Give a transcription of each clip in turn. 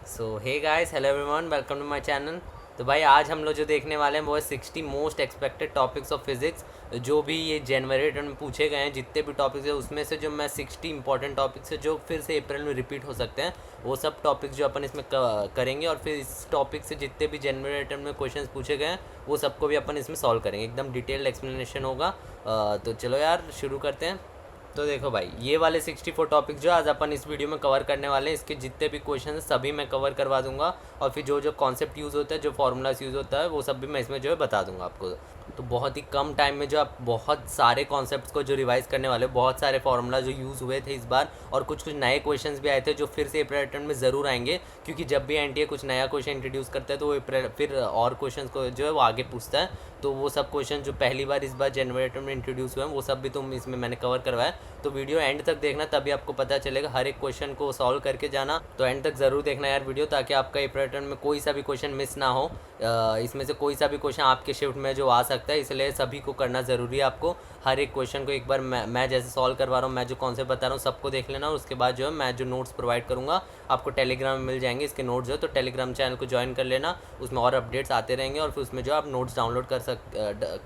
So hey guys, hello everyone, welcome to my channel. तो भाई आज हम लोग जो देखने वाले हैं वो है 60 most expected topics of physics. जो भी ये जनवरी रिटर्न में पूछे गए हैं जितने भी टॉपिक्स है उसमें से जो मैं 60 इंपॉर्टेंट टॉपिक्स है जो फिर से अप्रैल में रिपीट हो सकते हैं वो सब टॉपिक्स जो अपन इसमें करेंगे। और फिर इस टॉपिक से जितने भी जनवरी रिटर्न में क्वेश्चंस पूछे गए हैं वो सबको भी अपन इसमें सॉल्व करेंगे। एकदम डिटेल्ड एक्सप्लेनेशन होगा। तो चलो यार शुरू करते हैं। तो देखो भाई, ये वाले 64 टॉपिक जो आज अपन इस वीडियो में कवर करने वाले हैं, इसके जितने भी क्वेश्चन हैं सभी मैं कवर करवा दूंगा। और फिर जो जो कॉन्सेप्ट यूज़ होता है, जो फार्मूलाज यूज़ होता है, वो सब भी मैं इसमें जो है बता दूंगा आपको। तो बहुत ही कम टाइम में जो आप बहुत सारे कॉन्सेप्ट्स को जो रिवाइज करने वाले हो, बहुत सारे फार्मूला जो यूज़ हुए थे इस बार, और कुछ कुछ नए क्वेश्चंस भी आए थे जो फिर से अप्रैल रिटर्न में ज़रूर आएंगे। क्योंकि जब भी एनटीए कुछ नया क्वेश्चन इंट्रोड्यूस करता है तो वो फिर और क्वेश्चन को जो है वो आगे पूछता है। तो वो सब क्वेश्चन जो पहली बार इस बार जनवरी रिटर्न में इंट्रोड्यूस हुए हैं वो सब भी तुम इसमें मैंने कवर करवाया। तो वीडियो एंड तक देखना, तभी आपको पता चलेगा। हर एक क्वेश्चन को सॉल्व करके जाना, तो एंड तक ज़रूर देखना यार वीडियो, ताकि आपका अप्रैल रिटर्न में कोई सा भी क्वेश्चन मिस ना हो। इसमें से कोई सा भी क्वेश्चन आपके शिफ्ट में जो आ सकता है, इसलिए सभी को करना ज़रूरी है। आपको हर एक क्वेश्चन को एक बार मैं जैसे सॉल्व करवा रहा हूँ, मैं जो कॉन्सेप्ट बता रहा हूँ सबको देख लेना। और उसके बाद जो है मैं जो नोट्स प्रोवाइड करूँगा आपको टेलीग्राम में मिल जाएंगे इसके नोट्स जो है। तो टेलीग्राम चैनल को ज्वाइन कर लेना, उसमें और अपडेट्स आते रहेंगे। और फिर उसमें जो आप नोट्स डाउनलोड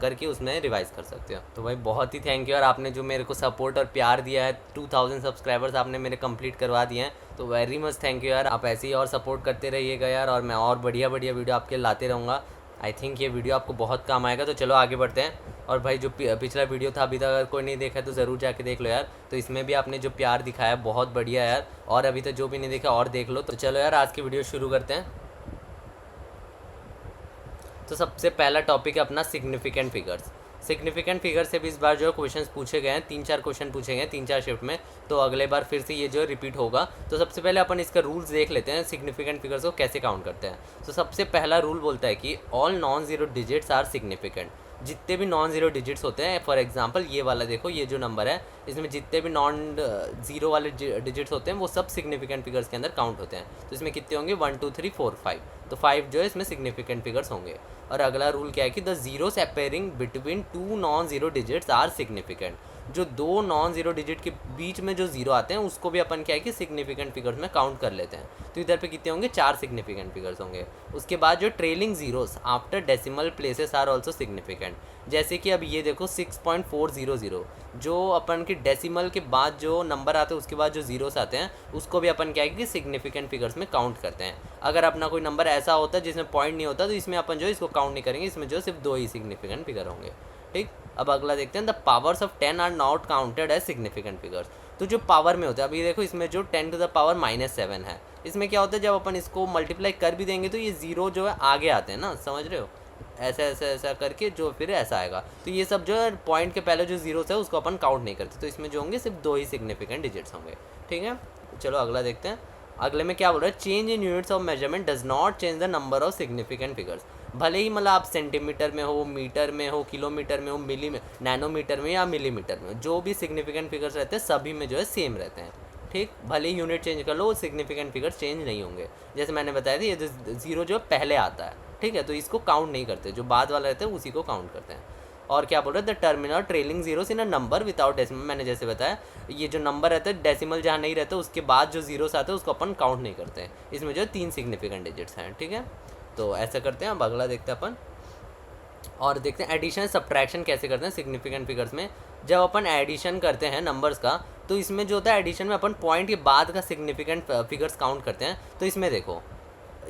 करके उसमें रिवाइज कर सकते हो। तो भाई बहुत ही थैंक यू यार, आपने जो मेरे को सपोर्ट और प्यार दिया है। 2000 सब्सक्राइबर्स आपने मेरे कंप्लीट करवा दिए हैं, तो वेरी मच थैंक यू यार। आप ऐसे ही और सपोर्ट करते रहिएगा यार, और मैं और बढ़िया बढ़िया वीडियो आपके लाते रहूँगा। आई थिंक ये वीडियो आपको बहुत काम आएगा। तो चलो आगे बढ़ते हैं। और भाई जो पिछला वीडियो था अभी तक अगर कोई नहीं देखा है तो ज़रूर जाके देख लो यार। तो इसमें भी आपने जो प्यार दिखाया बहुत बढ़िया यार, और अभी तक जो भी नहीं देखा और देख लो। तो चलो यार आज की वीडियो शुरू करते हैं। तो सबसे पहला टॉपिक है अपना सिग्निफिकेंट फिगर्स। सिग्निफिकेंट फिगर से भी इस बार जो क्वेश्चंस पूछे गए हैं, 3-4 क्वेश्चन पूछे गए हैं 3-4 शिफ्ट में। तो अगले बार फिर से ये जो रिपीट होगा। तो सबसे पहले अपन इसका रूल्स देख लेते हैं, सिग्निफिकेंट फिगर्स को कैसे काउंट करते हैं। तो सबसे पहला रूल बोलता है कि all non zero digits are significant. जितने भी नॉन जीरो डिजिट्स होते हैं, फॉर एग्जांपल ये वाला देखो, ये जो नंबर है इसमें जितने भी नॉन जीरो वाले डिजिट्स होते हैं वो सब सिग्निफिकेंट फिगर्स के अंदर काउंट होते हैं। तो इसमें कितने होंगे, 1 2 3 4 5। तो 5 जो है इसमें सिग्निफिकेंट फिगर्स होंगे। और अगला रूल क्या है कि the zeros appearing between two non zero digits are significant. जो दो नॉन जीरो डिजिट के बीच में जो जीरो आते हैं उसको भी अपन क्या है कि सिग्निफिकेंट फिगर्स में काउंट कर लेते हैं। तो इधर पे कितने होंगे, 4 सिग्निफिकेंट फिगर्स होंगे। उसके बाद जो trailing zeros after decimal places are also significant. जैसे कि अब ये देखो 6.400, जो अपन के डेसिमल के बाद जो नंबर आते हैं उसके बाद जो जीरोस आते हैं उसको भी अपन क्या है कि सिग्निफिकेंट फिगर्स में काउंट करते हैं। अगर अपना कोई नंबर ऐसा होता है जिसमें पॉइंट नहीं होता तो इसमें अपन जो इसको काउंट नहीं करेंगे, इसमें जो सिर्फ 2 ही सिग्निफिकेंट फिगर होंगे। ठीक, अब अगला देखते हैं, the powers of 10 are not counted as significant figures. तो जो पावर में होता है, अभी देखो इसमें जो 10 टू द पावर -7 है, इसमें क्या होता है जब अपन इसको मल्टीप्लाई कर भी देंगे तो ये जीरो जो है आगे आते हैं ना, समझ रहे हो, ऐसा ऐसा ऐसा करके जो फिर ऐसा आएगा। तो ये सब जो है पॉइंट के पहले जो जीरोस है उसको अपन काउंट नहीं करते। तो इसमें जो होंगे सिर्फ 2 ही सिग्निफिकेंट डिजिट्स होंगे। ठीक है, चलो अगला देखते हैं। अगले में क्या बोल रहा है, change in units of measurement does not change the number of significant figures. भले ही मतलब आप सेंटीमीटर में हो, मीटर में हो, किलोमीटर में हो, नैनोमीटर में या मिलीमीटर में, जो भी सिग्निफिकेंट फिगर्स रहते हैं सभी में जो है सेम रहते हैं। ठीक, भले ही यूनिट चेंज कर लो सिग्निफिकेंट फिगर्स चेंज नहीं होंगे। जैसे मैंने बताया था ये जो जीरो जो पहले आता है, ठीक है, तो इसको काउंट नहीं करते, जो बाद वाला रहता है उसी को काउंट करते हैं। और क्या बोल रहे हैं, the terminal trailing zeros in a number without decimal. मैंने जैसे बताया ये जो नंबर रहता है डेसिमल जहाँ नहीं रहता उसके बाद जो जीरोस आते हैं उसको अपन काउंट नहीं करते हैं। इसमें जो 3 सिग्निफिकेंट डिजिट्स हैं। ठीक है, तो ऐसा करते हैं। अब अगला देखते हैं अपन, और देखते हैं एडिशन सब्ट्रैक्शन कैसे करते हैं सिग्निफिकेंट फिगर्स में। जब अपन एडिशन करते हैं नंबर्स का, तो इसमें जो होता है एडिशन में अपन पॉइंट के बाद का सिग्निफिकेंट फिगर्स काउंट करते हैं। तो इसमें देखो,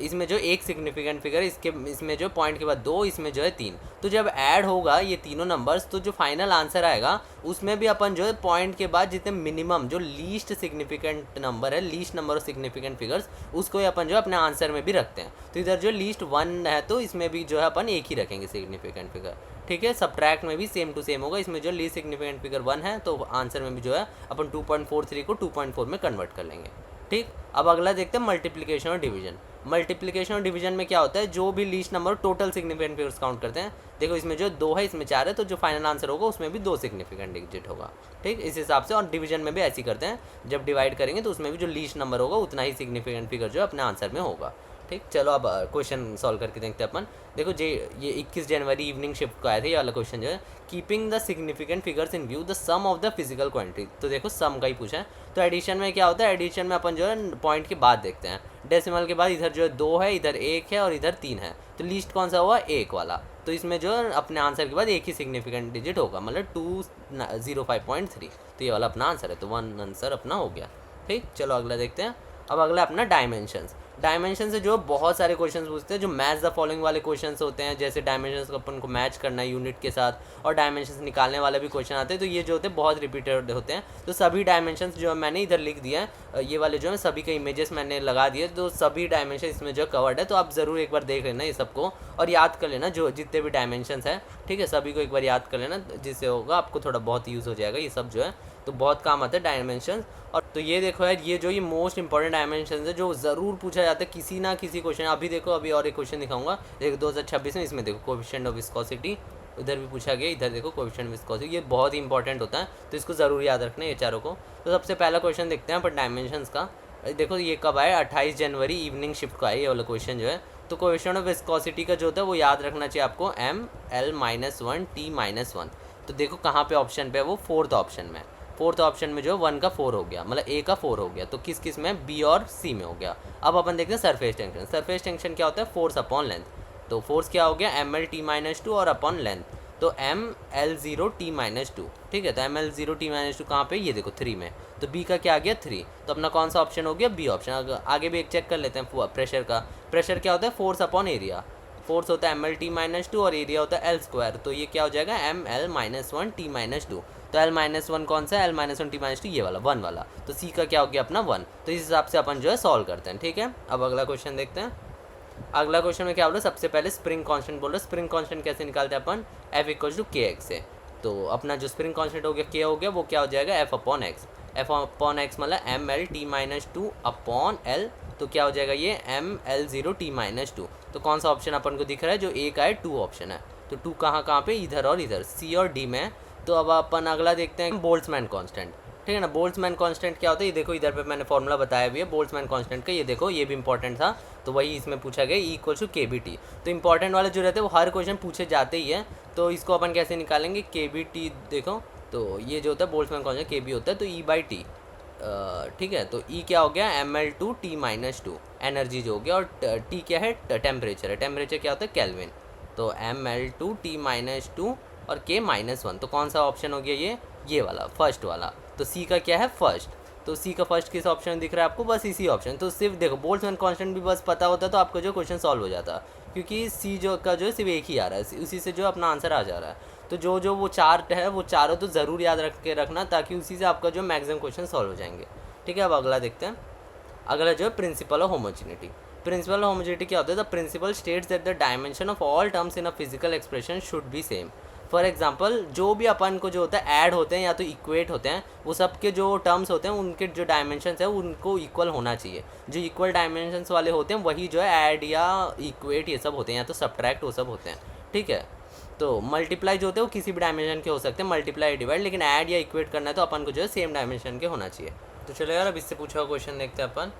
इसमें जो एक सिग्निफिकेंट फिगर इसमें जो पॉइंट के बाद 2, इसमें जो है 3। तो जब ऐड होगा ये तीनों नंबर्स तो जो फाइनल आंसर आएगा उसमें भी अपन जो है पॉइंट के बाद जितने मिनिमम जो लीस्ट सिग्निफिकेंट नंबर है, least number of significant figures, उसको अपन जो अपने आंसर में भी रखते हैं। तो इधर जो लीस्ट 1 है तो इसमें भी जो है अपन एक ही रखेंगे सिग्निफिकेंट फिगर। ठीक है, सब्ट्रैक्ट में भी सेम टू सेम होगा। इसमें जो लीस्ट सिग्निफिकेंट फिगर 1 है तो आंसर में भी जो है अपन 2.43 को 2.4 में कन्वर्ट कर लेंगे। ठीक, अब अगला देखते हैं मल्टीप्लिकेशन और डिवीजन। मल्टीप्लिकेशन और डिवीजन में क्या होता है, जो भी least number total significant figures count करते हैं। देखो इसमें जो 2 है, इसमें 4 है, तो जो फाइनल आंसर होगा उसमें भी 2 सिग्निफिकेंट डिजिट होगा। ठीक, इस हिसाब से। और डिवीजन में भी ऐसे ही करते हैं, जब डिवाइड करेंगे तो उसमें भी जो लीस्ट नंबर होगा उतना ही सिग्निफिकेंट फिगर जो अपने आंसर में होगा। ठीक, चलो अब क्वेश्चन सॉल्व करके देखते हैं अपन। देखो जे ये 21 जनवरी इवनिंग शिफ्ट का आया था ये वाला क्वेश्चन जो है, keeping the significant figures in view the sum of the physical quantity. तो देखो सम का ही पूछा है, तो एडिशन में क्या होता है, एडिशन में अपन जो है पॉइंट के बाद देखते हैं, डेसिमल के बाद इधर जो है 2 है, इधर 1 है और इधर 3 है, तो लीस्ट कौन सा हुआ, 1 वाला। तो इसमें जो है अपने आंसर के बाद एक ही सिग्निफिकेंट डिजिट होगा, मतलब 205.3, तो ये वाला अपना आंसर है, तो 1 आंसर अपना हो गया। ठीक, चलो अगला देखते हैं। अब अगला अपना डायमेंशंस। डायमेंशन से जो बहुत सारे क्वेश्चंस पूछते हैं, जो मैच द फॉलोइंग वाले क्वेश्चंस होते हैं, जैसे डायमेंशंस को अपन को मैच करना है यूनिट के साथ, और डायमेंशंस निकालने वाले भी क्वेश्चन आते हैं, तो ये जो होते हैं बहुत रिपीटेड होते हैं। तो सभी डायमेंशंस जो है मैंने इधर लिख दिया है, ये वाले जो है सभी के इमेजेस मैंने लगा दिए, तो सभी डायमेंशन इसमें जो कवर्ड है, तो आप ज़रूर एक बार देख लेना ये सबको और याद कर लेना जो जितने भी डायमेंशंस हैं। ठीक है, सभी को एक बार याद कर लेना, जिससे होगा आपको थोड़ा बहुत यूज़ हो जाएगा ये सब जो है, तो बहुत काम आता है डायमेंशन। और तो ये देखो यार, ये जो ये मोस्ट इंपॉर्टेंट डायमेंशन है जो ज़रूर पूछा जाता है किसी ना किसी क्वेश्चन। अभी देखो, अभी और एक क्वेश्चन दिखाऊंगा, देखो 2026 में, इसमें देखो कोएफिशिएंट ऑफ विस्कोसिटी, उधर भी पूछा गया, इधर देखो कोएफिशिएंट विस्कोसिटी, ये बहुत ही इंपॉर्टेंट होता है, तो इसको ज़रूर याद रखना है ये चारों को। तो सबसे पहला क्वेश्चन देखते हैं पर डायमेंशंस का। देखो ये कब आया, 28 जनवरी इवनिंग शिफ्ट का है ये वाला क्वेश्चन जो है। तो कोएफिशिएंट ऑफ विस्कोसिटी का जो होता है वो याद रखना चाहिए आपको, ML-1 T-1। तो देखो कहाँ पे ऑप्शन पे है, वो फोर्थ ऑप्शन में। फोर्थ ऑप्शन में जो 1 का 4 हो गया, मतलब A का 4 हो गया, तो किस किस में, B और C में हो गया। अब अपन देखते हैं सरफेस टेंशन। सरफेस टेंशन क्या होता है, फोर्स अपॉन लेंथ। तो फोर्स क्या हो गया, ML-T-2 और अपॉन लेंथ, तो ML0T-2। ठीक है, तो ML0T-2 कहाँ पे, ये देखो 3 में, तो B का क्या आ गया 3, तो अपना कौन सा ऑप्शन हो गया, B ऑप्शन। आगे भी एक चेक कर लेते हैं प्रेशर का। प्रेशर क्या होता है, फोर्स अपॉन एरिया। फोर्स होता है ML-T-2 और एरिया होता है L², तो ये क्या हो जाएगा, ML-1 T-2। तो L-1 कौन सा है, L-1 T-2, ये वाला 1 वाला, तो C का क्या हो गया अपना 1। तो इस हिसाब से अपन जो है सॉल्व करते हैं। ठीक है, अब अगला क्वेश्चन देखते हैं। अगला क्वेश्चन में क्या बोल रहा है, सबसे पहले स्प्रिंग कांस्टेंट बोल रहा है। स्प्रिंग कांस्टेंट कैसे निकालते हैं अपन, F=kx से। तो अपना जो स्प्रिंग कांस्टेंट हो गया k हो गया, वो क्या हो जाएगा, F/x। F/x मतलब ML-T-2 अपॉन L, तो क्या हो जाएगा ये ML0T-2। तो कौन सा ऑप्शन अपन को दिख रहा है, जो A का है 2 ऑप्शन है, तो 2 कहाँ कहाँ पे, इधर और इधर, C और D में। तो अब अपन अगला देखते हैं बोल्ट्जमैन कांस्टेंट। ठीक है ना, बोल्ट्जमैन कांस्टेंट क्या होता है, ये देखो इधर पे मैंने फॉर्मूला बताया भी है बोल्ट्जमैन कांस्टेंट का, ये देखो ये भी इंपॉर्टेंट था, तो वही इसमें पूछा गया E=kBT। तो इंपॉर्टेंट वाले जो रहते हैं वो हर क्वेश्चन पूछे जाते ही है, तो इसको अपन कैसे निकालेंगे, kBT। देखो तो ये जो होता है बोल्ट्जमैन कांस्टेंट kB होता है, तो E/T। ठीक है, तो E क्या हो गया, ML2T-2 एनर्जी जो हो गया, और T क्या है, टेम्परेचर है। टेम्परेचर क्या होता है, केल्विन। तो ML2T-2 और K-1, तो कौन सा ऑप्शन हो गया ये वाला, फर्स्ट वाला। तो C का क्या है, फर्स्ट। तो C का फर्स्ट किस ऑप्शन में दिख रहा है आपको, बस इसी ऑप्शन। तो सिर्फ देखो बोल्ट्जमैन कांस्टेंट भी बस पता होता तो आपको जो क्वेश्चन सॉल्व हो जाता, क्योंकि C जो का जो है सिर्फ एक ही आ रहा है, उसी से जो अपना आंसर आ जा रहा है। तो जो वो चार्ट है वो चारों तो ज़रूर याद रख के रखना, ताकि उसी से आपका जो मैक्सिमम क्वेश्चन सॉल्व हो जाएंगे। ठीक है, अब अगला देखते हैं। अगला जो है principle of homogeneity. Principle of homogeneity क्या होता है, the principal states that the dimension of all terms in a physical expression should be same. For example, जो भी अपन को जो होता है ऐड होते हैं या तो इक्वेट होते हैं, वो सब के जो टर्म्स होते हैं उनके जो डायमेंशंस हैं उनको इक्वल होना चाहिए। जो इक्वल डायमेंशंस वाले होते हैं वही जो है ऐड या इक्वेट ये सब होते हैं, या तो सब्ट्रैक्ट वो सब होते हैं। ठीक है, तो मल्टीप्लाई जो होते हैं वो किसी भी डायमेंशन के हो सकते हैं, मल्टीप्लाई डिवाइड, लेकिन ऐड या इक्वेट करना है तो अपन को जो है सेम डायमेंशन के होना चाहिए। तो चलो यार, अब इससे पूछा हुआ क्वेश्चन देखते हैं अपन।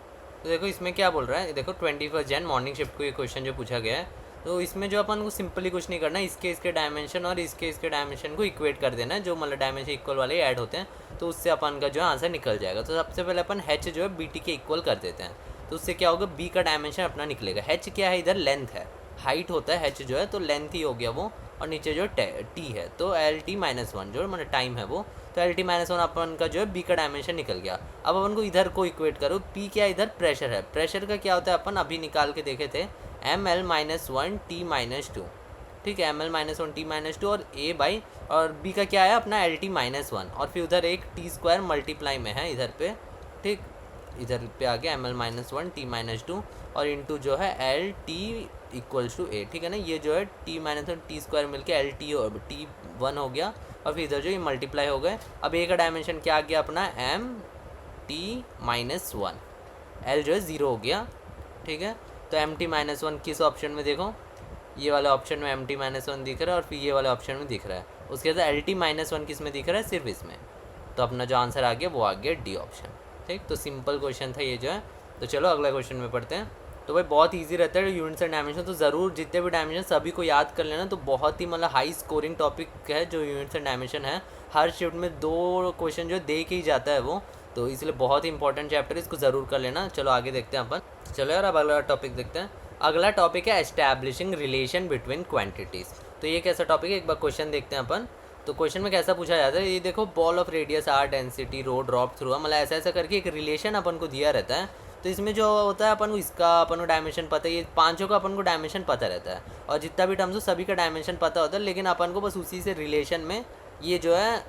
तो देखो इसमें क्या बोल रहा है, देखो 21 जन मॉर्निंग शिफ्ट को ये क्वेश्चन जो पूछा गया है, तो इसमें जो अपन को सिंपली कुछ नहीं करना है, इसके डायमेंशन और इसके डायमेंशन को इक्वेट कर देना है, जो मतलब डायमेंशन इक्वल वाले ऐड होते हैं, तो उससे अपन का जो है आंसर निकल जाएगा। तो सबसे पहले अपन h जो है BT के इक्वल कर देते हैं, तो उससे क्या होगा, B का डायमेंशन अपना निकलेगा। h क्या है, इधर लेंथ है, हाइट होता है h जो है, तो लेंथ ही हो गया वो, और नीचे जो t है, तो LT-1 जो मतलब टाइम है वो, तो LT-1 अपन का जो है B का डायमेंशन निकल गया। अब अपन को इधर को इक्वेट करो, P क्या इधर प्रेशर है, प्रेशर का क्या होता है अपन अभी निकाल के देखे थे, ML-1 T-2। ठीक है, ML-1 T-2 और A और B का क्या है अपना LT-1, और फिर उधर एक T² मल्टीप्लाई में है इधर पे। ठीक, इधर पे आ गया ML-1 T-2 और इंटू जो है LT=A। ठीक है ना, ये जो है T-1 T² मिलके LT1 हो गया, और फिर इधर जो ये मल्टीप्लाई हो गए। अब A का डायमेंशन क्या आ गया अपना MT-1, L जो है 0 हो गया। ठीक है, तो MT-1 किस ऑप्शन में, देखो ये वाले ऑप्शन में MT-1 दिख रहा है, और फिर ये वाले ऑप्शन में दिख रहा है। उसके बाद LT-1 किस में दिख रहा है, सिर्फ इसमें। तो अपना जो आंसर आ गया वो आ गया D ऑप्शन। ठीक, तो सिंपल क्वेश्चन था ये जो है। तो चलो अगला क्वेश्चन में पढ़ते हैं। तो भाई बहुत इजी रहता है यूनिट्स एंड डायमेंशन, तो ज़रूर जितने भी डायमेंशन सभी को याद कर लेना। तो बहुत ही मतलब हाई स्कोरिंग टॉपिक है जो यूनिट्स एंड डायमेंशन है। हर शिफ्ट में 2 क्वेश्चन जो दे के ही जाता है वो, तो इसलिए बहुत ही इंपॉर्टेंट चैप्टर है, इसको ज़रूर कर लेना। चलो आगे देखते हैं अपन। चलो यार अब अगला टॉपिक देखते हैं। अगला टॉपिक है एस्टैब्लिशिंग रिलेशन बिटवीन क्वांटिटीज़। तो ये कैसा टॉपिक है, एक बार क्वेश्चन देखते हैं अपन। तो क्वेश्चन में कैसा पूछा जाता है, ये देखो ball of radius R density rho drop through, मतलब ऐसा ऐसा करके एक रिलेशन अपन को दिया रहता है। तो इसमें जो होता है अपन को इसका अपन को डायमेंशन पता है, ये 5 का अपन को डायमेंशन पता रहता है, और जितना भी टर्म्स हो सभी का डायमेंशन पता होता है, लेकिन अपन को बस उसी से रिलेशन में ये जो है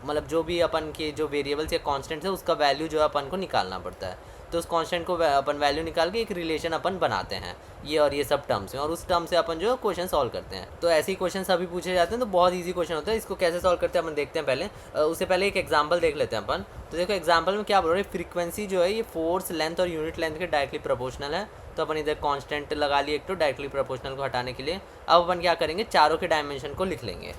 मतलब जो भी अपन के जो वेरिएबल्स या कॉन्स्टेंट्स है उसका वैल्यू जो है अपन को निकालना पड़ता है। तो उस कांस्टेंट को अपन वैल्यू निकाल के एक रिलेशन अपन बनाते हैं ये और ये सब टर्म्स में, और उस टर्म से अपन जो क्वेश्चन सॉल्व करते हैं। तो ऐसे ही क्वेश्चन अभी पूछे जाते हैं, तो बहुत इजी क्वेश्चन होता है। इसको कैसे सॉल्व करते हैं अपन देखते हैं पहले। उससे पहले एक एग्जांपल देख लेते हैं अपन। तो देखो एग्जांपल में क्या बोल रहे हैं, फ्रीक्वेंसी जो है ये फोर्स लेंथ और यूनिट लेंथ के डायरेक्टली प्रोपोर्शनल है। तो अपन इधर कांस्टेंट लगा लिए एक, तो डायरेक्टली प्रोपोर्शनल को हटाने के लिए अब अपन क्या करेंगे, चारों के डायमेंशन को लिख लेंगे।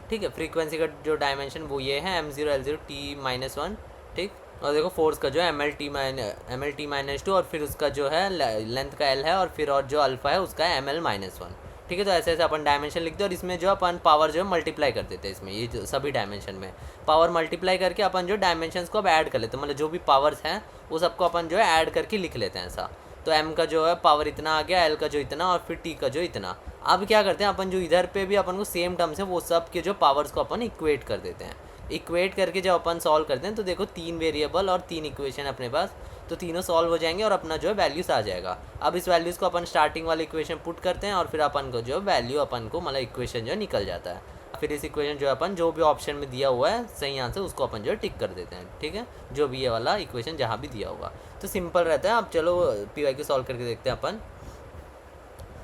ठीक है, फ्रीक्वेंसी का जो डायमेंशन वो ये है m0 l0 t-1, ठीक। और देखो फोर्स का जो है ml-t-2, और फिर उसका जो है लेंथ का l है, और फिर और जो अल्फा है उसका है ml-1। ठीक है, तो ऐसे ऐसे अपन डायमेंशन लिखते हैं, और इसमें जो अपन पावर जो है मल्टीप्लाई कर देते हैं इसमें, ये जो सभी डायमेंशन में पावर मल्टीप्लाई करके अपन जो डायमेंशंस को अब ऐड कर लेते हैं, मतलब जो भी पावर्स हैं वो सबको अपन जो है ऐड करके लिख लेते हैं ऐसा। तो m का जो है पावर इतना आ गया, l का जो इतना, और फिर t का जो इतना। अब क्या करते हैं अपन, जो इधर पे भी अपन को सेम टर्म्स है वो सब के जो पावर्स को अपन इक्वेट कर देते हैं। इक्वेट करके जब अपन सॉल्व करते हैं तो देखो 3 वेरिएबल और 3 इक्वेशन अपने पास, तो तीनों सॉल्व हो जाएंगे और अपना जो है वैल्यूज आ जाएगा। अब इस वैल्यूज़ को अपन स्टार्टिंग वाले इक्वेशन पुट करते हैं, और फिर अपन को जो वैल्यू अपन को मतलब इक्वेशन जो निकल जाता है। फिर इस इक्वेशन जो अपन जो भी ऑप्शन में दिया हुआ है सही आंसर उसको अपन जो है टिक कर देते हैं। ठीक है, जो भी ये वाला इक्वेशन जहाँ भी दिया होगा, तो सिंपल रहता है। अब चलो PYQ सॉल्व करके देखते हैं अपन।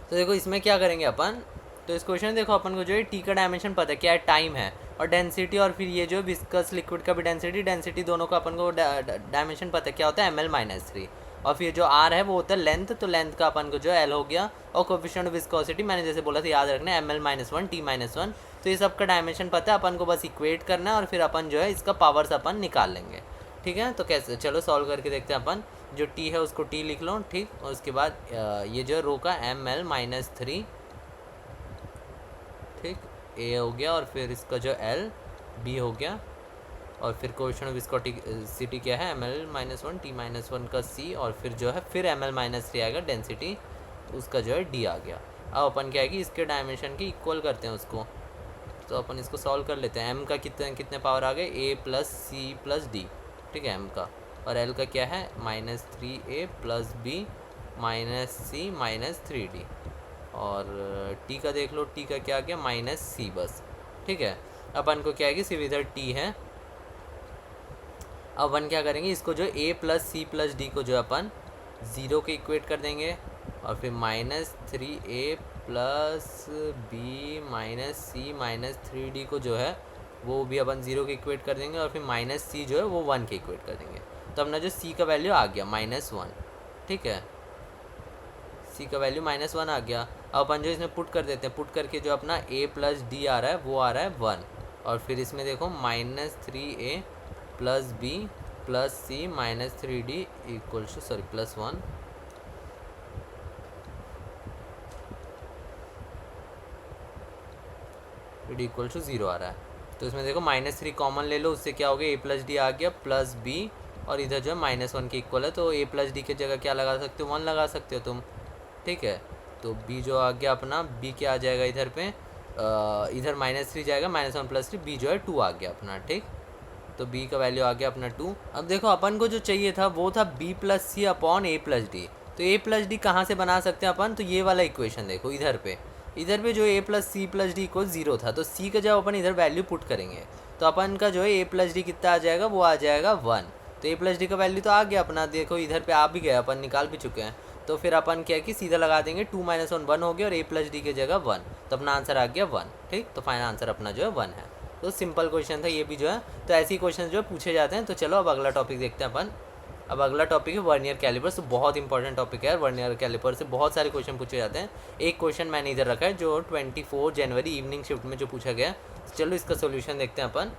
तो देखो इसमें क्या करेंगे अपन, तो इस क्वेश्चन में देखो अपन को जो है टी का डायमेंशन पता है क्या है, टाइम है, और डेंसिटी, और फिर ये जो विस्कस लिक्विड का भी डेंसिटी दोनों का अपन को डायमेंशन पता है क्या होता है ml-3, और फिर जो r है वो होता है लेंथ, तो लेंथ का अपन को जो है l हो गया, और कोफिशिएंट ऑफ विस्कोसिटी मैंने जैसे बोला था याद रखना है ml-1 t-1। तो ये सब का डायमेंशन पता है, अपन को बस इक्वेट करना है, और फिर अपन जो है इसका पावर्स अपन निकाल लेंगे। ठीक है, तो कैसे, चलो सॉल्व करके देखते हैं अपन। जो t है उसको t लिख लो, ठीक, और उसके बाद ये जो रो का ml-3, ठीक, a हो गया, और फिर इसका जो l b हो गया, और फिर कोएफिशिएंट ऑफ विस्कोसिटी क्या है ml-1 t-1 का c, और फिर जो है फिर ml-3 आएगा डेंसिटी, उसका जो है d आ गया। अब अपन क्या है कि इसके डायमेंशन की इक्वल करते हैं उसको, तो अपन इसको सॉल्व कर लेते हैं। m का कितने पावर आ गए, a + c + d, ठीक है m का, और l का क्या है -3a + b - c - 3d, और t का देख लो, t का क्या आ गया -c बस। ठीक है, अपन को क्या है कि सिर्फ इधर t है। अब अपन क्या करेंगे, इसको जो a + c + d को जो अपन 0 के इक्वेट कर देंगे, और फिर -3a + b - c - 3d को जो है वो भी अपन 0 के इक्वेट कर देंगे, और फिर -c जो है वो 1 के इक्वेट कर देंगे। तो अपना जो c का वैल्यू आ गया -1। ठीक है, c का वैल्यू -1 आ गया। अब अपन जो इसमें पुट कर देते हैं, पुट करके जो अपना a + d आ रहा है वो आ रहा है 1, और फिर इसमें देखो -3a + b + c - 3d +1, = 0 आ रहा है। तो इसमें देखो -3 कॉमन ले लो, उससे क्या हो गया, a + d आ गया प्लस b, और इधर जो है -1 के इक्वल है, तो a + d की जगह क्या लगा सकते हो, 1 लगा सकते हो तुम। ठीक है, तो b जो आ गया अपना, b क्या आ जाएगा इधर पे, इधर -3 जाएगा, -1 + 3, b जो है 2 आ गया अपना। ठीक, तो b का वैल्यू आ गया अपना 2। अब देखो अपन को जो चाहिए था वो था b + c / a + d। तो a + d कहाँ से बना सकते हैं अपन, तो ये वाला इक्वेशन देखो इधर पे जो a + c + d को 0 था, तो c का जब अपन इधर वैल्यू पुट करेंगे तो अपन का जो है a + d कितना आ जाएगा, वो आ जाएगा 1। तो a + d का वैल्यू तो आ गया अपना, देखो इधर पे आ भी गया, अपन निकाल भी चुके हैं। तो फिर अपन क्या कि सीधा लगा देंगे 2 - 1 1 हो गया, और a + d की जगह 1, तो अपना आंसर आ गया 1। ठीक, तो फाइनल आंसर अपना जो है 1 है। तो सिंपल क्वेश्चन था ये भी जो है, तो ऐसे ही क्वेश्चन जो पूछे जाते हैं। तो चलो अब अगला टॉपिक देखते हैं अपन। अब अगला टॉपिक है वर्नियर कैलिपर्स। तो बहुत इंपॉर्टेंट टॉपिक है, वर्नियर कैलिपर से बहुत सारे क्वेश्चन पूछे जाते हैं। एक क्वेश्चन मैंने इधर रखा है जो 24 जनवरी इवनिंग शिफ्ट में जो पूछा गया। तो चलो इसका सोल्यूशन देखते हैं अपन।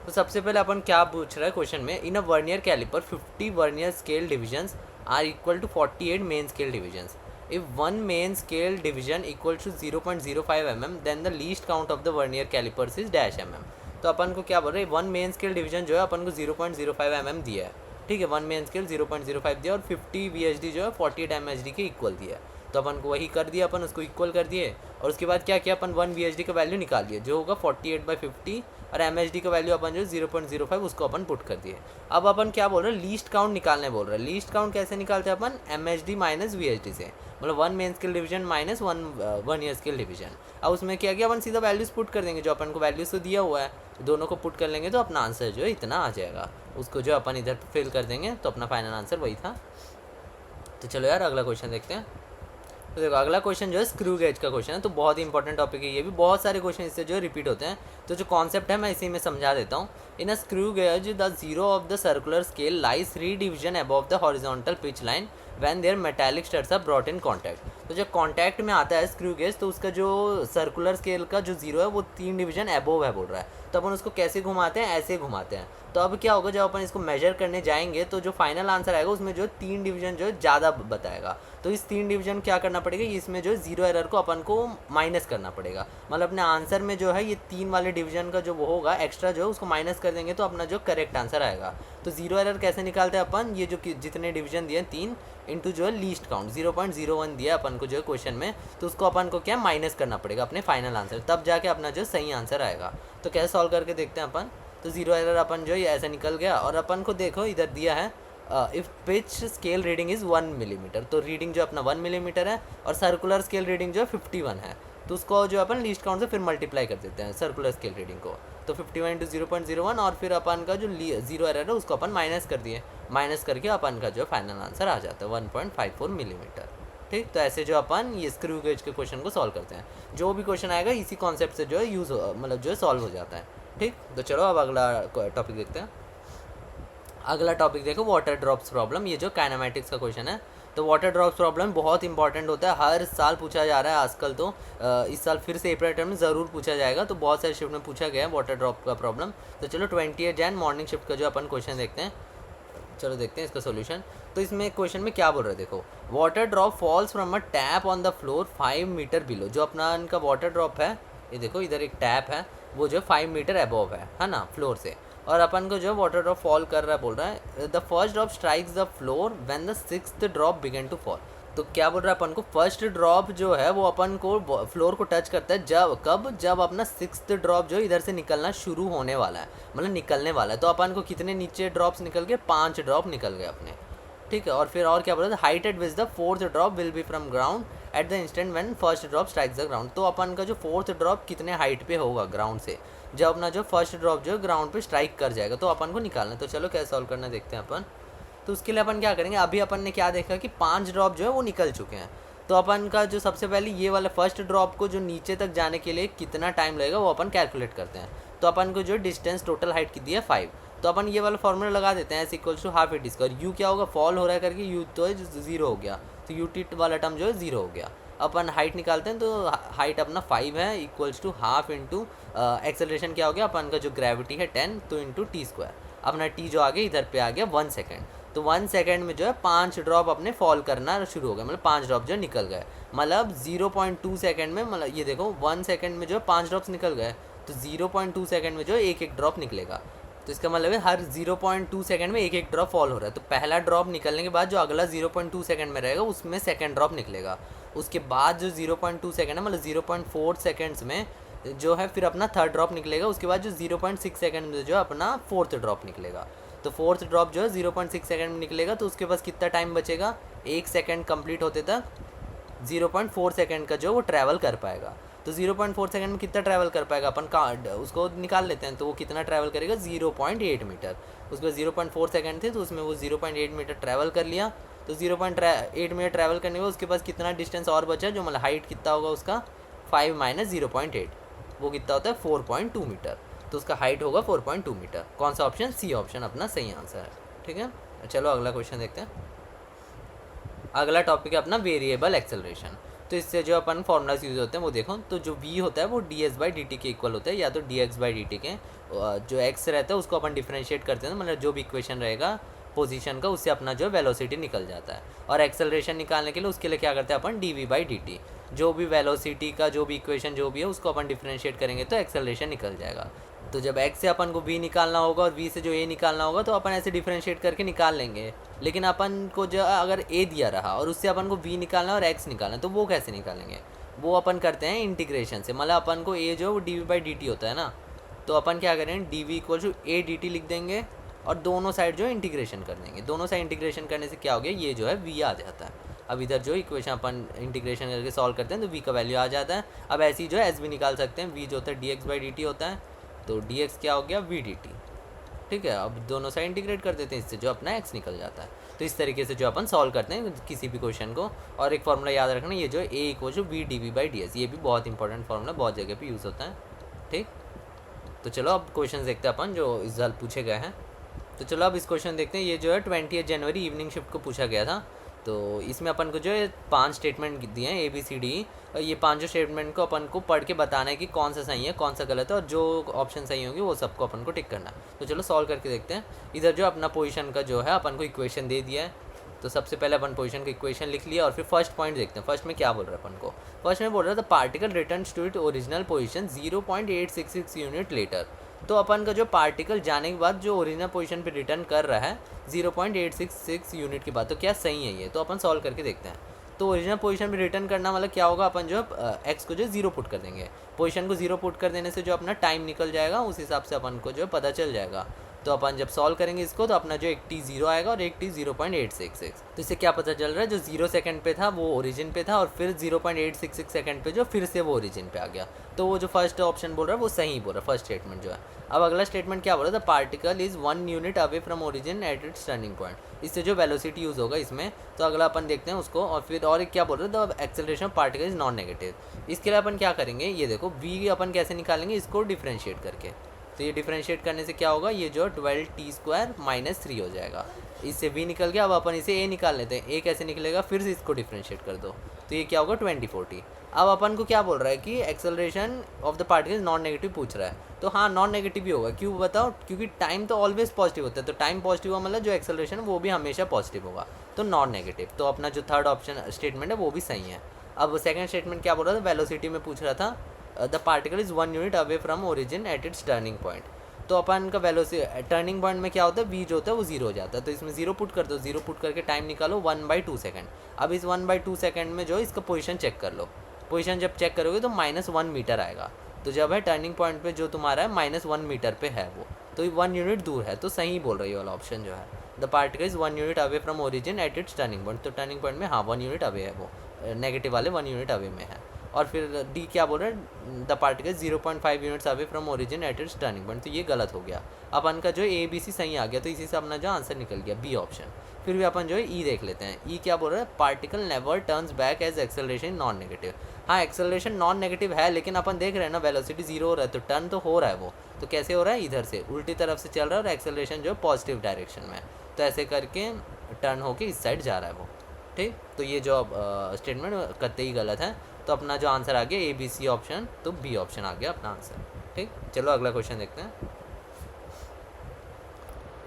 तो सबसे पहले अपन क्या पूछ रहा है क्वेश्चन में, in a vernier calliper 50 vernier scale divisions are equal to 48 main scale divisions. If one main scale division equals to 0.05 mm, then the least count of the vernier calipers is dash mm. तो अपन को क्या बोल रहे हैं, one main scale division जो है अपन को 0.05 mm दिया है. ठीक है, वन मेन स्केल 0.05 दिया और 50 VHD जो है 48 MHD के इक्वल दिया है. तो अपन को वही कर दिया, अपन उसको इक्वल कर दिए और उसके बाद क्या किया अपन 1 VHD का वैल्यू निकाल दिया जो होगा 48/50 और MHD का वैल्यू अपन जो 0.05 उसको अपन पुट कर दिए. अब अपन क्या बोल रहे हैं, लीस्ट काउंट निकालने बोल रहे हैं. लीस्ट काउंट कैसे निकालते हैं अपन, MHD माइनस VHD से, मतलब one main scale division minus one year scale division. अब उसमें क्या किया अपन सीधा वैल्यूज पुट कर देंगे, जो अपन को वैल्यूज तो दिया हुआ है दोनों को पुट कर लेंगे तो अपना आंसर जो है इतना आ जाएगा. उसको जो अपन इधर फिल कर देंगे तो अपना फाइनल आंसर वही था. तो चलो यार अगला क्वेश्चन देखते हैं. तो देखो अगला क्वेश्चन जो है स्क्रू गेज का क्वेश्चन है. तो बहुत ही इंपॉर्टेंट टॉपिक है, ये भी बहुत सारे क्वेश्चन इससे जो रिपीट होते हैं. तो जो कॉन्सेप्ट है मैं इसी में समझा देता हूँ. In a screw gauge the zero of the circular scale lies 3 division above the horizontal pitch line when their metallic studs are brought in contact. तो जब कॉन्टैक्ट में आता है स्क्रू गेज तो उसका जो सर्कुलर स्केल का जो जीरो है वो 3 डिवीजन अबोव है बोल रहा है. तो अपन उसको कैसे घुमाते हैं, ऐसे घुमाते हैं. तो अब क्या होगा, जब अपन इसको मेजर करने जाएंगे तो जो फाइनल आंसर आएगा उसमें जो 3 डिवीजन जो है ज़्यादा बताएगा. तो इस 3 डिवीजन क्या करना पड़ेगा, इसमें जो जीरो एरर को अपन को माइनस करना पड़ेगा. मतलब अपने आंसर में जो है ये 3 वाले डिवीजन का जो वो होगा एक्स्ट्रा जो है उसको माइनस कर देंगे तो अपना जो करेक्ट आंसर आएगा. तो जीरो एरर कैसे निकालते हैं अपन, ये जो जितने डिवीजन दिए 3 इंटू जो है लीस्ट काउंट 0.01 दिया अपन को जो है क्वेश्चन में, तो उसको अपन को क्या माइनस करना पड़ेगा अपने फाइनल आंसर, तब जाके अपना जो सही आंसर आएगा. तो कैसे सॉल्व करके देखते हैं अपन. तो जीरो एरर अपन जो ये ऐसा निकल गया और अपन को देखो इधर दिया है if pitch scale reading is 1 millimetre. तो रीडिंग जो अपना 1 मिलीमीटर है और सर्कुलर स्केल रीडिंग जो है 51 है. तो उसको जो अपन लीस्ट काउंट से फिर मल्टीप्लाई कर देते हैं सर्कुलर स्केल रीडिंग को. तो 51 इंटू 0.01 और फिर अपन का जो जीरो एरर है उसको अपन माइनस कर दिए. माइनस करके अपन का जो फाइनल आंसर आ जाता है 1.54 मिलीमीटर. ठीक, तो ऐसे जो अपन ये स्क्रू गेज के क्वेश्चन को सॉल्व करते हैं. जो भी क्वेश्चन आएगा इसी कॉन्सेप्ट से जो है यूज़ मतलब जो है सॉल्व हो जाता है. ठीक, तो चलो अब अगला टॉपिक देखते हैं. अगला टॉपिक देखो वाटर ड्रॉप्स प्रॉब्लम. ये जो काइनेमेटिक्स का क्वेश्चन है. तो वाटर ड्रॉप्स प्रॉब्लम बहुत इंपॉर्टेंट होता है, हर साल पूछा जा रहा है आजकल. तो इस साल फिर से अप्रैल टर्म में ज़रूर पूछा जाएगा. तो बहुत सारे शिफ्ट में पूछा गया है वाटर ड्रॉप का प्रॉब्लम. तो चलो 28 जैन मॉर्निंग शिफ्ट का जो अपन क्वेश्चन देखते हैं. चलो देखते हैं इसका सोल्यूशन. तो इसमें क्वेश्चन में क्या बोल रहे हैं देखो, water drop falls from a tap on the floor 5 metre below. जो अपना इनका वाटर ड्रॉप है, ये देखो इधर एक टैप है वो जो 5 मीटर अबव है ना फ्लोर से, और अपन को जो वाटर ड्रॉप फॉल कर रहा है बोल रहा है the first drop strikes the floor when the 6th drop began to fall. तो क्या बोल रहा है अपन को, फर्स्ट ड्रॉप जो है वो अपन को फ्लोर को टच करता है जब अपना 6th ड्रॉप जो इधर से निकलना शुरू होने वाला है, मतलब निकलने वाला है. तो अपन को कितने नीचे ड्रॉप्स निकल गए, 5 ड्रॉप निकल गए अपने. ठीक है, और फिर और क्या बोल रहा है, height eight which the 4th drop will be from ground at the instant when first drop strikes the ground. तो अपन का जो 4th ड्रॉप कितने हाइट पे होगा ग्राउंड से, जब अपना जो फर्स्ट ड्रॉप जो ग्राउंड पे स्ट्राइक कर जाएगा, तो अपन को निकालना है. तो चलो कैसे सॉल्व करना देखते हैं अपन. तो उसके लिए अपन क्या करेंगे, अभी अपन ने क्या देखा कि 5 ड्रॉप जो है वो निकल चुके हैं. तो अपन का जो सबसे पहले ये वाला फर्स्ट ड्रॉप को जो नीचे तक जाने के लिए कितना टाइम लगेगा वो अपन कैलकुलेट करते हैं. तो अपन को जो डिस्टेंस टोटल हाइट की दी है 5. तो अपन ये वाला फॉर्मूला लगा देते हैं S = ½ AT². यू क्या होगा, फॉल हो रहा है करके यू तो 0 हो गया, तो यू टी वाला टर्म जो है 0 हो गया. अपन हाइट निकालते हैं. तो हाइट अपना 5 है =½ इंटू एक्सेलरेशन क्या हो गया अपन का जो ग्रेविटी है 10, तो इंटू T². अपना टी जो आगे इधर पे आ गया 1 सेकेंड. तो 1 सेकेंड में जो है 5 ड्रॉप अपने फॉल करना शुरू हो गए, मतलब 5 ड्रॉप जो निकल गए. मतलब 0.2 सेकेंड में, मतलब ये देखो 1 सेकेंड में जो है 5 ड्रॉप्स निकल गए. तो 0.2 सेकेंड में जो है एक ड्रॉप निकलेगा. तो इसका मतलब है हर 0.2 सेकेंड में एक ड्रॉप फॉल हो रहा है. तो पहला ड्रॉप निकलने के बाद जो अगला 0.2 सेकेंड में रहेगा उसमें सेकेंड ड्रॉप निकलेगा. उसके बाद जो 0.2 सेकेंड है, मतलब 0.4 सेकेंड्स में जो है फिर अपना थर्ड ड्रॉप निकलेगा. उसके बाद जो 0.6 सेकेंड में जो है अपना 4th ड्रॉप निकलेगा. तो 4th ड्रॉप जो है 0.6 सेकेंड में निकलेगा. तो उसके पास कितना टाइम बचेगा, 1 सेकेंड कंप्लीट होते तक 0.4 सेकेंड का जो वो ट्रैवल कर पाएगा. तो 0.4 सेकेंड में कितना ट्रैवल कर पाएगा अपन का उसको निकाल लेते हैं. तो वो कितना ट्रैवल करेगा, 0.8 मीटर. उसके 0.4 सेकेंड थे तो उसमें वो 0.8 मीटर ट्रैवल कर लिया. तो 0.8 मीटर ट्रैवल करने के बाद उसके पास कितना डिस्टेंस और बचा, जो मतलब हाइट कितना होगा उसका 5 - 0.8, वो कितना होता है 4.2 मीटर. तो उसका हाइट होगा 4.2 मीटर. कौन सा ऑप्शन, सी ऑप्शन अपना सही आंसर है. ठीक है, चलो अगला क्वेश्चन देखते हैं. अगला टॉपिक है अपना वेरिएबल एक्सेलरेशन. तो इससे जो अपन फॉर्मूलाज यूज़ होते हैं वो देखो. तो जो v होता है वो ds/dt के इक्वल होता है, या तो dx/dt के. जो x रहता है उसको अपन डिफरेंशिएट करते हैं, मतलब जो भी इक्वेशन रहेगा पोजीशन का, उससे अपना जो वेलोसिटी निकल जाता है। और एक्सेलरेशन निकालने के लिए उसके लिए क्या करते हैं अपन, dv/dt, जो भी वेलोसिटी का जो भी इक्वेशन जो भी है उसको अपन डिफरेंशिएट करेंगे तो एक्सेलरेशन निकल जाएगा। तो जब x से अपन को v निकालना होगा और v से जो a निकालना होगा तो अपन ऐसे डिफरेंशिएट करके निकाल लेंगे। लेकिन अपन को जो अगर a दिया रहा और उससे अपन को v निकालना और x निकालना, तो वो कैसे निकालेंगे? वो अपन करते हैं इंटीग्रेशन से। मतलब अपन को a जो dv/dt होता है ना, तो अपन क्या करेंगे, dv = a dt लिख देंगे और दोनों साइड जो इंटीग्रेशन कर देंगे। दोनों साइड इंटीग्रेशन करने से क्या हो गया, ये जो है v आ जाता है। अब इधर जो इक्वेशन अपन इंटीग्रेशन करके सॉल्व करते हैं तो v का वैल्यू आ जाता है। अब ऐसे ही जो है s भी निकाल सकते हैं, v जो होता है dx/dt होता है, तो dx क्या हो गया, v dt। ठीक है, अब दोनों साइड इंटीग्रेट कर देते हैं, इससे जो अपना x निकल जाता है। तो इस तरीके से जो अपन सॉल्व करते हैं किसी भी क्वेश्चन को। और एक फॉर्मूला याद रखना, ये जो a = v dv/ds, ये भी बहुत इंपॉर्टेंट फॉर्मूला, बहुत जगह पे यूज़ होता है। ठीक, तो चलो अब क्वेश्चन देखते हैं अपन जो इस साल पूछे गए हैं। तो चलो अब इस क्वेश्चन देखते हैं। ये जो है 20 जनवरी इवनिंग शिफ्ट को पूछा गया था। तो इसमें अपन को जो है 5 स्टेटमेंट दिए हैं ABCD, और ये 5 स्टेटमेंट को अपन को पढ़ के बताना है कि कौन सा सही है कौन सा गलत है, और जो ऑप्शन सही होंगे वो सबको अपन को टिक करना है। तो चलो सॉल्व करके देखते हैं। इधर जो अपना पोजीशन का जो है अपन को इक्वेशन दे दिया है, तो सबसे पहले अपन पोजीशन का इक्वेशन लिख लिया और फिर फर्स्ट पॉइंट देखते हैं। फर्स्ट में क्या बोल रहा है अपन को, फर्स्ट में बोल रहा था particle returns to it original position 0.866 unit later. तो अपन का जो पार्टिकल जाने के बाद जो ओरिजिनल पोजीशन पे रिटर्न कर रहा है 0.866 यूनिट के बाद, तो क्या सही है ये? तो अपन सॉल्व करके देखते हैं। तो ओरिजिनल पोजीशन पे रिटर्न करना मतलब क्या होगा, अपन जो एक्स को जो 0 पुट कर देंगे। पोजीशन को 0 पुट कर देने से जो अपना टाइम निकल जाएगा, उस हिसाब से अपन को जो पता चल जाएगा। तो अपन जब सॉल्व करेंगे इसको तो अपना जो एक t 0 आएगा और एक t 0.866। तो इससे क्या पता चल रहा है, जो 0 सेकंड पे था वो ओरिजिन पे था और फिर 0.866 सेकंड पे जो फिर से वो ओरिजिन पे आ गया। तो वो जो फर्स्ट ऑप्शन बोल रहा है वो सही बोल रहा है, फर्स्ट स्टेटमेंट जो है। अब अगला स्टेटमेंट क्या बोल रहा था, particle is 1 unit away from origin at its turning point. इससे जो वेलोसिटी यूज़ होगा इसमें, तो अगला अपन देखते हैं उसको। और फिर और एक क्या बोल रहा था, the acceleration of particle is non negative. इसके लिए अपन क्या करेंगे, ये देखो v अपन कैसे निकालेंगे, इसको डिफ्रेंशिएट करके। तो ये डिफरेंशिएट करने से क्या होगा, ये जो 12t² - 3 हो जाएगा। इससे v निकल गया। अब अपन इसे a निकाल लेते हैं। a कैसे निकलेगा, फिर से इसको डिफरेंशिएट कर दो तो ये क्या होगा 24t। अब अपन को क्या बोल रहा है कि acceleration of the particle non negative पूछ रहा है। तो हाँ, नॉन नेगेटिव ही होगा। क्यों बताओ, क्योंकि टाइम तो ऑलवेज पॉजिटिव होता है। तो टाइम पॉजिटिव हुआ मतलब जो एक्सेलरेशन वो भी हमेशा पॉजिटिव होगा, तो नॉन नेगेटिव। तो अपना जो थर्ड ऑप्शन स्टेटमेंट है वो भी सही है। अब सेकंड स्टेटमेंट क्या बोल रहा था, वेलोसिटी में पूछ रहा था, the particle is 1 unit away from origin at its turning point. तो अपन का वेलोसिटी टर्निंग पॉइंट में क्या होता है, v जो होता है वो 0 हो जाता है। तो इसमें 0 पुट कर दो, 0 पुट करके टाइम निकालो 1/2 सेकंड। अब इस 1/2 सेकंड में जो इसका पोजीशन चेक कर लो। पोजीशन जब चेक करोगे तो -1 मीटर आएगा। तो जब है टर्निंग पॉइंट पे जो तुम्हारा है -1 मीटर पे है वो, तो 1 यूनिट दूर है। तो सही बोल रही है वाला ऑप्शन जो है, the particle is 1 unit away from origin at its turning point. तो टर्निंग पॉइंट में हाँ 1 यूनिट अवे है, वो नेगेटिव वाले 1 यूनिट अवे में है। और फिर डी क्या बोल रहे हैं, the particle 0.5 units away from origin at its turning point. तो ये गलत हो गया। अपन का जो ABC सही आ गया, तो इसी से अपना जो आंसर निकल गया बी ऑप्शन। फिर भी अपन जो है ई देख लेते हैं। ई क्या बोल रहा है, particle never turns back as acceleration non negative. हाँ, एक्सेलरेशन नॉन नेगेटिव है, लेकिन अपन देख रहे हैं ना वेलोसिटी 0 हो रहा है, तो टर्न तो हो रहा है वो। तो कैसे हो रहा है, इधर से उल्टी तरफ से चल रहा है और एक्सेलरेशन जो है पॉजिटिव डायरेक्शन में। तो ऐसे करके टर्न होके इस साइड जा रहा है वो। ठीक, तो ये जो स्टेटमेंट कतई गलत है। तो अपना जो आंसर आ गया ABC ऑप्शन, तो बी ऑप्शन आ गया अपना आंसर। ठीक, चलो अगला क्वेश्चन देखते हैं।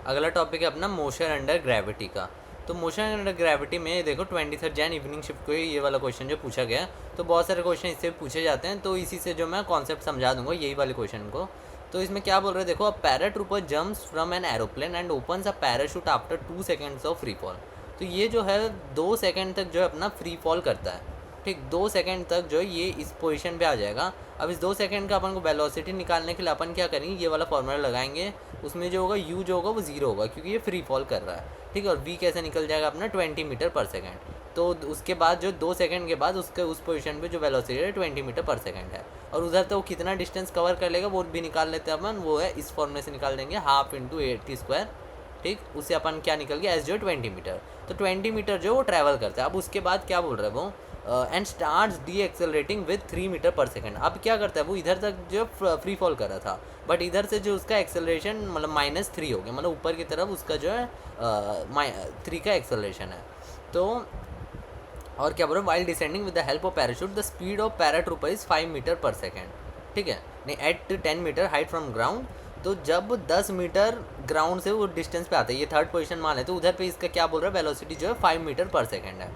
अगला टॉपिक है अपना मोशन अंडर ग्रेविटी का। तो मोशन अंडर ग्रेविटी में देखो 23 जैन इवनिंग शिफ्ट को ये वाला क्वेश्चन जो पूछा गया, तो बहुत सारे क्वेश्चन इससे पूछे जाते हैं। तो इसी से जो मैं कॉन्सेप्ट समझा दूंगा यही वाले क्वेश्चन को। तो इसमें क्या बोल रहे हैं, देखो, a paratrooper jumps from an aeroplane and opens a parachute after 2 seconds of free fall. तो ये जो है 2 सेकेंड तक जो है अपना फ्री फॉल करता है। ठीक, 2 सेकंड तक जो है ये इस पोजीशन पे आ जाएगा। अब इस 2 सेकंड का अपन को वेलोसिटी निकालने के लिए अपन क्या करेंगे, ये वाला फॉर्मूला लगाएंगे। उसमें जो होगा u जो होगा वो 0 होगा, क्योंकि ये फ्री फॉल कर रहा है। ठीक है, और v कैसे निकल जाएगा अपना 20 मीटर पर सेकंड। तो उसके बाद जो 2 सेकंड के बाद उसके उस पोजीशन पे जो वेलोसिटी है 20 मीटर पर सेकंड है। और उधर तो वो कितना डिस्टेंस कवर कर लेगा वो भी निकाल लेते हैं अपन। वो है इस फॉर्मूले से निकाल देंगे, 1/2 × 80²। ठीक, उससे अपन क्या निकल गया, एस जो 20 मीटर। तो 20 मीटर जो वो ट्रैवल करता है। अब उसके बाद क्या बोल रहा है वो, and starts de accelerating with 3 metre per second. अब क्या करता है वो, इधर तक जो फ्री फॉल कर रहा था, बट इधर से जो उसका एक्सेलरेशन मतलब -3 हो गया, मतलब ऊपर की तरफ उसका जो है 3 का एक्सेलरेशन है। तो और क्या बोल रहा है, while descending with the help of parachute the speed of paratrooper is 5 metre per second. ठीक है, नहीं, at 10 metre height from ground तो जब 10 मीटर ग्राउंड से वो डिस्टेंस पे आता है, ये थर्ड पोजीशन मान है, तो उधर पे इसका क्या बोल रहा है, वेलोसिटी जो है 5 मीटर पर सेकंड है।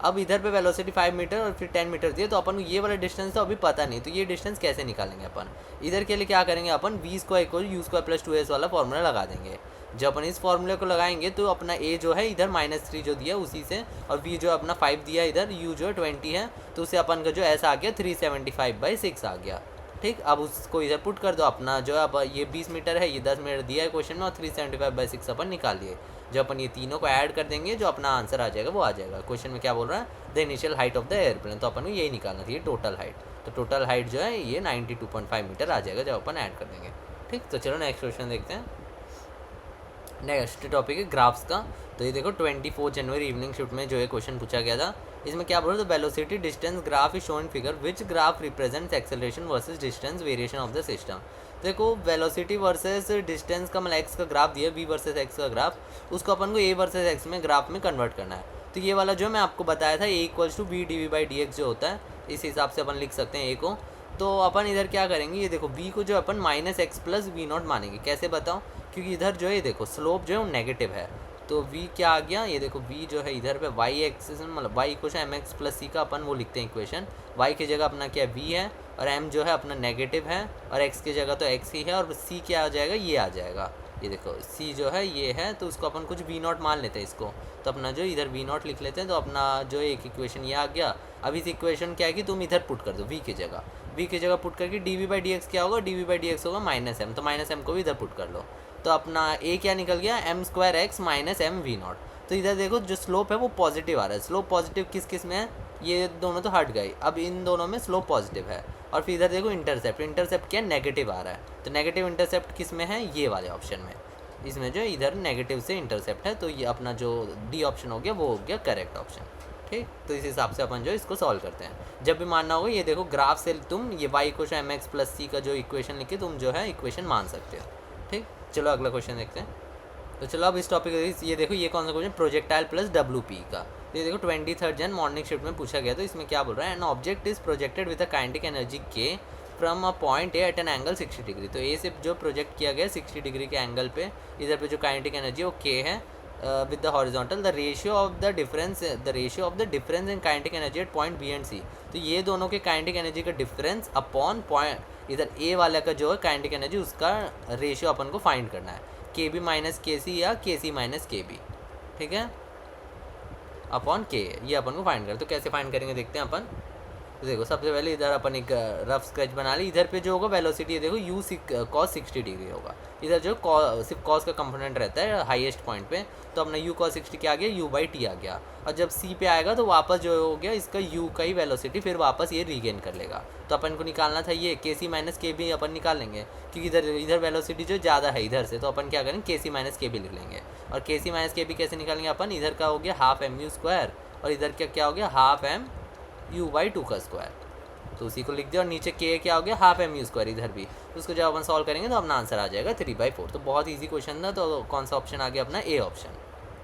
अब इधर पे वेलोसिटी 5 मीटर और फिर 10 मीटर दिए, तो अपन को ये वाला डिस्टेंस तो अभी पता नहीं, तो ये डिस्टेंस कैसे निकालेंगे अपन। इधर के लिए क्या करेंगे अपन, v square equal u square plus 2s वाला फॉर्मूला लगा देंगे। जब अपन इस फॉर्मूले को लगाएंगे तो अपना ए जो है इधर -3 जो दिया उसी से, और वी जो अपना 5 दिया इधर, यू जो है 20 है, तो उससे अपन का जो ऐसा आ गया 375/6 आ गया। ठीक, अब उसको इधर पुट कर दो, अपना जो है अब ये 20 मीटर है, ये 10 मीटर दिया है क्वेश्चन में, और 375/6 अपन निकाल लिए। जब अपन ये तीनों को ऐड कर देंगे, जो अपना आंसर आ जाएगा वो आ जाएगा। क्वेश्चन में क्या बोल रहा है, the initial height of the airplane, तो अपन को यही निकालना चाहिए टोटल हाइट। तो टोटल हाइट जो है ये 92.5 मीटर आ जाएगा जब अपन ऐड कर देंगे। ठीक, तो चलो नेक्स्ट क्वेश्चन देखते हैं। नेक्स्ट टॉपिक है ग्राफ्स का। तो ये देखो 24 जनवरी इवनिंग शिफ्ट में जो है क्वेश्चन पूछा गया था। इसमें क्या बोल रहे थे, velocity distance graph is shown figure which graph represents acceleration versus distance variation of the system. देखो वेलोसिटी वर्सेस डिस्टेंस का मतलब एक्स का ग्राफ दिया, वी वर्सेस एक्स का ग्राफ, उसको अपन को ए वर्सेस एक्स में ग्राफ में कन्वर्ट करना है। तो ये वाला जो मैं आपको बताया था, ए इक्वल्स टू बी dv/dx जो होता है, इस हिसाब से अपन लिख सकते हैं ए को। तो अपन इधर क्या करेंगे, ये देखो v को जो अपन -x प्लस v0 मानेंगे। कैसे बताओ, क्योंकि इधर जो है देखो स्लोप जो है वो नेगेटिव है, तो v क्या आ गया, ये देखो v जो है इधर पे y एक्सिस मतलब y equal mx plus c का अपन वो लिखते हैं इक्वेशन। y की जगह अपना क्या v है, और m जो है अपना नेगेटिव है, और x की जगह तो x ही है, और c क्या आ जाएगा, ये आ जाएगा। ये देखो c जो है ये है, तो उसको अपन कुछ v0 मान लेते हैं इसको, तो अपना जो इधर v0 लिख लेते हैं, तो अपना जो एक इक्वेशन ये आ गया। अब इस इक्वेशन क्या है कि तुम इधर पुट कर दो v की जगह पुट करके dv/dx क्या होगा, dv/dx होगा -m, तो -m को भी इधर पुट कर लो, तो अपना a क्या निकल गया, m²x -m v0। तो इधर देखो जो स्लोप है वो पॉजिटिव आ रहा है। स्लोप पॉजिटिव किस किस में है, ये दोनों तो हट गए, अब इन दोनों में स्लोप पॉजिटिव है। और फिर इधर देखो इंटरसेप्ट क्या नेगेटिव आ रहा है, तो नेगेटिव इंटरसेप्ट किस में है, ये वाले ऑप्शन में, इसमें जो इधर नेगेटिव से इंटरसेप्ट है, तो ये अपना जो डी ऑप्शन हो गया वो हो गया करेक्ट ऑप्शन। ठीक, तो इस हिसाब से अपन जो इसको सॉल्व करते हैं। जब भी मानना होगा, ये देखो ग्राफ से तुम ये y को mx प्लस c का जो इक्वेशन लिखे तुम जो है इक्वेशन मान सकते हो। ठीक, चलो अगला क्वेश्चन देखते हैं। तो चलो अब इस टॉपिक ये देखो, ये कौन सा क्वेश्चन, प्रोजेक्टाइल प्लस WP का। ये देखो 23 जन मॉर्निंग शिफ्ट में पूछा गया। तो इसमें क्या बोल रहा है, an object is projected with a kinetic energy K from a point A at an angle 60 degree. तो ए से जो प्रोजेक्ट किया गया 60 डिग्री के एंगल पे, इधर पे जो काइनेटिक एनर्जी वो के है, with the horizontal the ratio of the difference in kinetic energy at point B and C। तो ये दोनों के काइनेटिक एनर्जी का डिफरेंस अपॉन पॉइंट इधर ए वाले का जो है काइनेटिक एनर्जी, उसका रेशियो अपन को फाइंड करना है, KB - KC या KC - KB। ठीक है, अपॉन के, ये अपन को फाइंड करना। तो कैसे फाइंड करेंगे देखते हैं अपन। तो देखो सबसे पहले इधर अपन एक रफ स्केच बना ली। इधर पे जो होगा वेलोसिटी देखो u cos 60 डिग्री होगा, इधर जो सिर्फ cos का कंपोनेंट रहता है हाईएस्ट पॉइंट पे, तो अपना u cos 60 क्या आ गया, u/t आ गया। और जब c पे आएगा तो वापस जो हो गया इसका u का ही वेलोसिटी फिर वापस ये रीगेन कर लेगा। तो अपन को निकालना था ये KC - KB अपन निकाल लेंगे, क्योंकि इधर वेलोसिटी जो ज़्यादा है इधर से, तो अपन क्या करेंगे KC - KB लिख लेंगे। और KC - KB कैसे निकालेंगे अपन, इधर का हो गया ½ mu², और इधर क्या हो गया ½ m u/2 का स्क्वायर, तो उसी को लिख दिया। और नीचे के क्या हो गया ½ mu², इधर भी। तो उसको जब अपन सॉल्व करेंगे तो अपना आंसर आ जाएगा 3/4। तो बहुत इजी क्वेश्चन था, तो कौन सा ऑप्शन आ गया अपना, ए ऑप्शन।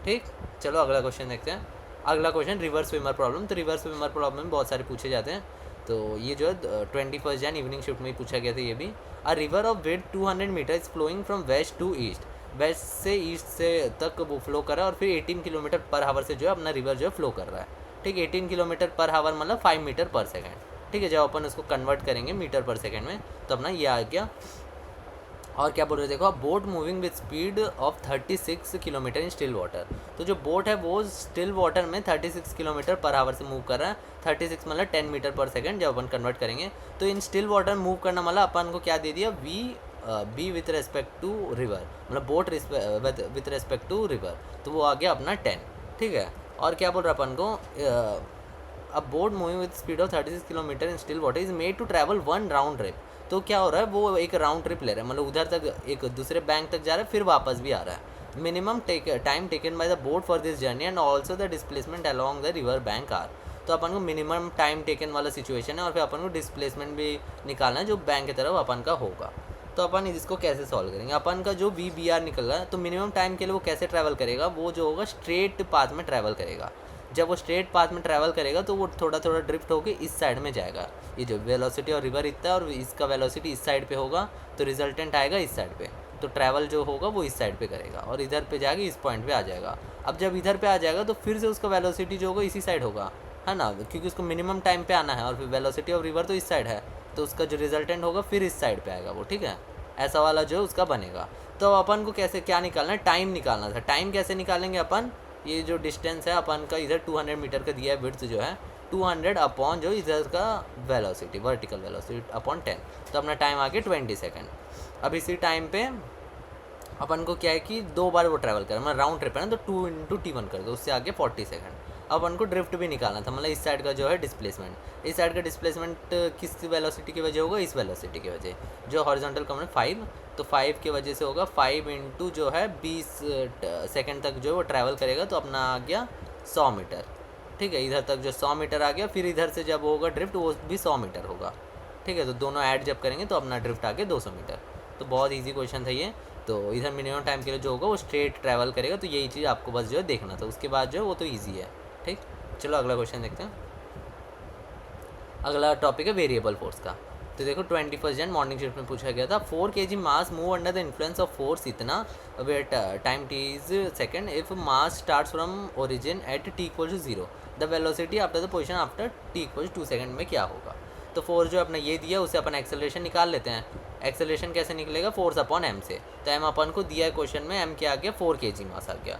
ठीक, चलो अगला क्वेश्चन देखते हैं। अगला क्वेश्चन रिवर्स स्विमर प्रॉब्लम। तो रिवर्स स्विमर प्रॉब्लम में बहुत सारे पूछे जाते हैं। तो ये जो है 21 जन इवनिंग शिफ्ट में पूछा गया था ये भी। A river of width 200 metre is flowing from west to east. West से ईस्ट से तक वो फ्लो कर रहा है, और फिर 18 किलोमीटर पर आवर से जो है अपना रिवर जो है फ्लो कर रहा है। ठीक, 18 किलोमीटर पर आवर मतलब 5 मीटर पर सेकेंड। ठीक है, जब अपन उसको कन्वर्ट करेंगे मीटर पर सेकेंड में, तो अपना ये आ गया। और क्या बोल रहे देखो, boat moving with speed of 36 kilometre in still water. तो जो बोट है वो स्टिल वाटर में 36 किलोमीटर पर आवर से मूव कर रहा है। 36 मतलब 10 मीटर पर सेकेंड जब अपन कन्वर्ट करेंगे। तो इन स्टिल वाटर मूव करना मतलब अपन को क्या दे दिया, B with respect to river, मतलब boat with respect to river, तो वो आ गया अपना 10। ठीक है, और क्या बोल रहा अपन को, अब boat moving with speed of 36 kilometre in still water is made to travel 1 round trip. तो क्या हो रहा है, वो एक राउंड ट्रिप ले रहा है, मतलब उधर तक एक दूसरे बैंक तक जा रहा है, फिर वापस भी आ रहा है। Minimum time taken by the boat for this journey and also the displacement along the river bank are. तो अपन को मिनिमम टाइम टेकन वाला सिचुएशन है, और फिर अपन को डिस्प्लेसमेंट भी निकालना है जो बैंक की तरफ अपन का होगा। तो अपन इसको कैसे सॉल्व करेंगे, अपन का जो VBR निकल रहा है, तो मिनिमम टाइम के लिए वो कैसे ट्रैवल करेगा, वो जो होगा स्ट्रेट पाथ में ट्रैवल करेगा। जब वो स्ट्रेट पाथ में ट्रैवल करेगा तो वो थोड़ा थोड़ा ड्रिफ्ट होकर इस साइड में जाएगा। ये जो वेलोसिटी और रिवर इतना है, और इसका वेलोसिटी इस साइड पे होगा, तो रिजल्टेंट आएगा इस साइड पे। तो ट्रैवल जो होगा वो इस साइड पे करेगा और इधर पे जाके इस पॉइंट पे आ जाएगा। अब जब इधर पे आ जाएगा तो फिर से उसका वेलोसिटी जो होगा इसी साइड होगा, है ना, क्योंकि उसको मिनिमम टाइम पे आना है और फिर वेलोसिटी ऑफ रिवर तो इस साइड है, तो उसका जो रिजल्टेंट होगा फिर इस साइड पे आएगा वो, ठीक है। ऐसा वाला जो उसका बनेगा। तो अपन को कैसे क्या निकालना है, टाइम निकालना था। टाइम कैसे निकालेंगे अपन, ये जो डिस्टेंस है अपन का इधर 200 मीटर का दिया है, विड्थ जो है 200 अपॉन जो इधर का वेलोसिटी, वर्टिकल वेलोसिटी अपॉन 10, तो अपना टाइम आ गया 20 सेकेंड। अब इसी टाइम पे अपन को क्या है कि 2 बार वो ट्रैवल करें, मतलब राउंड ट्रिप है ना, तो 2 × T1 कर दो, उससे आगे 40 सेकेंड। अब अपन को ड्रिफ्ट भी निकालना था, मतलब इस साइड का जो है डिस्प्लेसमेंट, इस साइड का डिस्प्लेसमेंट किस वेलोसिटी की वजह होगा, इस वेलोसिटी की वजह, जो हॉरिजॉन्टल कम 5, तो 5 की वजह से होगा 5 × जो है 20 सेकेंड तक जो है वो ट्रैवल करेगा, तो अपना आ गया 100 मीटर, ठीक है। इधर तक जो 100 मीटर आ गया, फिर इधर से जब होगा ड्रिफ्ट वो भी 100 मीटर होगा, ठीक है। तो दोनों ऐड जब करेंगे तो अपना ड्रिफ्ट आ गया 200 मीटर। तो बहुत ईजी क्वेश्चन था ये। तो इधर मिनिमम टाइम के लिए जो होगा वो स्ट्रेट ट्रैवल करेगा, तो यही चीज़ आपको बस जो है देखना था। उसके बाद जो है वो तो ईजी है, ठीक। चलो अगला क्वेश्चन देखते हैं। अगला टॉपिक है वेरिएबल फोर्स का। तो देखो 21 जन मॉर्निंग शिफ्ट में पूछा गया था, 4 kg mass move under the influence of force इतना weight time t is second if mass starts from origin at t = 0, the velocity after the position after t = 2 second में क्या होगा। तो फोर्स जो अपना ये दिया उसे अपन एक्सेलरेशन निकाल लेते हैं। एक्सेलरेशन कैसे निकलेगा, फोर्स अपॉन m से। तो m अपन को दिया है क्वेश्चन में, m क्या आ गया 4 kg मास आ गया,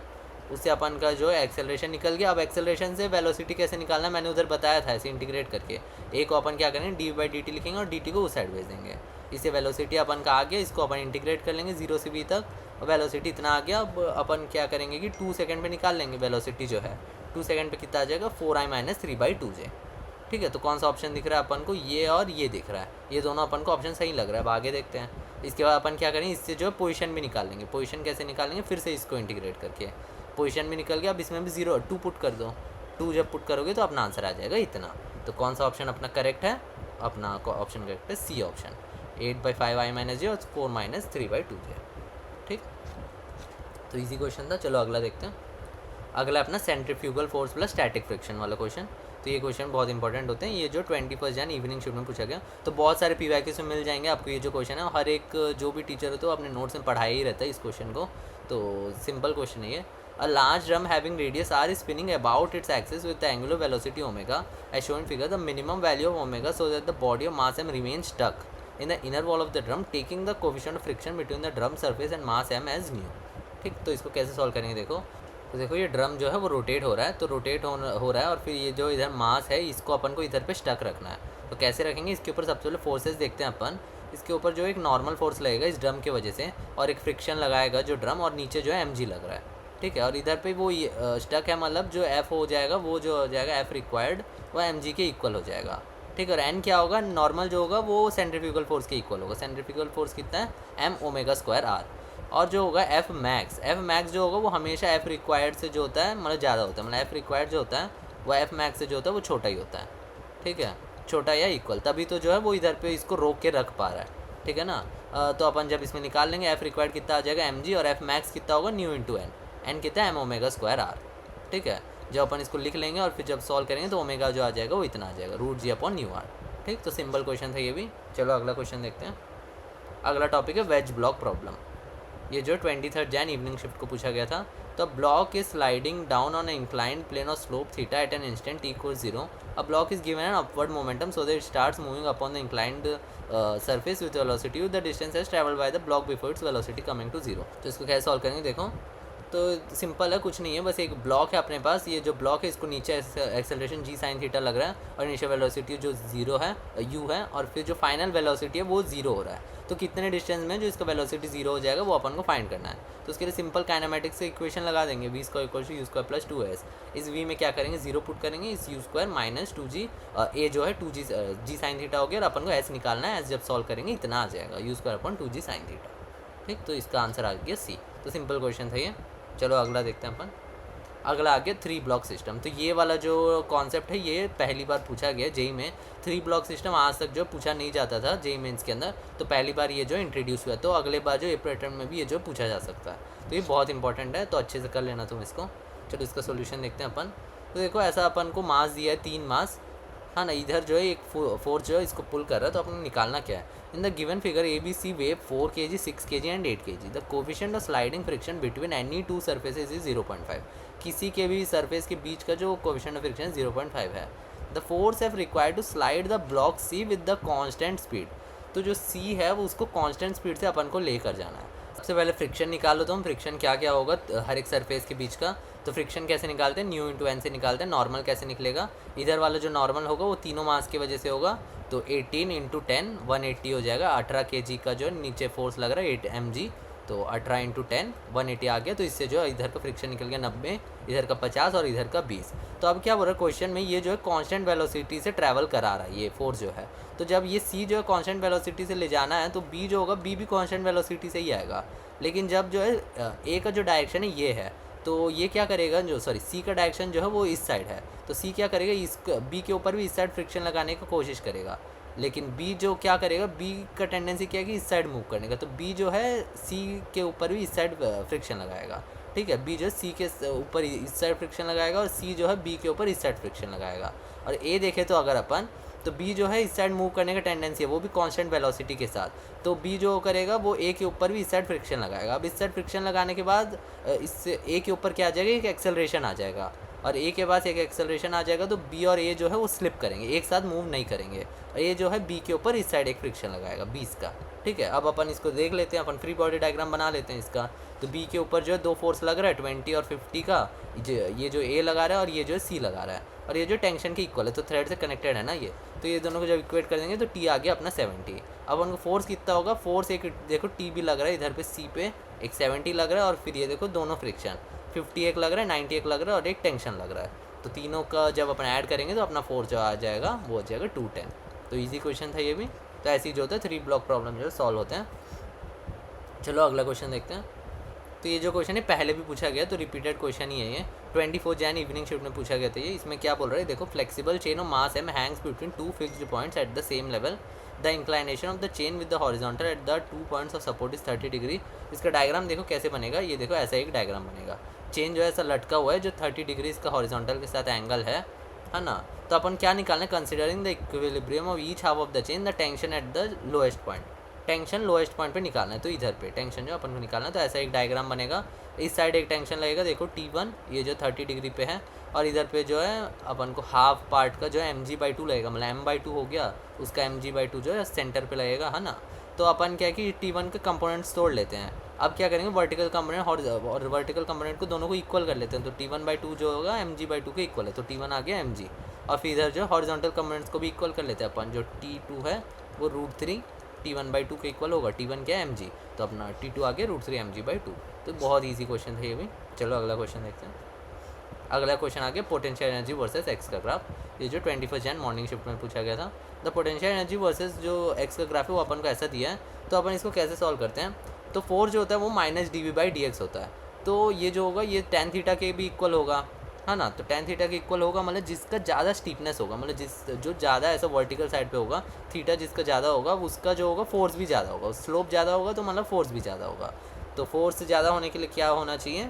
उससे अपन का जो है एक्सेलरेशन निकल गया। अब एक्सेलरेशन से वेलोसिटी कैसे निकालना है मैंने उधर बताया था, ऐसे इंटीग्रेट करके। एक को अपन क्या करेंगे d/dt लिखेंगे और dt को उस साइड भेज देंगे। इससे वेलोसिटी अपन का आ गया, इसको अपन इंटीग्रेट कर लेंगे 0 से b तक, और वेलोसिटी इतना आ गया। अब अपन क्या करेंगे कि 2 सेकंड पे निकाल लेंगे वेलोसिटी जो है। 2 सेकंड पे कितना आ जाएगा 4i - 3/2j, ठीक है। तो कौन सा ऑप्शन दिख रहा है अपन को, ये और ये दिख रहा है, ये दोनों अपन को ऑप्शन सही लग रहा है। अब आगे देखते हैं। इसके बाद अपन क्या करेंगे, इससे जो है पोजीशन भी निकाल लेंगे। पोजीशन कैसे निकालेंगे, फिर से इसको इंटीग्रेट करके पोजीशन भी निकल गया। अब इसमें भी 2 पुट कर दो, 2 जब पुट करोगे तो अपना आंसर आ जाएगा इतना। तो कौन सा ऑप्शन अपना करेक्ट है, अपना ऑप्शन करेक्ट है सी ऑप्शन, 8/5i - j और 4 - 3/2j, ठीक। तो इजी क्वेश्चन था। चलो अगला देखते हैं। अगला अपना centrifugal force plus static friction वाला क्वेश्चन। तो ये क्वेश्चन बहुत इंपॉर्टेंट होते हैं। ये जो 21 जन इवनिंग शिफ्ट में पूछा गया, तो बहुत सारे PYQs में मिल जाएंगे आपको ये जो क्वेश्चन है। हर एक जो भी टीचर हो तो अपने नोट्स में पढ़ाया ही रहता है इस क्वेश्चन को। तो सिंपल क्वेश्चन है ये। A large drum having radius r is spinning about its axis with the angular velocity omega as shown in figure. The minimum value of omega so that the body of mass m remains stuck in the inner wall of the drum, taking the coefficient of friction between the drum surface and mass m as nu, ठीक। तो इसको कैसे solve करेंगे, देखो। तो देखो ये drum जो है वो रोटेट हो रहा है, तो रोटेट हो रहा है, और फिर ये जो इधर मास है इसको अपन को इधर पे स्टक रखना है। तो कैसे रखेंगे, इसके ऊपर सबसे पहले फोर्सेस देखते हैं अपन। इसके ऊपर जो एक नॉर्मल फोर्स लगेगा इस ड्रम की वजह से, और एक फ्रिक्शन लगाएगा जो ड्रम, और नीचे जो है mg लग रहा है, ठीक है। और इधर पे वो स्टक है, मतलब जो F हो जाएगा वो जो हो जाएगा F रिक्वायर्ड वो mg के इक्वल हो जाएगा, ठीक है। और n क्या होगा, नॉर्मल जो होगा वो सेंट्रीफ्यूगल फोर्स के इक्वल होगा। सेंट्रीफ्यूगल फोर्स कितना है, m⍵²r। और जो होगा F मैक्स जो होगा वो हमेशा F रिक्वायर्ड से जो होता है मतलब ज़्यादा होता है, मतलब F रिक्वायर्ड जो होता है वो F मैक्स से जो होता है वो छोटा ही होता है, ठीक है, छोटा या इक्वल, तभी तो जो है वो इधर पे इसको रोक के रख पा रहा है, ठीक है ना। तो अपन जब इसमें निकाल लेंगे F रिक्वायर्ड कितना आ जाएगा mg, और F मैक्स कितना होगा न्यू × n कितना है m⍵²r, ठीक है। जब अपन इसको लिख लेंगे और फिर जब सॉल्व करेंगे तो ओमेगा जो आ जाएगा वो इतना आ जाएगा √g/μr, ठीक। तो सिंपल क्वेश्चन था ये भी। चलो अगला क्वेश्चन देखते हैं। अगला टॉपिक है वेज ब्लॉक प्रॉब्लम। ये जो 23 जैन इवनिंग शिफ्ट को पूछा गया था। तो block is sliding down on inclined plane of slope theta at an instant t = 0. A block is given an upward momentum so that it starts moving upon the inclined surface with velocity with the distance has travelled by the block before its velocity coming to 0. तो इसको कैसे solve करेंगे, देखो। तो simple है, कुछ नहीं है, बस एक ब्लॉक है अपने पास। ये जो ब्लॉक है इसको नीचे एक्सेलरेशन g sin थीटा लग रहा है, और इनिशियल वेलोसिटी जो 0 है u है, और फिर जो फाइनल वेलोसिटी है वो 0 हो रहा है। तो कितने डिस्टेंस में जो इसका वेलोसिटी 0 हो जाएगा वो अपन को फाइंड करना है। तो उसके लिए सिंपल काइनेमेटिक्स से इक्वेशन लगा देंगे, v² = u² + 2s। इस v में क्या करेंगे, 0 पुट करेंगे, इस u² - 2g, a जो है 2g g sin थीटा हो गया, और अपन को s निकालना है। s जब सॉल्व करेंगे इतना आ जाएगा u²/2g sin थीटा, ठीक। तो इसका आंसर आ गया सी। तो सिंपल क्वेश्चन था ये। चलो अगला देखते हैं अपन। अगला आ गया 3 ब्लॉक सिस्टम। तो ये वाला जो कॉन्सेप्ट है ये पहली बार पूछा गया जेई में। 3 ब्लॉक सिस्टम आज तक जो पूछा नहीं जाता था जेई मेंस के अंदर, तो पहली बार ये जो इंट्रोड्यूस हुआ। तो अगले बार जो अप्रैल अटेम्प्ट में भी ये जो पूछा जा सकता है। तो ये बहुत इंपॉर्टेंट है, तो अच्छे से कर लेना तुम इसको। चलो इसका सोल्यूशन देखते हैं अपन। तो देखो ऐसा अपन को मास दिया है 3 मास, हाँ ना, इधर जो है एक फोर्स जो है इसको पुल कर रहा है, तो अपन निकालना क्या है। In the given figure A B C wave 4 kg 6 kg and 8 kg, the coefficient of sliding friction between any two surfaces is 0.5। किसी के भी सरफेस के बीच का जो कोफिशिएंट ऑफ फ्रिक्शन 0.5 है। The force have required to slide the block C with the constant speed, तो जो सी है वो उसको कांस्टेंट स्पीड से अपन को लेकर जाना है। सबसे पहले फ्रिक्शन निकालो, तो हम फ्रिक्शन क्या क्या होगा हर एक सरफेस के बीच का। तो फ्रिक्शन कैसे निकालते हैं, न्यू इंटू एन से निकालते हैं। नॉर्मल कैसे निकलेगा, इधर वाला जो नॉर्मल होगा वो तीनों मास की वजह से होगा, तो 18 इंटू 10 180 हो जाएगा। 18 kg का जो नीचे फोर्स लग रहा है 8 mg, तो 18 इंटू 10 180 आ गया। तो इससे जो इधर का फ्रिक्शन निकल गया 90, इधर का 50 और इधर का 20। तो अब क्या बोल रहा है क्वेश्चन में, ये जो है कांस्टेंट वेलोसिटी से ट्रैवल करा रहा है ये फोर्स जो है। तो जब ये सी जो है कांस्टेंट वेलोसिटी से ले जाना है, तो बी जो होगा बी भी कांस्टेंट वेलोसिटी से ही आएगा। लेकिन जब जो है ए का जो डायरेक्शन है ये है, तो ये क्या करेगा, जो सॉरी सी का डायरेक्शन जो है वो इस साइड है, तो सी क्या करेगा, इस बी के ऊपर भी इस साइड फ्रिक्शन लगाने की कोशिश करेगा। लेकिन बी जो क्या करेगा, बी का टेंडेंसी क्या है कि इस साइड मूव करने का, तो बी जो है सी के ऊपर भी इस साइड फ्रिक्शन लगाएगा। ठीक है, बी जो है सी के ऊपर इस साइड फ्रिक्शन लगाएगा और सी जो है बी के ऊपर इस साइड फ्रिक्शन लगाएगा। और ए देखे तो अगर अपन, तो बी जो है इस साइड मूव करने का टेंडेंसी है, वो भी कांस्टेंट वेलोसिटी के साथ, तो बी जो करेगा वो ए के ऊपर भी इस साइड फ्रिक्शन लगाएगा। अब इस साइड फ्रिक्शन लगाने के बाद इससे ए के ऊपर क्या आ जाएगा, एक एक्सेलरेशन आ जाएगा, और ए के पास एक एक्सेलरेशन आ जाएगा, तो बी और ए जो है वो स्लिप करेंगे, एक साथ मूव नहीं करेंगे। और ए जो है बी के ऊपर इस साइड एक फ्रिक्शन लगाएगा 20 का। ठीक है, अब अपन इसको देख लेते हैं, अपन फ्री बॉडी डायग्राम बना लेते हैं इसका। तो बी के ऊपर जो है दो फोर्स लग रहा है 20 और 50 का, ये जो ए लगा रहा है और ये जो है सी लगा रहा है, और ये जो टेंशन के इक्वल है, तो थ्रेड से कनेक्टेड है ना ये, तो ये दोनों को जब इक्वेट कर देंगे तो टी आ गया अपना 70। अब उनको फोर्स कितना होगा, फोर्स एक देखो टी भी लग रहा है इधर पे सी पे, एक 70 लग रहा है, और फिर ये देखो दोनों फ्रिक्शन 50 एक लग रहा है, 90 एक लग रहा है, और एक टेंशन लग रहा है। तो तीनों का जब अपन ऐड करेंगे तो अपना फोर्स जो आ जाएगा वो हो जाएगा 210। तो ईजी क्वेश्चन था ये भी। तो ऐसे ही जो होता है 3 ब्लॉक प्रॉब्लम जो सॉल्व होते हैं। चलो अगला क्वेश्चन देखते हैं। तो ये जो क्वेश्चन है पहले भी पूछा गया, तो रिपीटेड क्वेश्चन ही है ये। 24 जैन इवनिंग शिफ्ट में पूछा गया था ये। इसमें क्या बोल रहा है, देखो, flexible chain of mass M hangs between two fixed points at the same level, the inclination of the chain with the horizontal at the 2 points of support is 30 degree. इसका डायग्राम देखो कैसे बनेगा, ये देखो ऐसा एक डायग्राम बनेगा। Chain जो है ऐसा लटका हुआ है, जो 30 डिग्री इसका हॉरिजॉन्टल के साथ एंगल है ना। तो अपन क्या निकालना है, considering the equilibrium of each half of the chain, the tension at the lowest point. Tension lowest point पे निकालना है, तो इधर पे टेंशन जो अपन को निकालना है। तो ऐसा एक डायग्राम बनेगा, इस साइड एक टेंशन लगेगा, देखो T1 ये जो 30 डिग्री पे है, और इधर पे जो है अपन को हाफ पार्ट का जो है mg/2 लगेगा, मतलब m/2 हो गया, उसका mg/2 जो है सेंटर पे लगेगा, है ना। तो अपन क्या है कि T1 के कंपोनेंट्स तोड़ लेते हैं। अब क्या करेंगे, वर्टिकल कंपोनेंट और वर्टिकल कंपोनेंट को दोनों को इक्वल कर लेते हैं। तो T1/2 जो होगा mg/2 के इक्वल है, तो T1 आ गया mg। और फिर इधर जो हॉरिजॉन्टल कंपोनेंट्स को भी इक्वल कर लेते हैं अपन, जो T2 है वो √3 T1/2 के इक्वल होगा। T1 क्या है mg, तो अपना T2 आ गया √3 mg/2। तो बहुत ईजी क्वेश्चन था ये भी। चलो अगला क्वेश्चन देखते हैं। अगला क्वेश्चन आ गया पोटेंशियल एनर्जी वर्सेस एक्स का ग्राफ। ये जो 21 जैन मॉर्निंग शिफ्ट में पूछा गया था। द पोटेंशियल एनर्जी वर्सेस जो एक्स का ग्राफ है वो अपन को ऐसा दिया है। तो अपन इसको कैसे सॉल्व करते हैं, तो फोर्स जो होता है वो -dv/dx होता है। तो ये जो होगा ये tan थीटा के भी इक्वल होगा, है ना। तो tan थीटा के इक्वल होगा, मतलब जिसका ज़्यादा स्टीपनेस होगा, मतलब जो ज़्यादा ऐसा वर्टिकल साइड पे होगा, थीटा जिसका ज़्यादा होगा उसका जो होगा फोर्स भी ज़्यादा होगा, स्लोप ज़्यादा होगा तो मतलब फोर्स भी ज़्यादा होगा। तो फोर्स ज़्यादा होने के लिए क्या होना चाहिए,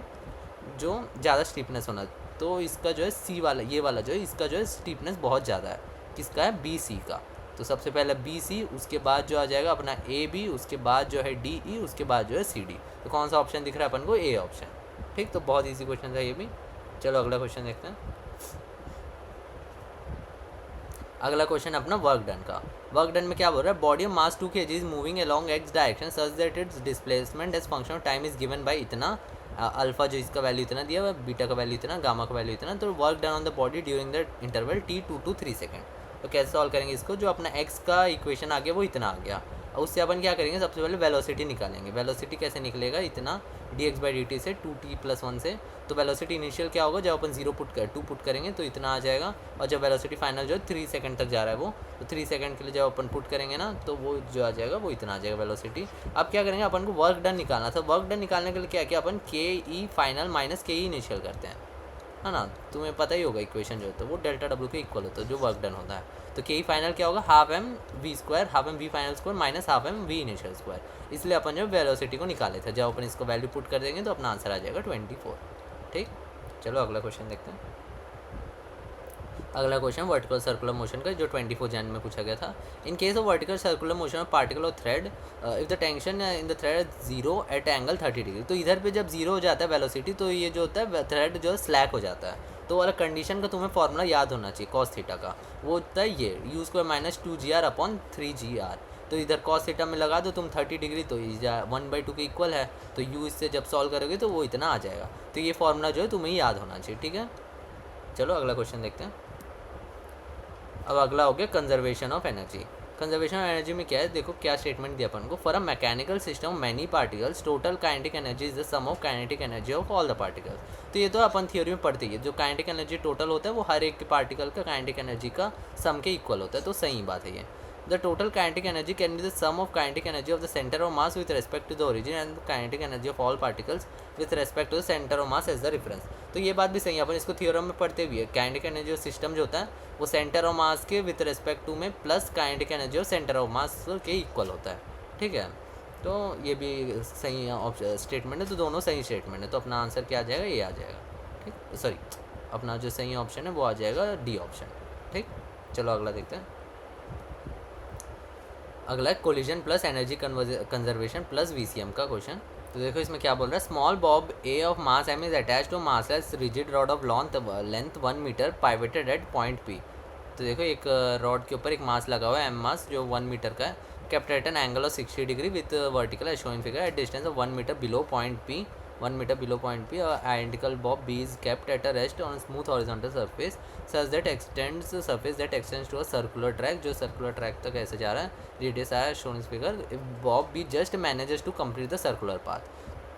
जो ज़्यादा स्टीपनेस होना। तो इसका जो है सी वाला, ये वाला जो है इसका जो है स्टीपनेस बहुत ज़्यादा है, किसका है, बी सी का। तो सबसे पहले बी सी, उसके बाद जो आ जाएगा अपना ए बी, उसके बाद जो है डी ई, उसके बाद जो है सी डी। तो कौन सा ऑप्शन दिख रहा है अपन को, ए ऑप्शन। ठीक, तो बहुत ईजी क्वेश्चन था ये भी। चलो अगला क्वेश्चन देखते हैं। अगला क्वेश्चन अपना वर्क डन का। वर्क डन में क्या बोल रहा है, body of mass 2 kg is moving along x direction such that its displacement as function of time is given by इतना, अल्फा जो इसका वैल्यू इतना दिया हुआ, बीटा का वैल्यू इतना, गामा का वैल्यू इतना। तो work done on the body during the interval t2 to 3 second. तो कैसे सॉल्व करेंगे इसको, जो अपना एक्स का इक्वेशन आ गया वो इतना आ गया, और उससे अपन क्या करेंगे, सबसे पहले वेलोसिटी निकालेंगे। वेलोसिटी कैसे निकलेगा, इतना dx/dt से 2t+1 से। तो वेलोसिटी इनिशियल क्या होगा, जब अपन 2 पुट करेंगे तो इतना आ जाएगा, और जब वेलोसिटी फाइनल जो 3 सेकंड तक जा रहा है वो, तो 3 सेकंड के लिए जब अपन पुट करेंगे ना, तो वो जो आ जाएगा वो इतना आ जाएगा वेलोसिटी। अब क्या करेंगे, अपन को वर्क डन निकालना था। वर्क डन निकालने के लिए क्या किया अपन, के ई फाइनल माइनस के ई इनिशियल करते हैं, है ना। तुम्हें पता ही होगा इक्वेशन जो होता है वो डेल्टा डब्ल्यू के इक्वल होता है जो वर्क डन होता है। तो के ई फाइनल क्या होगा, half m v square, half m v final square minus half m v initial square. इसलिए अपन जो वेलोसिटी को निकाले थे, जब अपन इसको वैल्यू पुट कर देंगे तो अपना आंसर आ जाएगा 24। ठीक, चलो अगला क्वेश्चन देखते हैं। अगला क्वेश्चन वर्टिकल सर्कुलर मोशन का, जो 24 जन में पूछा गया था। In case of vertical circular motion of particle और thread, if the tension in the thread zero at angle 30 degree, तो इधर पे जब जीरो हो जाता है वेलोसिटी, तो ये जो होता है थ्रेड जो है स्लैक हो जाता है। तो वाला कंडीशन का तुम्हें फॉर्मूला याद होना चाहिए कॉस थीटा का, वो होता है ये you square minus 2gr upon 3gr। तो इधर कॉस थीटा में लगा दो तुम 30 डिग्री, तो 1/2 के इक्वल है, तो यू इससे जब सॉल्व करोगे तो वो इतना आ जाएगा। तो ये फॉर्मूला जो है तुम्हें याद होना चाहिए, ठीक है। चलो अगला क्वेश्चन देखते हैं। अब अगला हो गया conservation of energy. Conservation of energy में क्या है, देखो क्या स्टेटमेंट दिया अपन को, for a mechanical system many particles total kinetic energy is the sum of kinetic energy of all the particles. तो ये तो अपन थ्योरी में पढ़ते ही है, जो काइनेटिक एनर्जी टोटल होता है वो हर एक पार्टिकल का काइनेटिक एनर्जी का सम के इक्वल होता है, तो सही बात है ये। The total kinetic energy can be the sum of kinetic energy of the centre of mass with respect to the origin and kinetic energy of all particles with respect to the centre of mass as the reference. तो ये बात भी सही है, अपन इसको theorem में पढ़ते भी है। काइनेटिक एनर्जी सिस्टम जो होता है वो सेंटर ऑफ मास के विद रेस्पेक्ट टू में plus kinetic energy of centre of मास के इक्वल होता है, ठीक है। तो ये भी सही स्टेटमेंट है, तो दोनों सही स्टेटमेंट है, तो अपना आंसर क्या आ जाएगा, ये आ जाएगा, ठीक। सॉरी, अपना जो सही ऑप्शन है वो आ जाएगा डी ऑप्शन, ठीक। चलो अगला देखते हैं। अगला है collision plus energy conservation plus VCM का क्वेश्चन। तो देखो इसमें क्या बोल रहा है, small bob A of mass M is attach to massless rigid rod of length 1 metre pivoted at point P. तो देखो एक रॉड के ऊपर एक मास लगा हुआ है एम मास, जो 1 मीटर का है, kept at an angle of 60 degree with vertical as shown figure at distance of 1 metre below point P, 1 metre below point P. Identical bob B is kept at a rest on smooth horizontal surface such that extends surface that extends to a circular track, जो circular track तक ऐसे जा रहा है, radius आया shown figure. Bob B just manages to complete the circular path,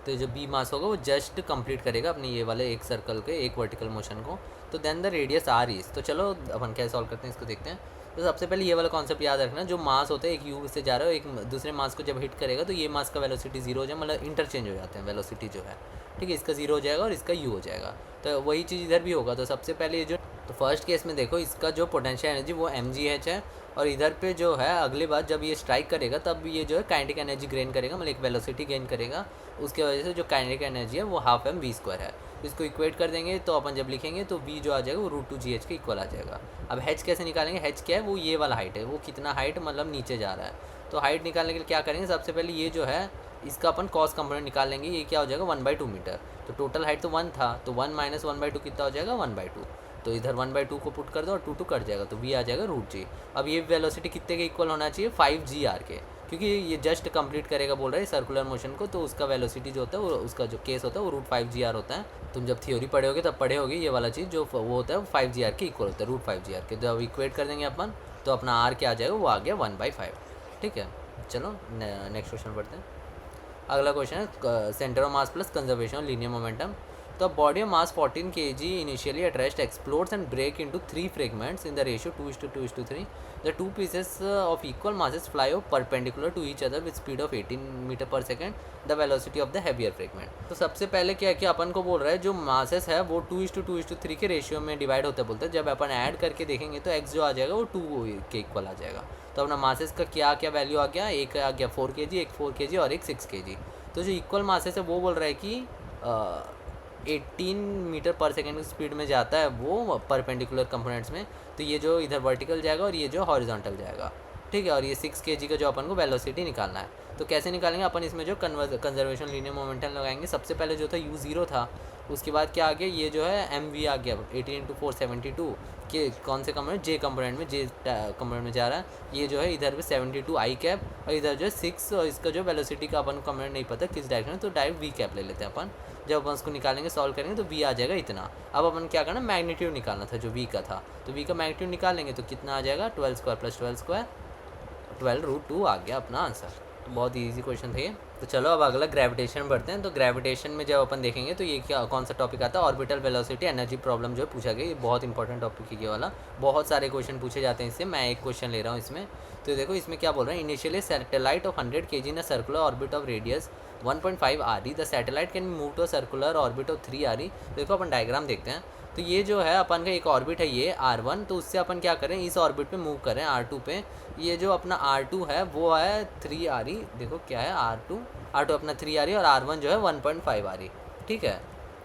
तो जो B मास होगा वो जस्ट कंप्लीट करेगा अपने ये वाले एक सर्कल के एक वर्टिकल मोशन को, तो then the radius R is. तो चलो अपन क्या सॉल्व करते हैं, इसको देखते हैं। तो सबसे पहले ये वाला कॉन्सेप्ट याद रखना, जो मास होता है एक यू से जा रहा है, एक दूसरे मास को जब हिट करेगा तो ये मास का वेलोसिटी जीरो हो जाए, मतलब इंटरचेंज हो जाते हैं वेलोसिटी जो है, ठीक है। इसका जीरो हो जाएगा और इसका यू हो जाएगा, तो वही चीज़ इधर भी होगा। तो सबसे पहले ये जो, तो फर्स्ट केस में देखो इसका जो पोटेंशियल एनर्जी वो mgh है, और इधर पे जो है अगली बार जब ये स्ट्राइक करेगा तब ये जो है काइनेटिक एनर्जी गेन करेगा, मतलब एक वेलोसिटी गेन करेगा, उसके वजह से जो काइनेटिक एनर्जी है वो हाफ एम वी स्क्वायर है। इसको इक्वेट कर देंगे तो अपन जब लिखेंगे तो v जो आ जाएगा वो √2gh के इक्वल आ जाएगा। अब h कैसे निकालेंगे, h क्या है, वो ये वाला हाइट है, वो कितना हाइट मतलब नीचे जा रहा है। तो हाइट निकालने के लिए क्या करेंगे, सबसे पहले ये जो है इसका अपन कॉस कंपोनेंट निकाल लेंगे, ये क्या हो जाएगा 1/2 मीटर। तो टोटल हाइट तो 1 था, तो 1 माइनस 1/2 कितना हो जाएगा 1/2। तो इधर 1/2 को पुट कर दो और 2 कट जाएगा, तो v आ जाएगा √g। अब ये वेलोसिटी कितने के इक्वल होना चाहिए, 5gr के, क्योंकि ये जस्ट कंप्लीट करेगा बोल रहा है सर्कुलर मोशन को, तो उसका वेलोसिटी जो होता है वो उसका जो केस होता है वो √5gr होता है। तुम जब थ्योरी पढ़े होगे तब पढ़े होगे ये वाला चीज़, जो वो होता है वो 5gr के इक्वल होता है, √5gr के। जब इक्वेट कर देंगे अपन तो अपना r क्या आ जाएगा, वो आ गया 1/5, ठीक है। चलो नेक्स्ट क्वेश्चन पढ़ते हैं। अगला क्वेश्चन है centre of mass plus conservation of linear momentum. The body of mass 14 kg initially at rest explodes and break into 3 fragments in the ratio 2:2:3. The two pieces of equal masses fly off perpendicular to each other with speed of 18 metre पर second, the velocity of the heavier fragment. तो सबसे पहले क्या है कि अपन को बोल रहा है जो मासेस है वो 2:2:3 के रेशियो में डिवाइड होता है बोलते हैं। जब अपन ऐड करके देखेंगे तो x जो आ जाएगा वो 2 के इक्वल आ जाएगा। तो अपना मासेस का क्या क्या वैल्यू आ गया, एक आ गया 4 kg, एक 4 kg और एक 6 kg। तो जो इक्वल मासेस है वो बोल रहा है कि 18 मीटर पर सेकेंड की स्पीड में जाता है वो परपेंडिकुलर कंपोनेंट्स में, तो ये जो इधर वर्टिकल जाएगा और ये जो हॉरिजॉन्टल जाएगा, ठीक है। और ये 6 kg का जो अपन को वेलोसिटी निकालना है, तो कैसे निकालेंगे अपन, इसमें जो कंजर्वेशन लीनियर मोमेंटम लगाएंगे। सबसे पहले जो था u0 था, उसके बाद क्या आ गया, ये जो है mv आ गया 18 × 4 72 के कौन से कंपोनेंट, जे कंपोनेंट में, जे कंपोनेंट में जा रहा है। ये जो है इधर पे 72 आई कैप और इधर जो है 6, और इसका जो वेलोसिटी का अपन कंपोनेंट नहीं पता किस डायरेक्शन में, तो डायरेक्ट वी कैप ले लेते हैं अपन। जब अपन उसको निकालेंगे सॉल्व करेंगे तो v आ जाएगा इतना। अब अपन क्या करना, मैग्नीट्यूड निकालना था जो v का था, तो v का मैग्नीट्यूड निकालेंगे तो कितना आ जाएगा 12² + 12², 12√2 आ गया अपना आंसर। तो बहुत ईजी क्वेश्चन थे ये। तो चलो अब अगला ग्रेविटेशन बढ़ते हैं। तो ग्रेविटेशन में जब अपन देखेंगे तो ये क्या कौन सा टॉपिक आता है, ऑर्बिटल वेलोसिटी एनर्जी प्रॉब्लम जो है पूछा गया। ये बहुत इंपॉर्टेंट टॉपिक है ये वाला, बहुत सारे क्वेश्चन पूछे जाते हैं इससे। मैं एक क्वेश्चन ले रहा हूँ इसमें। तो देखो इसमें क्या बोल रहे हैं, initially satellite of 100 kg in a circular orbit of radius 1.5 RE, the satellite can move to a circular orbit of 3 RE। देखो अपन डायग्राम देखते हैं। तो ये जो है अपन का एक ऑर्बिट है ये R1, तो उससे अपन क्या करें, इस ऑर्बिट पे मूव करें R2 पे। ये जो अपना R2 है वो है 3 RE, देखो क्या है R2 अपना 3 RE और R1 जो है 1.5 RE, ठीक है।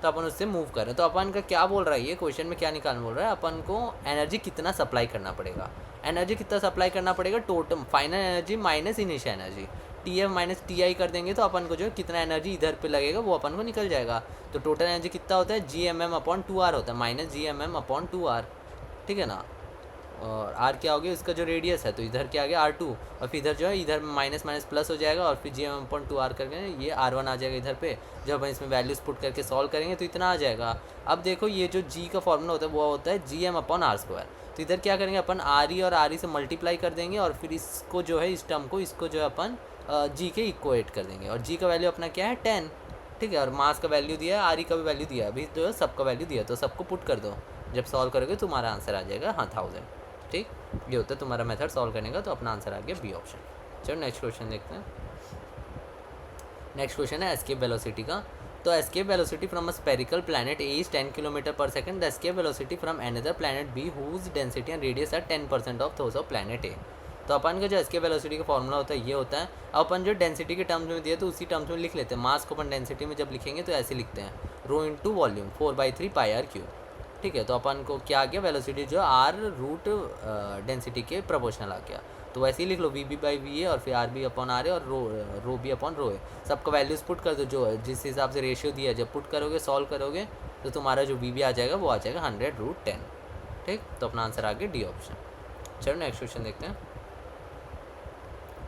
तो अपन उससे मूव कर रहे हैं। तो अपन का क्या बोल रहा है, ये क्वेश्चन में क्या निकालना बोल रहा है, अपन को एनर्जी कितना सप्लाई करना पड़ेगा, एनर्जी कितना सप्लाई करना पड़ेगा, total final energy minus initial energy, T F minus T I कर देंगे तो अपन को जो कितना एनर्जी इधर पे लगेगा वो अपन को निकल जाएगा। तो टोटल एनर्जी कितना होता है, G M m upon 2r होता है, minus G M m upon 2r, ठीक है ना। और आर क्या हो गया, इसका जो रेडियस है, तो इधर क्या आ गया R2, और फिर इधर जो है इधर माइनस माइनस प्लस हो जाएगा, और फिर जी एम अपॉन 2r करके ये R1 आ जाएगा इधर पे। जब हम इसमें वैल्यूज पुट करके सॉल्व करेंगे तो इतना आ जाएगा। अब देखो ये जो जी का फॉर्मूला होता है वो होता है G M upon r square. तो इधर क्या करेंगे अपन, आर ई और आर ई से मल्टीप्लाई कर देंगे, और फिर इसको जो है इस टर्म को इसको जो है अपन जी के इक्वेट कर देंगे, और जी का वैल्यू अपना क्या है 10, ठीक है। और मास का वैल्यू दिया है, आर ई का भी वैल्यू दिया है, अभी जो है सबका वैल्यू दिया है, तो सबको पुट कर दो। जब सॉल्व करोगे तुम्हारा आंसर आ जाएगा 1000, ठीक। ये होता है तुम्हारा मेथड सॉल्व करने का, तो अपना आंसर आ गया बी ऑप्शन। चलो नेक्स्ट क्वेश्चन देखते हैं। नेक्स्ट क्वेश्चन है एस्केप वेलोसिटी का। तो escape velocity from a spherical planet A is 10 kilometre per second, the escape velocity from another planet B whose density and radius R 10% of those of planet A. तो अपन का जो escape velocity का formula होता है ये होता है, अब अपन जो डेंसिटी के टर्म्स में दिया तो उसी टर्म्स में लिख लेते हैं। मास को अपन डेंसिटी में जब लिखेंगे तो ऐसे लिखते हैं, rho into volume 4/3 pi R cube, ठीक है। तो अपन को क्या आ गया, वेलोसिटी जो आर रूट डेंसिटी के प्रोपोर्शनल आ गया, तो वैसे ही लिख लो V B by V A, और फिर R B upon R A, और रो बी अपॉन रो ए। सबका वैल्यूज पुट कर दो, जो जिस हिसाब से रेशियो दिया है, जब पुट करोगे सॉल्व करोगे तो तुम्हारा जो वी बी आ जाएगा वो आ जाएगा 100√10, ठीक। तो अपना आंसर आ गया डी ऑप्शन। चलो नेक्स्ट क्वेश्चन देखते हैं।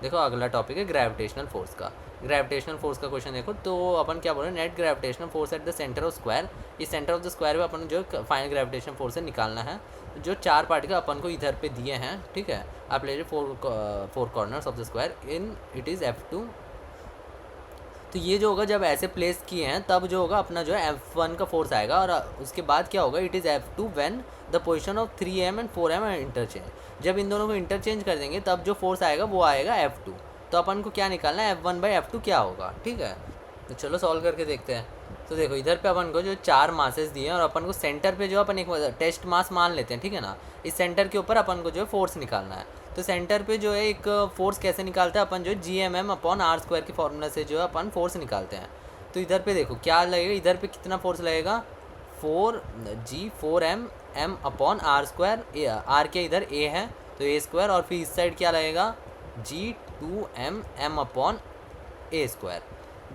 देखो अगला टॉपिक है ग्रेविटेशनल फोर्स का। ग्रेविटेशनल फोर्स का क्वेश्चन देखो, तो अपन क्या बोल रहे हैं, net gravitational force at the centre of square. इस सेंटर ऑफ द स्क्वायर पे अपन जो फाइनल ग्रेविटेशनल फोर्स है निकालना है। जो 4 पार्टिकल अपन को इधर पे दिए हैं, ठीक है। आप ले four corners of the square in it is F2। तो ये जो होगा जब ऐसे प्लेस किए हैं तब जो होगा अपना जो है F1 का फोर्स आएगा, और उसके बाद क्या होगा, it is F2 when the position of 3m and 4m है इंटरचेंज। जब इन दोनों को इंटरचेंज कर देंगे तब जो फोर्स आएगा वो आएगा F2। तो अपन को क्या निकालना है, F1/F2 क्या होगा, ठीक है। तो चलो सॉल्व करके देखते हैं। तो देखो इधर पे अपन को जो 4 मासेस दिए हैं, और अपन को सेंटर पे जो अपन एक टेस्ट मास मान लेते हैं, ठीक है ना। इस सेंटर के ऊपर अपन को जो है फोर्स निकालना है। तो सेंटर पे जो है एक फोर्स कैसे निकालते हैं अपन, जो G M m upon r square के फॉर्मूला से जो है अपन फोर्स निकालते हैं। तो इधर पे देखो क्या लगेगा, इधर पे कितना फोर्स लगेगा, 4g4m upon r square, are के इधर ए है तो ए स्क्वायर, और फिर इस साइड क्या लगेगा g2m अपॉन ए स्क्वायर।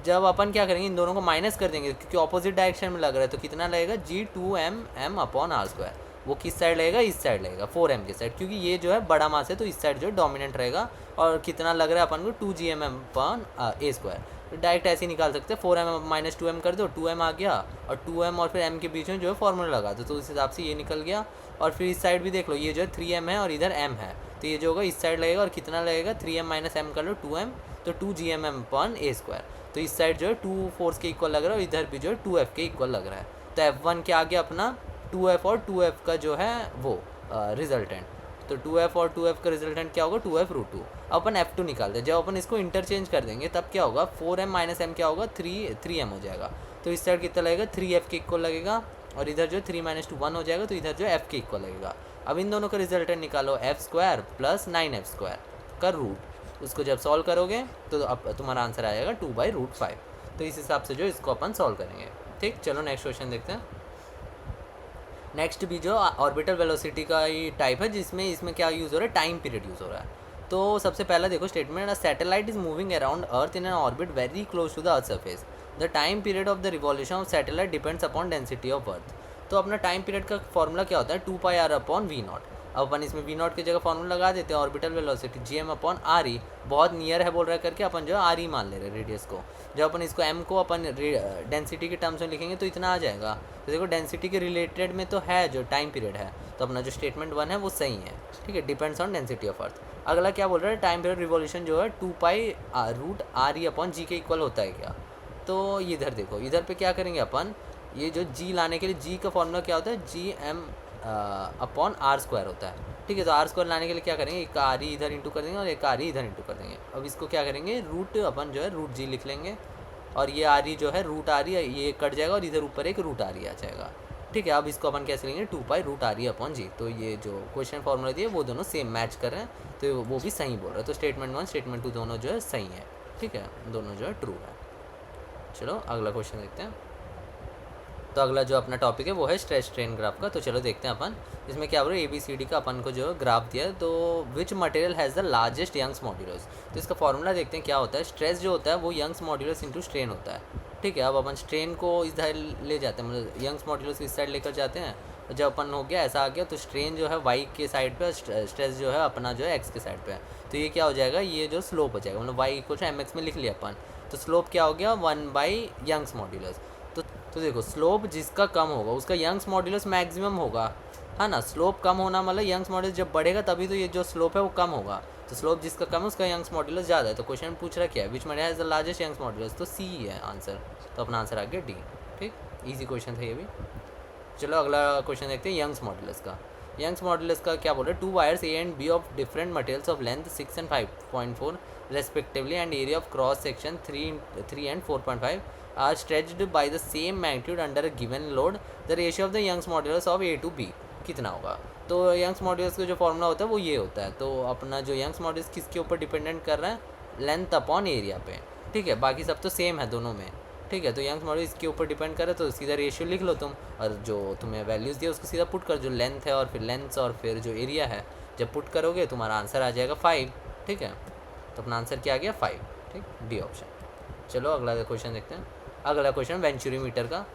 जब अपन क्या करेंगे, इन दोनों को माइनस कर देंगे क्योंकि ऑपोजिट डायरेक्शन में लग रहा है, तो कितना लगेगा g2m अपॉन आर स्क्वायर। वो किस साइड लगेगा, इस साइड लगेगा 4m के साइड, क्योंकि ये जो है बड़ा मास है तो इस साइड जो है डोमिनेंट रहेगा। और कितना लग रहा है अपन को 2gm अपॉन ए स्क्वायर। तो डायरेक्ट ऐसे ही निकाल सकते हैं, 4m माइनस 2m कर दो, 2m आ गया, और 2m और फिर m के बीच में जो है फॉर्मूला लगा दो, तो उस हिसाब से ये निकल गया। और फिर इस साइड भी देख लो, ये जो है 3m है और इधर m है, तो ये जो होगा इस साइड लगेगा, और कितना लगेगा 3m माइनस m कर लो 2m, तो 2gm अपॉन ए स्क्वायर। तो इस साइड जो है 2 फोर्स के इक्वल लग रहा है, और इधर भी जो है 2f के इक्वल लग रहा है। तो F1 क्या आ गया अपना 2f, और 2f का जो है वो रिजल्टेंट। तो 2f और 2f का रिजल्टेंट क्या होगा, 2f√2। अपन F2 निकालते हैं, जब अपन इसको इंटरचेंज कर देंगे तब क्या होगा, 4m माइनस m क्या होगा, 3m हो जाएगा। तो इस साइड कितना लगेगा, 3f के इक्वल लगेगा, और इधर जो 3 माइनस 2 1 हो जाएगा, तो इधर जो f के इक्वल लगेगा। अब इन दोनों का रिजल्टेंट निकालो, f² प्लस 9f² का रूट। उसको जब सॉल्व करोगे तो अब तुम्हारा आंसर आ जाएगा 2/√5। तो इस हिसाब से जो इसको अपन सॉल्व करेंगे, ठीक। चलो नेक्स्ट क्वेश्चन देखते हैं। नेक्स्ट भी जो ऑर्बिटल वेलोसिटी का ही टाइप है, जिसमें इसमें क्या यूज़ हो रहा है, टाइम पीरियड यूज़ हो रहा है। तो सबसे पहला देखो statement, a satellite is moving around earth in an orbit very close to the earth surface, the time period of the revolution of satellite depends upon density of earth. तो अपना time period का formula क्या होता है, 2πr/v0। अब अपन इसमें v0 की जगह फॉर्मूला लगा देते हैं, ऑर्बिटल वेलोसिटी gm/re, बहुत नियर है बोल रहा है करके अपन जो है re मान ले रहे हैं रेडियस को। जब अपन इसको m को अपन डेंसिटी के टर्म्स में लिखेंगे तो इतना आ जाएगा। तो देखो डेंसिटी के रिलेटेड में तो है जो टाइम पीरियड है, तो अपना जो स्टेटमेंट 1 है वो सही है, ठीक है। डिपेंड्स ऑन डेंसिटी ऑफ अर्थ। अगला क्या बोल रहा है, टाइम पीरियड रिवॉल्यूशन जो है 2π√re/g के इक्वल होता है क्या। तो इधर देखो, इधर पे क्या करेंगे अपन, ये जो g लाने के लिए g का फॉर्मूला क्या होता है, gm/r² होता है, ठीक है। तो r² लाने के लिए क्या करेंगे, एक r इधर इंटू कर देंगे और एक r इधर इंटू कर देंगे। अब इसको क्या करेंगे, रूट अपन जो है √g लिख लेंगे, और ये r जो है √r ये कट जाएगा, और इधर ऊपर एक √r आ जाएगा, ठीक है। अब इसको अपन कैसे लेंगे, 2π√re/g। तो ये जो क्वेश्चन फॉर्मूला दिए वो दोनों सेम मैच कर रहे हैं, तो वो भी सही बोल रहा है। तो स्टेटमेंट 1 स्टेटमेंट 2 दोनों जो है सही है, ठीक है, दोनों जो है ट्रू है। चलो अगला क्वेश्चन देखते हैं। तो अगला जो अपना टॉपिक है वो है स्ट्रेस स्ट्रेन ग्राफ का। तो चलो देखते हैं अपन इसमें क्या बोल रहे हैं। ABCD का अपन को जो ग्राफ दिया है, तो which material has the largest Young's modulus. तो इसका फॉर्मूला देखते हैं क्या होता है। स्ट्रेस जो होता है वो यंग्स मॉड्यूलस इंटू स्ट्रेन होता है, ठीक है। अब अपन स्ट्रेन को इस साइड ले जाते हैं, मतलब यंग्स मॉड्यूलस इस साइड लेकर जाते हैं। तो जब अपन हो गया ऐसा आ गया, तो स्ट्रेन जो है वाई के साइड पे, स्ट्रेस जो है अपना जो है एक्स के साइड पे है। तो ये क्या हो जाएगा, ये जो स्लोप हो जाएगा, मतलब वाई इक्वल टू mx में लिख लिया अपन। तो स्लोप क्या हो गया, 1 / यंग्स मॉड्यूलस। तो देखो स्लोप जिसका कम होगा उसका यंग्स मॉड्यूलस मैक्सिमम होगा, है ना। स्लोप कम होना मतलब यंग्स मॉड्यूलस जब बढ़ेगा तभी तो ये जो स्लोप है वो कम होगा। तो स्लोप जिसका कम है उसका यंग्स मॉड्यूलस ज़्यादा है। तो क्वेश्चन पूछ रहा क्या है, which material has the largest Young's modulus. तो सी है आंसर। तो अपना आंसर आ गया डी। ठीक, ईजी क्वेश्चन था ये भी। चलो अगला क्वेश्चन देखते हैं यंग्स मॉड्यूलस का। यंग्स मॉड्यूलस का क्या बोल रहे हैं, 2 wires A and B of different materials of length 6 and 5.4 respectively and area of cross section 3 and 4.5 are stretched by the same magnitude under a given load. The ratio of the Young's modulus of A to B कितना होगा। तो Young's modulus का जो formula होता है वो ये होता है। तो अपना जो यंग्स मॉड्यूलस किसके ऊपर डिपेंडेंट कर रहा है, लेंथ अपॉन एरिया पे, ठीक है। बाकी सब तो सेम है दोनों में, ठीक है। तो यंग्स मॉड्यूलस इसके ऊपर डिपेंड करे, तो सीधा रेशियो लिख लो तुम, और जो तुम्हें वैल्यूज़ दिया उसको सीधा पुट कर, जो लेंथ है और फिर लेंथ और फिर जो एरिया है, जब पुट करोगे तुम्हारा आंसर आ जाएगा 5, ठीक है। तो अपना आंसर क्या आ गया 5, ठीक, डी ऑप्शन। चलो अगला क्वेश्चन देखते हैं। अगला क्वेश्चन वेंचुरी मीटर का।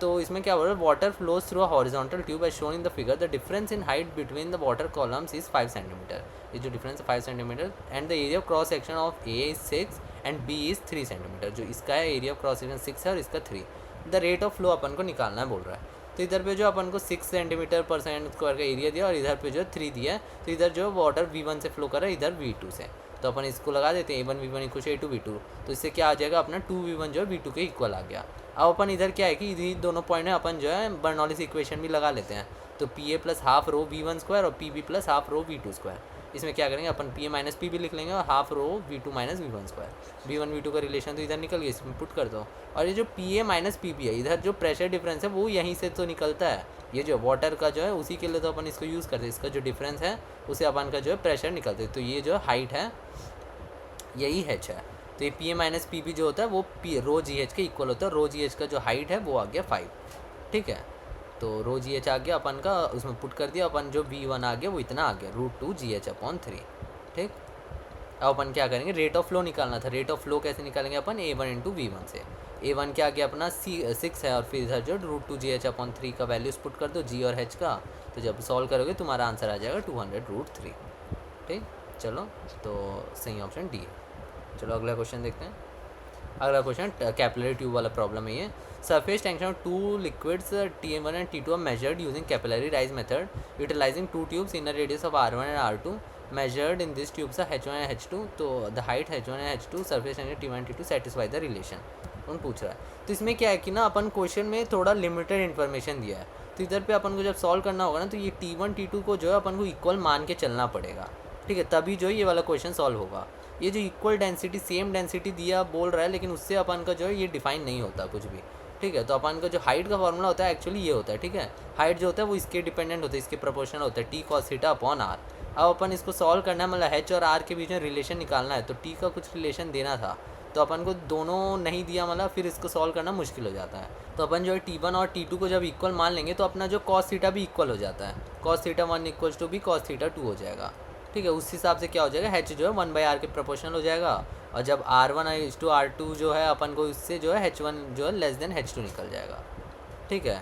तो इसमें क्या बोल रहा है, water flows through a horizontal tube as shown in the figure. The difference in height between the water columns is 5 centimetre. ये जो डिफरेंस है 5 centimetre, and the area of cross section of A is 6 and B is 3 centimetre. जो इसका है area of cross section 6 है और इसका 3। The rate of flow अपन को निकालना है बोल रहा है। तो इधर पे जो अपन को 6 सेंटीमीटर पर सेकंड स्क्वायर का एरिया दिया और इधर पे जो 3 दिया है। तो इधर जो वाटर V1 से फ्लो कर रहा है, इधर V2 से। तो अपन इसको लगा देते हैं A1 V1 equal to A2 V2। तो इससे क्या आ जाएगा, अपना 2V1 जो है V2 के इक्वल आ गया। अब अपन इधर क्या है कि इधर दोनों पॉइंट है, अपन जो है बर्नौलीज इक्वेशन भी लगा लेते हैं। तो PA + ½ रो V1 स्क्वायर और PB + ½ रो V2 स्क्वायर। इसमें क्या करेंगे अपन, PA - PB लिख लेंगे और ½ रो V2 - V1 square. V1 V2 का रिलेशन तो इधर निकल गया, इसमें पुट कर दो। और ये जो PA - PB है, इधर जो प्रेशर डिफरेंस है वो यहीं से तो निकलता है। ये जो वाटर का जो है उसी के लिए तो अपन इसको यूज़ करते हैं। इसका जो डिफरेंस है उसे अपन का जो है प्रेशर निकलते हैं। तो ये जो हाइट है यही h है। तो ये PA - PB जो होता है वो रो GH के इक्वल होता है। रो GH का जो हाइट है वो आ गया 5, ठीक है। तो रो GH आ गया अपन का, उसमें पुट कर दिया अपन। जो V1 आ गया वो इतना आ गया, √2 GH/3, ठीक। अब अपन क्या करेंगे, रेट ऑफ फ्लो निकालना था। रेट ऑफ फ्लो कैसे निकालेंगे अपन, A1 × V1 से। A1 क्या आ गया अपना 6 है और फिर इधर जो √2 GH/3 का वैल्यूज पुट कर दो, G और H का। तो जब सॉल्व करोगे तुम्हारा आंसर आ जाएगा 200√3, ठीक। चलो तो सही ऑप्शन डी है। चलो अगला क्वेश्चन देखते हैं। अगला क्वेश्चन कैपिलरी ट्यूब वाला प्रॉब्लम है ये। Surface tension of 2 liquids T1 and T2 are measured using capillary rise method utilizing 2 tubes inner radius of R1 and R2 measured in these tubes are H1 and H2। तो the height H1 and H2 surface tension T1 and T2 satisfy the relation उन पूछ रहा है। तो इसमें क्या है कि ना अपन क्वेश्चन में थोड़ा लिमिटेड इन्फॉर्मेशन दिया है। तो इधर पे अपन को जब सॉल्व करना होगा ना, तो ये T1 T2 को जो है अपन को इक्वल मान के चलना पड़ेगा, ठीक है। तभी जो ये वाला क्वेश्चन सॉल्व होगा। ये जो इक्वल डेंसिटी सेम डेंसिटी दिया बोल रहा है, लेकिन उससे अपन का जो है ये डिफाइन नहीं होता कुछ भी, ठीक है। तो अपन का जो हाइट का फॉर्मूला होता है एक्चुअली ये होता है, ठीक है। हाइट जो होता है वो इसके डिपेंडेंट होता है, इसके प्रोपोर्शनल होता है, T cos θ/r। अब अपन इसको सॉल्व करना है, मतलब H और R के बीच में रिलेशन निकालना है। तो T का कुछ रिलेशन देना था, तो अपन को दोनों नहीं दिया, मतलब फिर इसको सॉल्व करना मुश्किल हो जाता है। तो अपन जो है T1 और T2 को जब इक्वल मान लेंगे तो अपना जो cos θ भी इक्वल हो जाता है। cos θ1 = भी cos θ2 हो जाएगा, ठीक है। उस हिसाब से क्या हो जाएगा, H जो है 1/r के प्रोपोर्शनल हो जाएगा। और जब R1 = R2 जो है अपन को इससे जो है H1 जो है <H2 निकल जाएगा, ठीक है।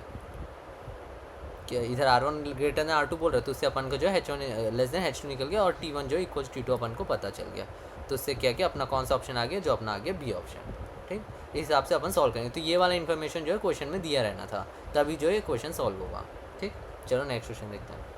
कि इधर R1 > R2 बोल रहे तो उससे अपन को जो है H1 H2 निकल गया और T1 जो इक्वल T2 अपन को पता चल गया। तो उससे क्या किया, अपना कौन सा ऑप्शन आ गया, जो अपना आ गया बी ऑप्शन, ठीक। इस हिसाब से अपन सॉल्व करेंगे। तो ये वाला इन्फॉर्मेशन जो है क्वेश्चन में दिया रहना था, तभी जो है क्वेश्चन सॉल्व होगा, ठीक। चलो नेक्स्ट क्वेश्चन देखते हैं।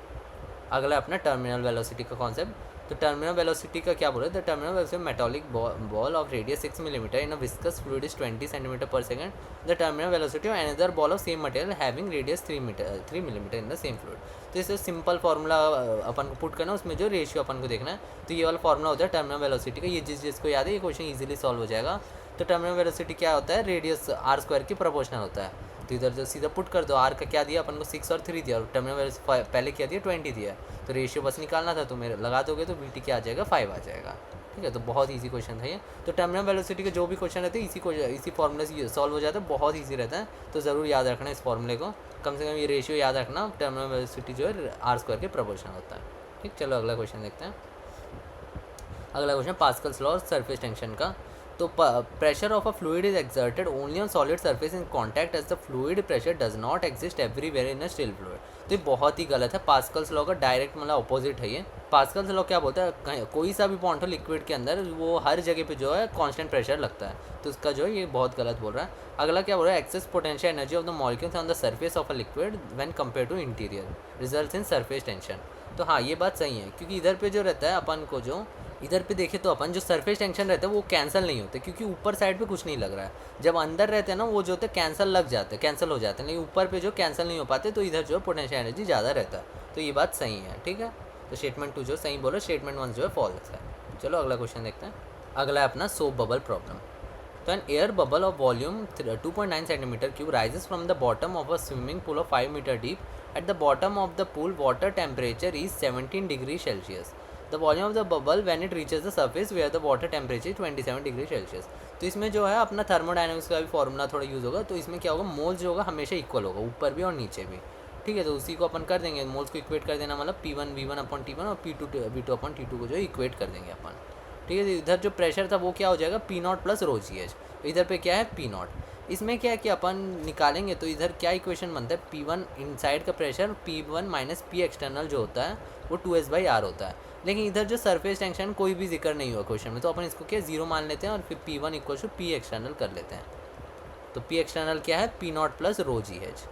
अगला अपना टर्मिनल वेलोसिटी का कॉन्सेप्ट। तो टर्मिनल वेलोसिटी का क्या बोल रहे हैं, the terminal velocity metallic ball of radius 6 millimetre in a viscous fluid is 20 centimetre per second. The terminal velocity of another ball of same material having radius 3 millimetre in the same fluid. तो इसे simple formula अपन को put करना है, उसमें जो ratio अपन को देखना है। तो ये वाला फार्मूला होता है टर्मिनल वेलोसिटी का। ये जिसको याद है ये क्वेश्चन ईजिली सॉल्व हो जाएगा। तो टर्मिनल वेलोसिटी क्या होता है, रेडियस r² की प्रोपोर्शनल होता है। तो इधर जो सीधा पुट कर दो, r का क्या दिया अपन को 6 और 3 दिया, और टर्मिनल वेलोसिटी पहले क्या दिया 20 दिया। तो रेशियो बस निकालना था, तो मेरे लगा दोगे तो VT क्या आ जाएगा 5 आ जाएगा, ठीक है, तो बहुत ईजी क्वेश्चन था ये। तो टर्मिनल वेलोसिटी के जो भी क्वेश्चन रहते हैं इसी फॉर्मूले से सॉल्व हो जाता है, बहुत ईजी रहता है। तो ज़रूर याद रखना इस फॉर्मूले को, कम से कम ये रेशियो याद रखना, टर्मिनल वेलोसिटी जो है r² के प्रोपोर्शनल होता है। ठीक, चलो अगला क्वेश्चन देखते हैं। अगला क्वेश्चन पास्कल्स लॉ और सरफेस टेंशन का। तो pressure of a fluid is exerted only on solid surface in contact as the fluid pressure does not exist everywhere in a still fluid. तो ये बहुत ही गलत है, पास्कल्स लॉ का डायरेक्ट मतलब अपोजिट है ये। पास्कल्स लॉ क्या बोलता है, कोई सा भी पॉइंट हो लिक्विड के अंदर वो हर जगह पे जो है कांस्टेंट प्रेशर लगता है, तो उसका जो है ये बहुत गलत बोल रहा है। अगला क्या बोल रहा है, excess potential energy of the molecules on the surface of a liquid when compare to interior results in surface tension. तो हाँ, ये बात सही है, क्योंकि इधर पे जो रहता है अपन को, जो इधर पे देखे तो अपन जो सरफेस टेंशन रहता है वो कैंसिल नहीं होते, क्योंकि ऊपर साइड पे कुछ नहीं लग रहा है। जब अंदर रहते हैं ना वो जो होते हैं कैंसिल लग जाते हैं, कैंसिल हो जाते हैं, लेकिन ऊपर पे जो कैंसिल नहीं हो पाते, तो इधर जो पोटेंशियल एनर्जी ज़्यादा रहता है। तो ये बात सही है, ठीक है। तो स्टेटमेंट 2 जो सही बोलो, स्टेटमेंट 1 जो है फॉल्स है। चलो अगला क्वेश्चन देखते हैं। अगला है अपना सोप बबल प्रॉब्लम। तो an air bubble of volume 2.9 centimetre cube rises from the bottom of a swimming pool of 5 metre deep. At the bottom of the pool water temperature is 17 degree Celsius. The volume of the bubble when it reaches the surface where the water temperature 27 degree Celsius. तो इसमें जो है अपना thermodynamics का भी formula थोड़ा use होगा। तो इसमें क्या होगा, मोल्स जो होगा हमेशा इक्वल होगा, ऊपर भी और नीचे भी, ठीक है। तो उसी को अपन कर देंगे, मोल्स को इक्वेट कर देना, मतलब P1 V1 अपॉन T1 और P2 V2 अपॉन T2 को जो इक्वेट कर देंगे अपन, ठीक है। तो इधर जो प्रेशर था वो क्या हो जाएगा, P0 प्लस रो GH। इधर पे क्या है P0। इसमें क्या है कि अपन निकालेंगे तो इधर क्या इक्वेशन बनता है, P1 इनसाइड का pressure P1 minus P external जो होता है वो 2S/R होता है। लेकिन इधर जो सरफेस टेंशन कोई भी जिक्र नहीं हुआ क्वेश्चन में, तो अपन इसको क्या 0 मान लेते हैं और फिर P1 equal to P external कर लेते हैं। तो P एक्सटर्नल क्या है, P0 प्लस रो GH,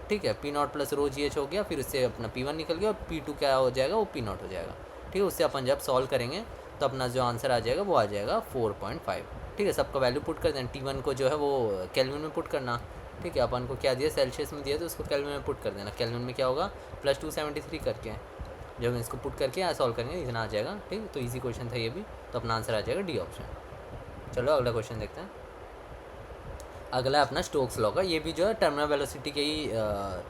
ठीक है। P0 प्लस रो GH हो गया, फिर उससे अपना P1 निकल गया और P2 क्या हो जाएगा, वो P0 हो जाएगा, ठीक है। उससे अपन जब सॉल्व करेंगे तो अपना जो आंसर आ जाएगा वो आ जाएगा 4.5, ठीक है। सबका वैल्यू पुट कर देना, T1 को जो है वो केल्विन में पुट करना, ठीक है। अपन को क्या दिया, सेल्सियस में दिया, तो उसको केल्विन में पुट कर देना। केल्विन में क्या होगा, प्लस 273 करके, जब इसको पुट करके यहाँ सॉल्व करेंगे इतना आ जाएगा, ठीक है। तो ईजी क्वेश्चन था ये भी, तो अपना आंसर आ जाएगा डी ऑप्शन। चलो अगला क्वेश्चन देखते हैं। अगला अपना स्टोक्स लॉ का, ये भी जो है टर्मिनल वेलोसिटी के ही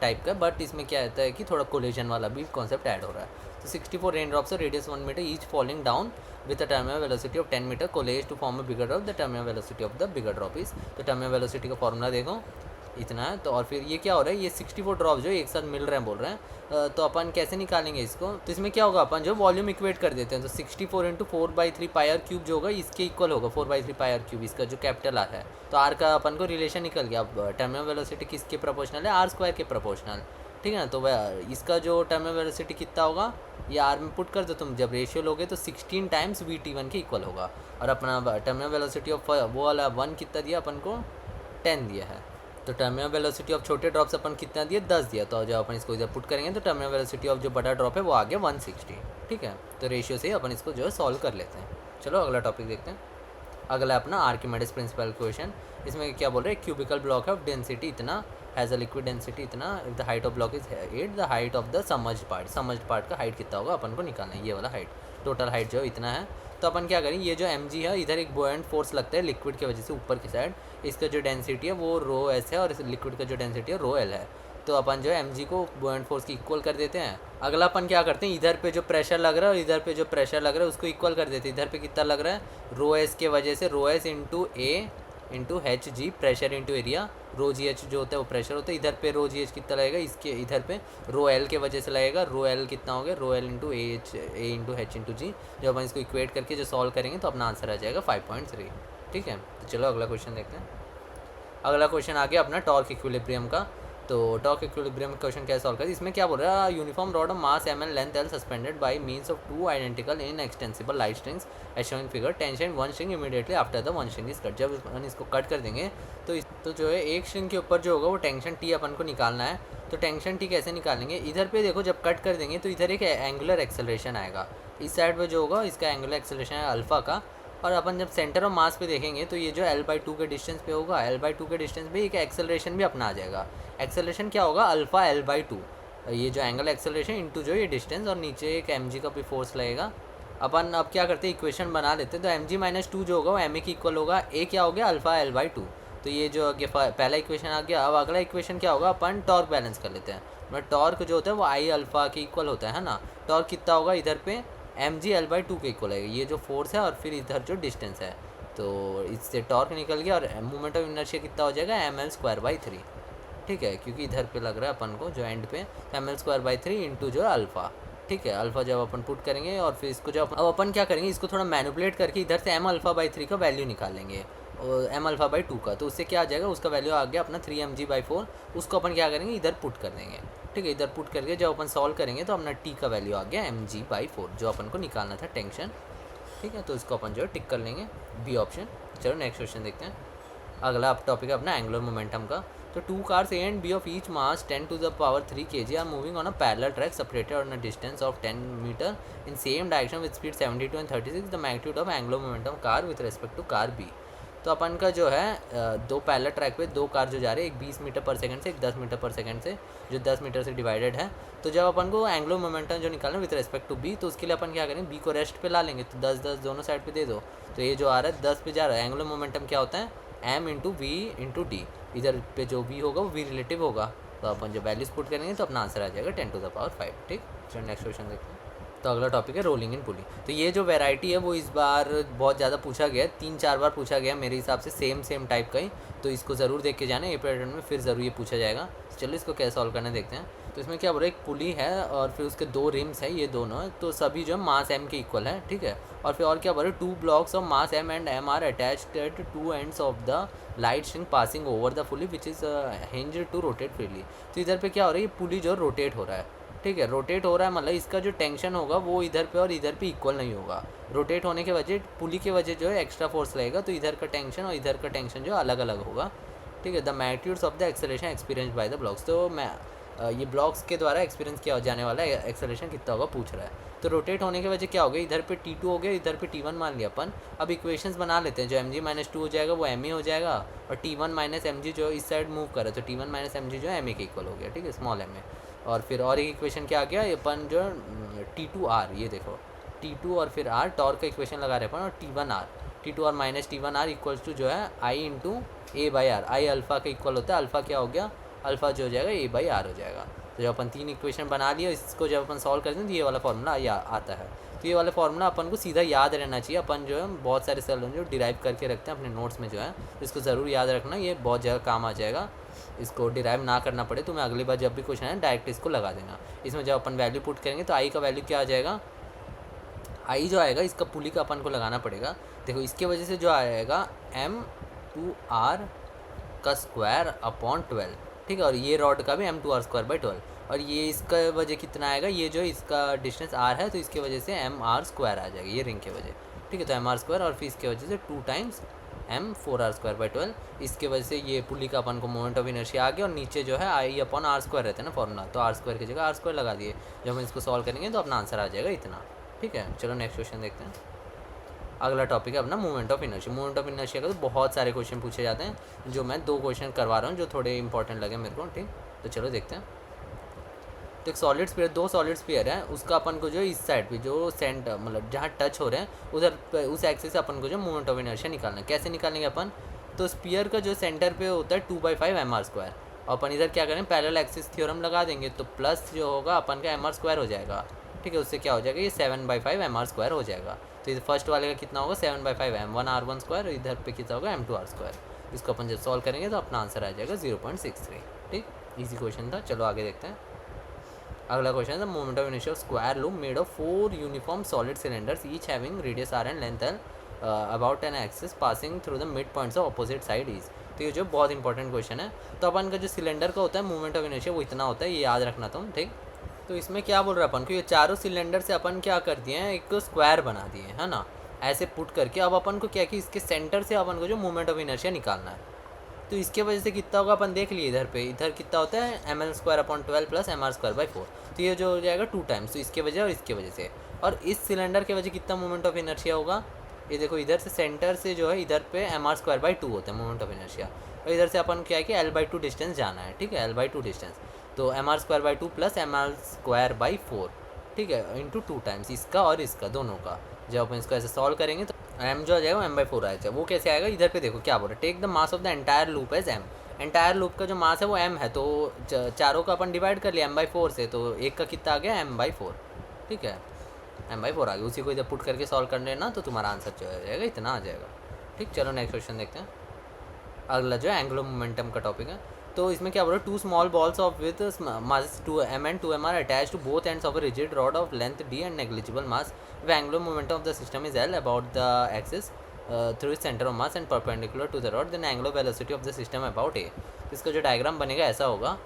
टाइप का, बट इसमें क्या रहता है कि थोड़ा कोलिजन वाला भी कॉन्सेप्ट ऐड हो रहा है। तो 64 rain drops radius 1 metre each falling down with the terminal velocity of 10 metre coalesce to form a bigger drop. The terminal velocity of the bigger drop is, तो टर्मिनल वेलोसिटी का formula देखो इतना है। तो और फिर ये क्या हो रहा है, ये 64 ड्रॉप जो एक साथ मिल रहे हैं बोल रहे हैं, तो अपन कैसे निकालेंगे इसको। तो इसमें क्या होगा, अपन जो वॉल्यूम इक्वेट कर देते हैं, तो 64 इंटू 4/3 पाई क्यूब जो होगा इसके इक्वल होगा 4/3 पाई क्यूब, इसका जो कैपिटल आर है। तो आर का अपन को रिलेशन निकल गया। अब टर्मिनल वेलोसिटी किसके प्रोपोर्शनल है, R² के प्रोपोर्शनल, ठीक है ना। तो इसका जो टर्मिनल वेलोसिटी कितना होगा, ये आर में पुट कर दो तुम, जब रेशियो लोगे तो 16 टाइम्स VT1 के इक्वल होगा। और अपना टर्मिनल वेलोसिटी ऑफ वो वाला 1 कितना दिया अपन को, 10 दिया है। तो टर्मिनल वेलोसिटी ऑफ छोटे ड्रॉप्स अपन कितना दिया, 10 दिया। तो जब अपन इसको इधर पुट करेंगे तो टर्मिनल वेलोसिटी ऑफ जो बड़ा ड्रॉप है वो आ गया 160, ठीक है। तो रेशियो से अपन इसको जो है सॉल्व कर लेते हैं। चलो अगला टॉपिक देखते हैं। अगला अपना आर्किमिडीज प्रिंसिपल क्वेश्चन। इसमें क्या बोल रहे हैं, क्यूबिकल ब्लॉक है ऑफ डेंसिटी इतना, हैज़ अ लिक्विड डेंसिटी इतना, if the height of block is 8, the height of the submerged part का हाइट कितना होगा अपन को निकालना है। ये वाला हाइट, टोटल हाइट जो इतना है। तो अपन क्या करें, ये जो mg है, इधर एक बुओयंट फोर्स लगता है लिक्विड की वजह से ऊपर की साइड, इसका जो डेंसिटी है वो ρs है और इस लिक्विड का जो डेंसिटी है ρl है। तो अपन जो है mg को बुओयंट फोर्स की इक्वल कर देते हैं। अगला अपन क्या करते हैं, इधर पे जो प्रेशर लग रहा है और इधर पे जो प्रेशर लग रहा है उसको इक्वल कर देते हैं। इधर पे कितना लग रहा है, ρs के वजह से ρs into a into hg, pressure into area, rho GH जो होता है वो प्रेशर होता है। इधर पे रो GH कितना लगेगा, इसके इधर पे ρl के वजह से लगेगा, ρl कितना हो गया, ρl into a into h into g। जब अपन इसको इक्वेट करके जो सॉल्व करेंगे तो अपना आंसर आ जाएगा 5.3, ठीक है। तो चलो अगला क्वेश्चन देखते हैं। अगला क्वेश्चन आ गया अपना टॉर्क इक्विलिब्रियम का। तो टॉर्क इक्विलिब्रियम क्वेश्चन क्या सॉल्व करें, इसमें क्या बोल रहा है, uniform rod of mass m and length l suspended by means of 2 identical inextensible light strings as shown in figure, tension 1 string immediately after the 1 string is cut. जब अपन इसको कट कर देंगे तो जो है एक स्ट्रिंग के ऊपर जो होगा वो टेंशन T अपन को निकालना है। तो टेंशन T कैसे निकालेंगे, इधर पे देखो जब कट कर देंगे तो इधर एक एंगुलर एक्सेलरेशन आएगा, इस साइड पे जो होगा इसका एंगुलर एक्सेलरेशन है अल्फा का। और अपन जब सेंटर ऑफ मास पे देखेंगे तो ये जो L/2 के डिस्टेंस पे होगा, L/2 के डिस्टेंस पे एक एक्सेलरेशन भी अपना आ जाएगा। एक्सेलरेशन क्या होगा, अल्फा L/2, ये जो एंगल एक्सेलरेशन इनटू जो ये डिस्टेंस, और नीचे एक mg का भी फोर्स लगेगा। अपन अब क्या करते हैं, इक्वेशन बना लेते हैं। तो mg-2 जो होगा वो ma की इक्वल होगा, a क्या हो गया, अल्फा L/2। तो ये जो आगे पहला इक्वेशन आ गया। अब अगला इक्वेशन क्या होगा, अपन टॉर्क बैलेंस कर लेते हैं। मतलब टॉर्क जो होता है वो I अल्फा के इक्वल होता है ना। टॉर्क कितना होगा, इधर पे m g l by two के इक्वल है, ये जो फोर्स है और फिर इधर जो डिस्टेंस है, तो इससे टॉर्क निकल गया और मोमेंट ऑफ इनर्शिया कितना हो जाएगा m l square by three, ठीक है, क्योंकि इधर पे लग रहा है अपन को जो एंड पे, m l square by three into जो अल्फ़ा, ठीक है। अल्फ़ा जब अपन पुट करेंगे और फिर इसको जब अब अपन क्या करेंगे, इसको थोड़ा मैनिपुलेट करके इधर से एम अल्फ़ा बाई थ्री का वैल्यू निकालेंगे और एम अल्फ़ा बाई टू का, तो उससे क्या आ जाएगा, उसका वैल्यू आ गया अपना 3mg/4, उसको अपन क्या करेंगे इधर पुट कर देंगे, ठीक है। इधर पुट करके जब अपन सॉल्व करेंगे तो अपना टी का वैल्यू आ गया mg/4, जो अपन को निकालना था टेंशन, ठीक है। तो इसको अपन जो है टिक कर लेंगे, बी ऑप्शन। चलो नेक्स्ट क्वेश्चन देखते हैं। अगला टॉपिक है अपना एंगुलर मोमेंटम का। तो two cars A and B of each mass 10⁻³ kg are moving on a parallel track separated on a distance of 10 metre in same direction with speed 72 and 36, the magnitude of angular momentum car with respect to car B. तो अपन का जो है दो parallel track पे दो car जो जा रहे हैं, एक 20 मीटर पर सेकंड से, एक 10 मीटर पर सेकंड से, जो 10 मीटर से डिवाइडेड है। तो जब अपन को एंगुलर मोमेंटम जो निकालना है विद रिस्पेक्ट टू बी, तो उसके लिए अपन क्या करेंगे, बी को रेस्ट पे ला लेंगे, तो 10-10 दोनों साइड पे दे दो। तो ये जो आ रहा है 10 पे जा रहा है, एंगुलर मोमेंटम क्या होता है m into v into d, इधर पे जो वी होगा वो वी रिलेटिव होगा, तो अपन जब वैल्यूज पुट करेंगे तो अपना आंसर आ जाएगा 10⁵, ठीक। चलो नेक्स्ट क्वेश्चन देखते हैं। तो अगला टॉपिक है रोलिंग इन पुली। तो ये जो वैरायटी है वो इस बार बहुत ज़्यादा पूछा गया है, 3-4 बार पूछा गया मेरे हिसाब से, सेम टाइप का ही, तो इसको ज़रूर देख के जाना, ये पैटर्न में फिर ज़रूर ये पूछा जाएगा। चलो इसको कैसे सॉल्व करने देखते हैं। तो इसमें क्या बोल रहा है, एक पुली है और फिर उसके दो रिम्स है, ये दोनों, तो सभी जो है मास एम के इक्वल है, ठीक है। और फिर और क्या बोल रहे हैं, 2 blocks of mass m and m are attached at 2 ends of the light string passing over the pulley which is hinged to rotate freely. तो इधर पे क्या हो रहा है, ये पुली जो रोटेट हो रहा है, ठीक है। रोटेट हो रहा है मतलब इसका जो टेंशन होगा वो इधर पे और इधर पे इक्वल नहीं होगा। रोटेट होने के वजह पुली की वजह जो है एक्स्ट्रा फोर्स लगेगा, तो इधर का टेंशन और इधर का टेंशन जो अलग अलग होगा, ठीक है। The magnitudes of the acceleration experience by the blocks, तो मैं ये ब्लॉक्स के द्वारा एक्सपीरियंस किया जाने वाला है एक्सेलरेशन कितना होगा पूछ रहा है। तो रोटेट होने की वजह क्या हो गई, इधर पे T2 हो गया, इधर पे T1 मान लिया अपन। अब इक्वेशंस बना लेते हैं, जो mg - 2 हो जाएगा वो me हो जाएगा, और T1 - mg जो इस साइड मूव करे तो T1 - mg जो है me के इक्वल हो गया, ठीक है, स्मॉल m। और फिर और एक इक्वेशन क्या आ गया, अपन जो T2R, ये देखो T2 और फिर R, टॉर्क का इक्वेशन लगा रहे अपन, और T1R, T2R - T1R equals to जो है I into A/R, I alpha का इक्वल होता है, अल्फ़ा क्या हो गया, अल्फ़ा जो हो जाएगा A/R हो जाएगा। तो जब अपन 3 इक्वेशन बना लिए, इसको जब अपन सॉल्व करते हैं तो ये वाला फार्मूला आता है। तो ये वाला फार्मूला अपन को सीधा याद रहना चाहिए, अपन जो है बहुत सारे सेल जो डिराइव करके रखते हैं अपने नोट्स में जो है, तो इसको ज़रूर याद रखना, ये बहुत जगह काम आ जाएगा। इसको डिराइव ना करना पड़े तो मैं अगली बार जब भी क्वेश्चन है डायरेक्ट इसको लगा देना। इसमें जब अपन वैल्यू पुट करेंगे तो आई का वैल्यू क्या आ जाएगा, आई जो आएगा इसका पुली का अपन को लगाना पड़ेगा। देखो इसके वजह से जो आएगा m2r का स्क्वायर अपॉन 12, ठीक है। और ये रॉड का भी m2r²/12, और ये इसका वजह कितना आएगा, ये जो इसका डिस्टेंस r है तो इसके वजह से mr² आ जाएगा, ये रिंग के वजह, ठीक है। तो mr², और फिर इसके वजह से 2 टाइम्स m4r²/12, इसके वजह से ये पुली का अपन को मोमेंट ऑफ इनर्शिया आ गया, और नीचे जो है I/r² रहता है ना फॉर्मूला, तो r² की जगह r² लगा दिए। जब हम इसको सॉल्व करेंगे तो अपना आंसर आ जाएगा इतना, ठीक है। चलो नेक्स्ट क्वेश्चन देखते हैं। अगला टॉपिक है अपना moment of inertia. Moment of inertia का तो बहुत सारे क्वेश्चन पूछे जाते हैं, जो मैं 2 क्वेश्चन करवा रहा हूँ जो थोड़े इंपॉर्टेंट लगे मेरे को, ठीक। तो चलो देखते हैं। तो एक सॉलिड स्फीयर, 2 सॉलिड स्फीयर है, उसका अपन को जो इस साइड पे जो सेंटर मतलब जहाँ टच हो रहे हैं उधर उस एक्सिस से अपन को जो मोमेंट ऑफ इनर्शिया निकालना है। कैसे निकालेंगे अपन, तो स्फीयर का जो सेंटर पे होता है 2/5 mr², और अपन इधर क्या करें पैरेलल एक्सिस थ्योरम लगा देंगे, तो प्लस जो होगा अपन का mr² हो जाएगा, ठीक है। उससे क्या हो जाएगा, ये 7/5 mr² हो जाएगा। तो इधर फर्स्ट वाले का कितना होगा 7/5 m1r1², इधर पे कितना होगा m2r²। इसको अपन जब सॉल्व करेंगे तो अपना आंसर आ जाएगा 0.63, ठीक। इजी क्वेश्चन था। चलो आगे देखते हैं। अगला क्वेश्चन है moment of inertia of square loop made of 4 uniform solid cylinders each having radius r and length l about an axis passing through the mid points of opposite side is. तो ये जो बहुत important question है। तो अपन का जो cylinder का होता है मोमेंट ऑफ इनर्शिया वो इतना होता है, ये याद रखना तुम, ठीक। तो इसमें क्या बोल रहा है अपन को, ये चारों सिलेंडर से अपन क्या कर दिए हैं, एक स्क्वायर बना दिए है ना, ऐसे पुट करके। अब अपन को क्या कि इसके सेंटर से अपन को जो मोमेंट ऑफ इनर्शिया निकालना है, तो इसके वजह से कितना होगा अपन देख लिए, इधर कितना होता है ml² + 12 + mr²/4, तो ये जो हो जाएगा 2 टाइम्स, तो इसके वजह और इसके वजह से। और इस सिलेंडर के वजह कितना मोमेंट ऑफ इनर्शिया होगा, ये देखो इधर से सेंटर से जो है इधर पे mr²/2 होता है मोमेंट ऑफ इनर्शिया, और इधर से अपन क्या है कि l/2 डिस्टेंस जाना है, ठीक है, l/2 डिस्टेंस। तो mr²/2 + ml²/4, ठीक है, इंटू 2 टाइम्स इसका और इसका दोनों का। जब अपन इसको ऐसे सॉल्व करेंगे तो m जो आ जाएगा m/4 आएगा। वो कैसे आएगा, इधर पे देखो क्या बोल रहा है, take the mass of the entire loop as m। Entire loop का जो मास है वो m है, तो चारों का अपन डिवाइड कर लिया m/4 से, तो एक का कितना आ गया m/4, ठीक है। m/4 आ गया। उसी को इधर पुट करके सॉल्व कर लेना तो तुम्हारा आंसर जो आ जाएगा इतना आ जाएगा। ठीक, चलो नेक्स्ट क्वेश्चन देखते हैं। अगला जो है एंगुलर मोमेंटम का टॉपिक है। तो इसमें क्या बोल रहा है, 2 small balls of with mass 2m and 2m are attached to both ends of a rigid rod of length d and negligible mass. The angular momentum of the system is L about the axis through its center of mass and perpendicular to the rod. Then angular velocity of the system about a. इसका जो diagram बनेगा ऐसा होगा।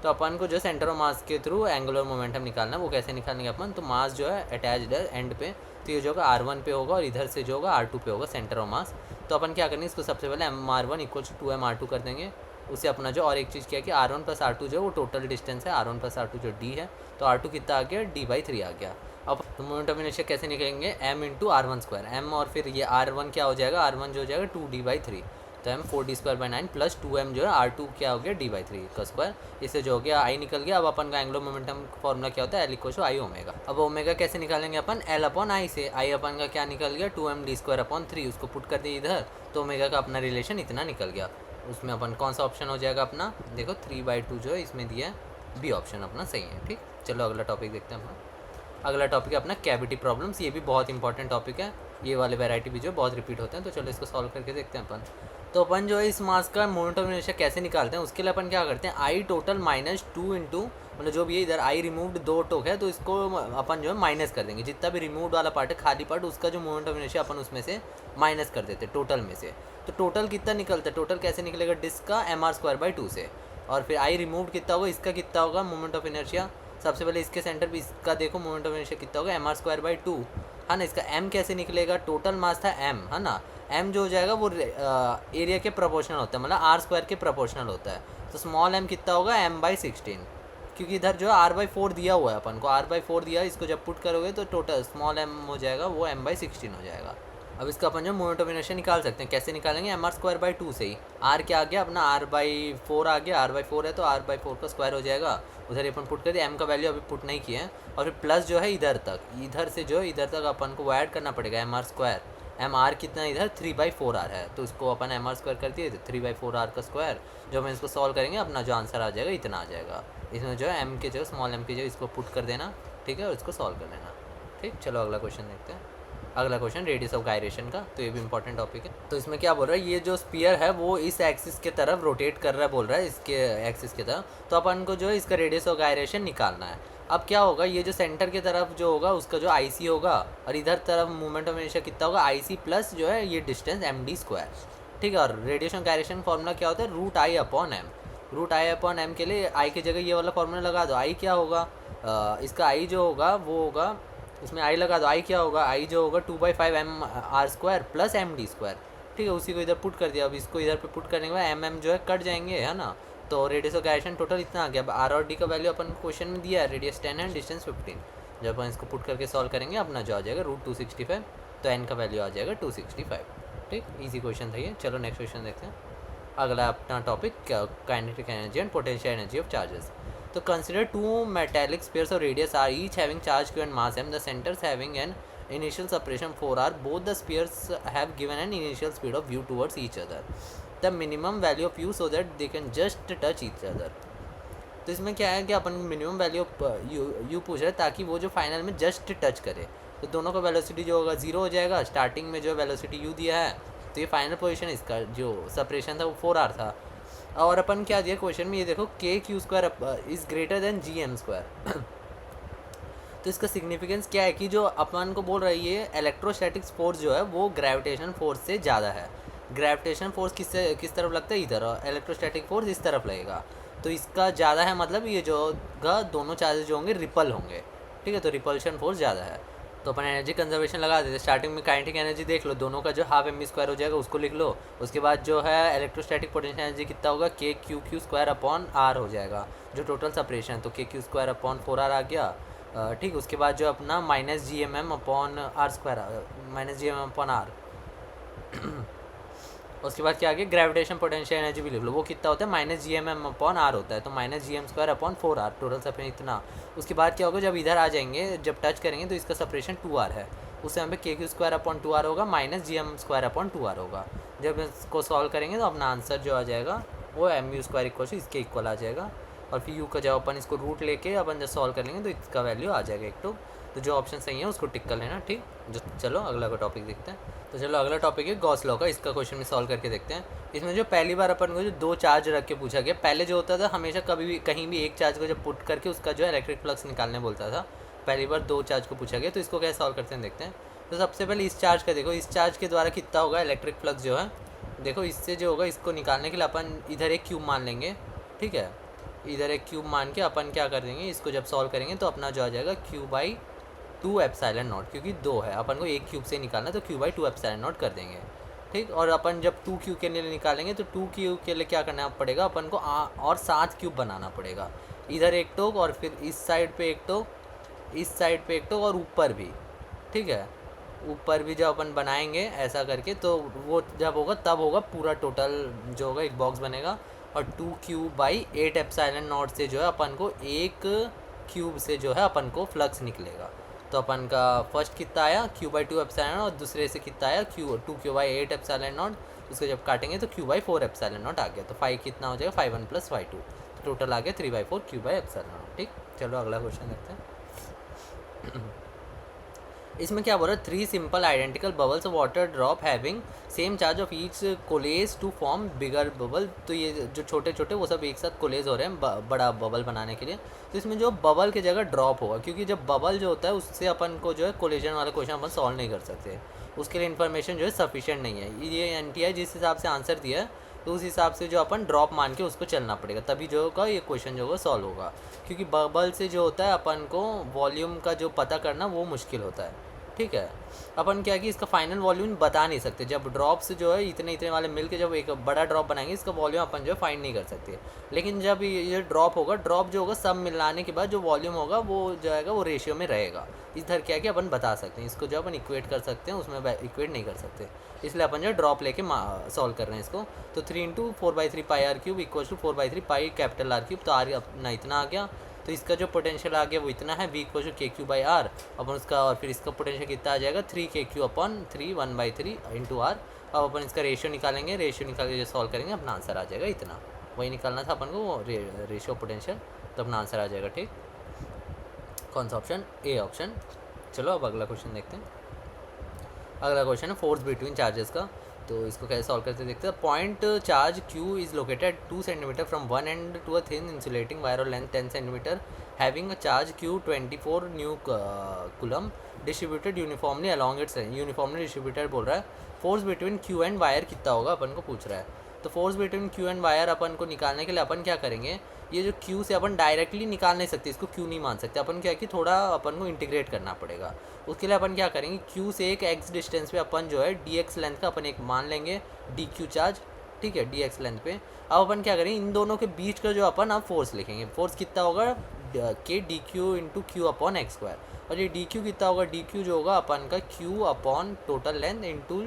तो अपन को जो centre of मास के थ्रू एंगुलर मोमेंटम निकालना है, वो कैसे निकालेंगे अपन, तो मास जो है अटैच्ड है एंड पे, तो ये जो होगा R1 पे होगा और इधर से जो होगा R2 पे होगा सेंटर ऑफ मास। तो अपन क्या करेंगे, इसको सबसे पहले MR1 इक्वल्स टू 2MR2 कर देंगे। उससे अपना जो और एक चीज़ क्या है कि R1 प्लस R2 जो है वो टोटल डिस्टेंस है, R1 प्लस R2 जो D है, तो R2 कितना आ गया, D/3 आ गया। अब मोमेंट ऑफ इनर्शिया कैसे निकलेंगे, m इंटू R1² m, और फिर ये R1 क्या हो जाएगा, R1 जो हो जाएगा 2D/3, तो m 4D²/9 प्लस 2m जो है R2 क्या हो गया, D/3 का स्क्वायर। इससे जो हो गया I निकल गया। अब अपन का एंगुलर मोमेंटम फॉर्मूला क्या होता है, L=I ओमेगा। अब ओमेगा कैसे निकालेंगे अपन, L/I से। I अपन का क्या निकल गया, 2mD²/3, उसको पुट कर दिए इधर, तो ओमेगा का अपना रिलेशन इतना निकल गया। उसमें अपन कौन सा ऑप्शन हो जाएगा अपना, देखो 3/2 जो है इसमें दिया है, बी ऑप्शन अपना सही है। ठीक, चलो अगला टॉपिक देखते हैं अपना। अगला टॉपिक है अपना कैविटी प्रॉब्लम्स। ये भी बहुत इंपॉर्टेंट टॉपिक है, ये वाले वैरायटी भी जो बहुत रिपीट होते हैं। तो चलो इसको सॉल्व करके देखते हैं अपन। तो अपन जो है इस मास का मोमेंट ऑफ इनर्शिया कैसे निकालते हैं, उसके लिए अपन क्या करते हैं, आई टोटल माइनस 2 इंटू, मतलब जो भी है इधर आई रिमूव्ड 2 टोक है, तो इसको अपन जो है माइनस कर देंगे। जितना भी रिमूव्ड वाला पार्ट है, खाली पार्ट, उसका जो मोमेंट ऑफ इनर्शिया अपन उसमें से माइनस कर देते हैं टोटल में से। तो टोटल कितना निकलता है, टोटल कैसे निकलेगा, डिस्क का mr²/2 से। और फिर आई रिमूव्ड कितना होगा, इसका कितना होगा मोमेंट ऑफ इनर्शिया, सबसे पहले इसके सेंटर पे इसका देखो मोमेंट ऑफ इनर्शिया कितना होगा, mr²/2 है ना। इसका m कैसे निकलेगा, टोटल मास था m है ना, m जो हो जाएगा वो एरिया के प्रोपोर्शनल होता है, मतलब r² के प्रोपोर्शनल होता है। तो स्मॉल m कितना होगा, m/16, क्योंकि इधर जो है r/4 दिया हुआ है अपन को, r/4 दिया है, इसको जब पुट करोगे तो टोटल स्मॉल m हो जाएगा वो m/16 हो जाएगा। अब इसका अपन जो मोमेंट ऑफ इनर्शिया निकाल सकते हैं, कैसे निकालेंगे, mr²/2 से ही। r क्या आ गया अपना, r/4 आ गया, r/4 है तो r/4 का स्क्वायर हो जाएगा। उधर ही अपन पुट कर दिया, m का वैल्यू अभी पुट नहीं किया है। और फिर प्लस जो है इधर तक, इधर से जो है इधर तक अपन को ऐड करना पड़ेगा mr²। mr कितना इधर 3/4r है, तो इसको अपन mr² कर दिए, तो 3/4r का स्क्वायर। जो हम इसको सॉल्व करेंगे अपना जो आंसर आ जाएगा इतना आ जाएगा। इसमें जो है m के जो स्मॉल m की जो इसको पुट कर देना, ठीक है, और इसको सॉल्व कर लेना। ठीक, चलो अगला क्वेश्चन देखते हैं। अगला क्वेश्चन रेडियस ऑफ गायरेशन का, तो ये भी इंपॉर्टेंट टॉपिक है। तो इसमें क्या बोल रहा है, ये जो स्पीयर है वो इस एक्सिस के तरफ रोटेट कर रहा है, बोल रहा है इसके एक्सिस की तरफ। तो अपन को जो है इसका रेडियस ऑफ गायरेशन निकालना है। अब क्या होगा, ये जो सेंटर की तरफ जो होगा उसका जो IC होगा, और इधर तरफ मूवमेंट ऑफ इनर्शिया कितना होगा, IC प्लस जो है ये डिस्टेंस md²। ठीक है, और रेडिएशन गायरेशन फॉर्मूला क्या होता है, √I/m। √I/m के लिए I की जगह ये वाला फॉर्मूला लगा दो। I क्या होगा, इसका I जो होगा वो होगा, इसमें I लगा दो, I क्या होगा, I जो होगा 2/5mr² प्लस md²। ठीक है, उसी को इधर पुट कर दिया। अब इसको इधर पे पुट करने के बाद mm जो है कट जाएंगे, है ना। तो रेडियस ऑफ गायरेशन टोटल इतना आ गया। अब r और d का वैल्यू अपन क्वेश्चन में दिया है, रेडियस 10 है, डिस्टेंस 15। जब अपन इसको पुट करके सॉल्व करेंगे अपना जो आ जाएगा √265, तो n का वैल्यू आ जाएगा 265। ठीक, ईजी क्वेश्चन था ये। चलो नेक्स्ट क्वेश्चन देखते हैं। अगला अपना topic kinetic energy and potential energy of charges. तो consider two metallic spheres of radius r each having charge q and mass m. The centers having an initial separation 4r. Both the spheres have given an initial speed of u towards each other. The minimum value of u so that they can just touch each other. तो इसमें क्या है कि अपन minimum value you पूछ रहे हैं ताकि वो जो फाइनल में जस्ट टच करे। तो दोनों का वेलोसिटी जो होगा 0 हो जाएगा। स्टार्टिंग में जो वेलोसिटी u दिया है, तो ये फाइनल पोजीशन इसका जो सेपरेशन था वो 4r था। और अपन क्या दिया क्वेश्चन में, ये देखो kq² is greater than gm²। तो इसका सिग्निफिकेंस क्या है कि जो अपन को बोल रही है इलेक्ट्रोस्टैटिक फोर्स जो है वो ग्रेविटेशन फोर्स से ज़्यादा है। ग्रेविटेशन फोर्स किस तरफ लगता है, इधर, और इलेक्ट्रोस्टैटिक फोर्स इस तरफ लगेगा। तो इसका ज़्यादा है, मतलब ये जो दोनों चार्जेस जो होंगे रिपल होंगे। ठीक है, तो रिपल्शन फोर्स ज़्यादा है। तो अपन एनर्जी कंजर्वेशन लगा देते। स्टार्टिंग में काइनेटिक एनर्जी देख लो, दोनों का जो हाफ mv² हो जाएगा उसको लिख लो। उसके बाद जो है इलेक्ट्रोस्टैटिक पोटेंशियल एनर्जी कितना होगा, kq²/r हो जाएगा, जो टोटल सेपरेशन है। तो kq²/4r आ गया। ठीक, उसके बाद जो अपना -gmm/r², उसके बाद क्या आ गया, ग्रेविटेशन पोटेंशियल एनर्जी भी लिख लो। वो कितना होता है, -gmm/r होता है। तो -gm²/4r टोटल सेपरेशन इतना। उसके बाद क्या होगा, जब इधर आ जाएंगे, जब टच करेंगे तो इसका सेपरेशन 2r है। उस टाइम पे kq²/2r होगा, -gm²/2r होगा। जब इसको सॉल्व करेंगे तो अपना आंसर जो आ जाएगा वो mu² इक्वल इसके इक्वल आ जाएगा। और फिर u का जब अपन इसको रूट लेके अपन जब सॉल्व कर लेंगे तो इसका वैल्यू आ जाएगा एक तो तो जो ऑप्शन सही है उसको टिक कर लेना, ठीक। जो चलो अगला का टॉपिक देखते हैं। तो चलो अगला टॉपिक है गॉस लॉ का, इसका क्वेश्चन भी सॉल्व करके देखते हैं। इसमें जो पहली बार अपन को जो 2 चार्ज रख के पूछा गया, पहले जो होता था हमेशा कभी भी कहीं भी एक चार्ज को जब पुट करके उसका जो है इलेक्ट्रिक फ्लक्स निकालने बोलता था, पहली बार 2 चार्ज को पूछा गया। तो इसको कैसे सॉल्व करते हैं देखते हैं। तो सबसे पहले इस चार्ज का देखो, इस चार्ज के द्वारा कितना होगा इलेक्ट्रिक फ्लक्स जो है, देखो इससे जो होगा इसको निकालने के लिए अपन इधर एक क्यूब मान लेंगे, ठीक है। इधर एक क्यूब मान के अपन क्या कर देंगे, इसको जब सॉल्व करेंगे तो अपना जो आ जाएगा Q/2 एप्सिलॉन नॉट, क्योंकि 2 है अपन को एक क्यूब से निकालना, तो Q/2 एप्सिलॉन नॉट कर देंगे, ठीक। और अपन जब 2 क्यूब के लिए निकालेंगे तो 2 क्यूब के लिए क्या करना पड़ेगा अपन को, और 7 क्यूब बनाना पड़ेगा। इधर एक टोक और फिर इस साइड पे एक टोक, इस साइड पे एक टोक और ऊपर भी, ठीक है। ऊपर भी जब अपन बनाएंगे ऐसा करके तो वो जब होगा तब होगा पूरा टोटल जो होगा एक बॉक्स बनेगा। और 2Q/8 एप्सिलॉन नॉट से जो है अपन को एक क्यूब से जो है अपन को फ्लक्स निकलेगा। तो अपन का फर्स्ट कितना आया Q/2 एप्सिलॉन और दूसरे से कितना आया 2Q/8 एप्सिलॉन नॉट, उसको जब काटेंगे तो Q/4 एप्सिलॉन नॉट आ गया। तो 5 कितना हो जाएगा 5(1 + 5(2), तो टोटल आ गया 3/4 Q/एप्सिलॉन नॉट, ठीक। चलो अगला क्वेश्चन देखते हैं। इसमें क्या बोल रहा है, 3 simple identical bubbles of water drop having same charge of each coalesce to form bigger bubble. तो ये जो छोटे छोटे वो सब एक साथ कोलेज हो रहे हैं बड़ा बबल बनाने के लिए। तो इसमें जो बबल की जगह ड्रॉप होगा, क्योंकि जब बबल जो होता है उससे अपन को जो है कोलिजन वाला क्वेश्चन अपन सॉल्व नहीं कर सकते, उसके लिए इन्फॉर्मेशन जो है सफिशिएंट नहीं है। ये NTI जिस हिसाब से आंसर दिया है तो उस हिसाब से जो अपन ड्रॉप मान के उसको चलना पड़ेगा, तभी जो होगा ये क्वेश्चन जो होगा सॉल्व होगा। क्योंकि बबल से जो होता है अपन को वॉल्यूम का जो पता करना वो मुश्किल होता है, ठीक है। अपन क्या कि इसका फाइनल वॉल्यूम बता नहीं सकते, जब ड्रॉप से जो है इतने इतने वाले मिल के जब एक बड़ा ड्रॉप बनाएंगे इसका वॉल्यूम अपन जो है फाइंड नहीं कर सकते। लेकिन जब ये ड्रॉप होगा, ड्रॉप जो होगा सब मिलाने के बाद जो वॉल्यूम होगा वो जो है वो रेशियो में रहेगा। इधर क्या कि अपन बता सकते हैं, इसको जो अपन इक्वेट कर सकते हैं, उसमें इक्वेट नहीं कर सकते, इसलिए अपन जो ड्रॉप लेके सॉल्व कर रहे हैं इसको। तो 3 × 4/3 πr³ = 4/3 πR³। तो R अपना इतना आ गया, तो इसका जो पोटेंशियल आ गया वो इतना है, V = KQ/R अपन उसका, और फिर इसका पोटेंशियल कितना आ जाएगा 3KQ/3 1/3 × R। अब अपन इसका रेशियो निकालेंगे, रेशियो निकाल के जो सॉल्व करेंगे अपना आंसर आ जाएगा इतना। वही निकालना था अपन को रेशियो पोटेंशियल, तो अपना आंसर आ जाएगा, ठीक। कौन सा ऑप्शन, A ऑप्शन। चलो अब अगला क्वेश्चन देखते हैं। अगला क्वेश्चन है फोर्स बिटवीन चार्जेस का। तो इसको कैसे सॉल्व करते देखते हैं। Point charge Q is located 2 centimetre from one end to a thin insulating wire और length 10 centimetre having a charge Q 24 new coulomb distributed uniformly along its, uniformly distributed बोल रहा है। Force between Q and wire कितना होगा अपन को पूछ रहा है। तो force between Q and wire अपन को निकालने के लिए अपन क्या करेंगे, ये जो Q से अपन डायरेक्टली निकाल नहीं सकते, इसको Q नहीं मान सकते अपन, क्या कि थोड़ा अपन को इंटीग्रेट करना पड़ेगा। उसके लिए अपन क्या करेंगे, Q से एक x डिस्टेंस पे अपन जो है dx लेंथ का अपन एक मान लेंगे dq चार्ज, ठीक है, dx लेंथ पे। अब अपन क्या करेंगे, इन दोनों के बीच का जो अपन अब फोर्स लिखेंगे, फोर्स कितना होगा k dq × Q/x²। और ये dq कितना होगा, dq जो होगा अपन का Q/ total length into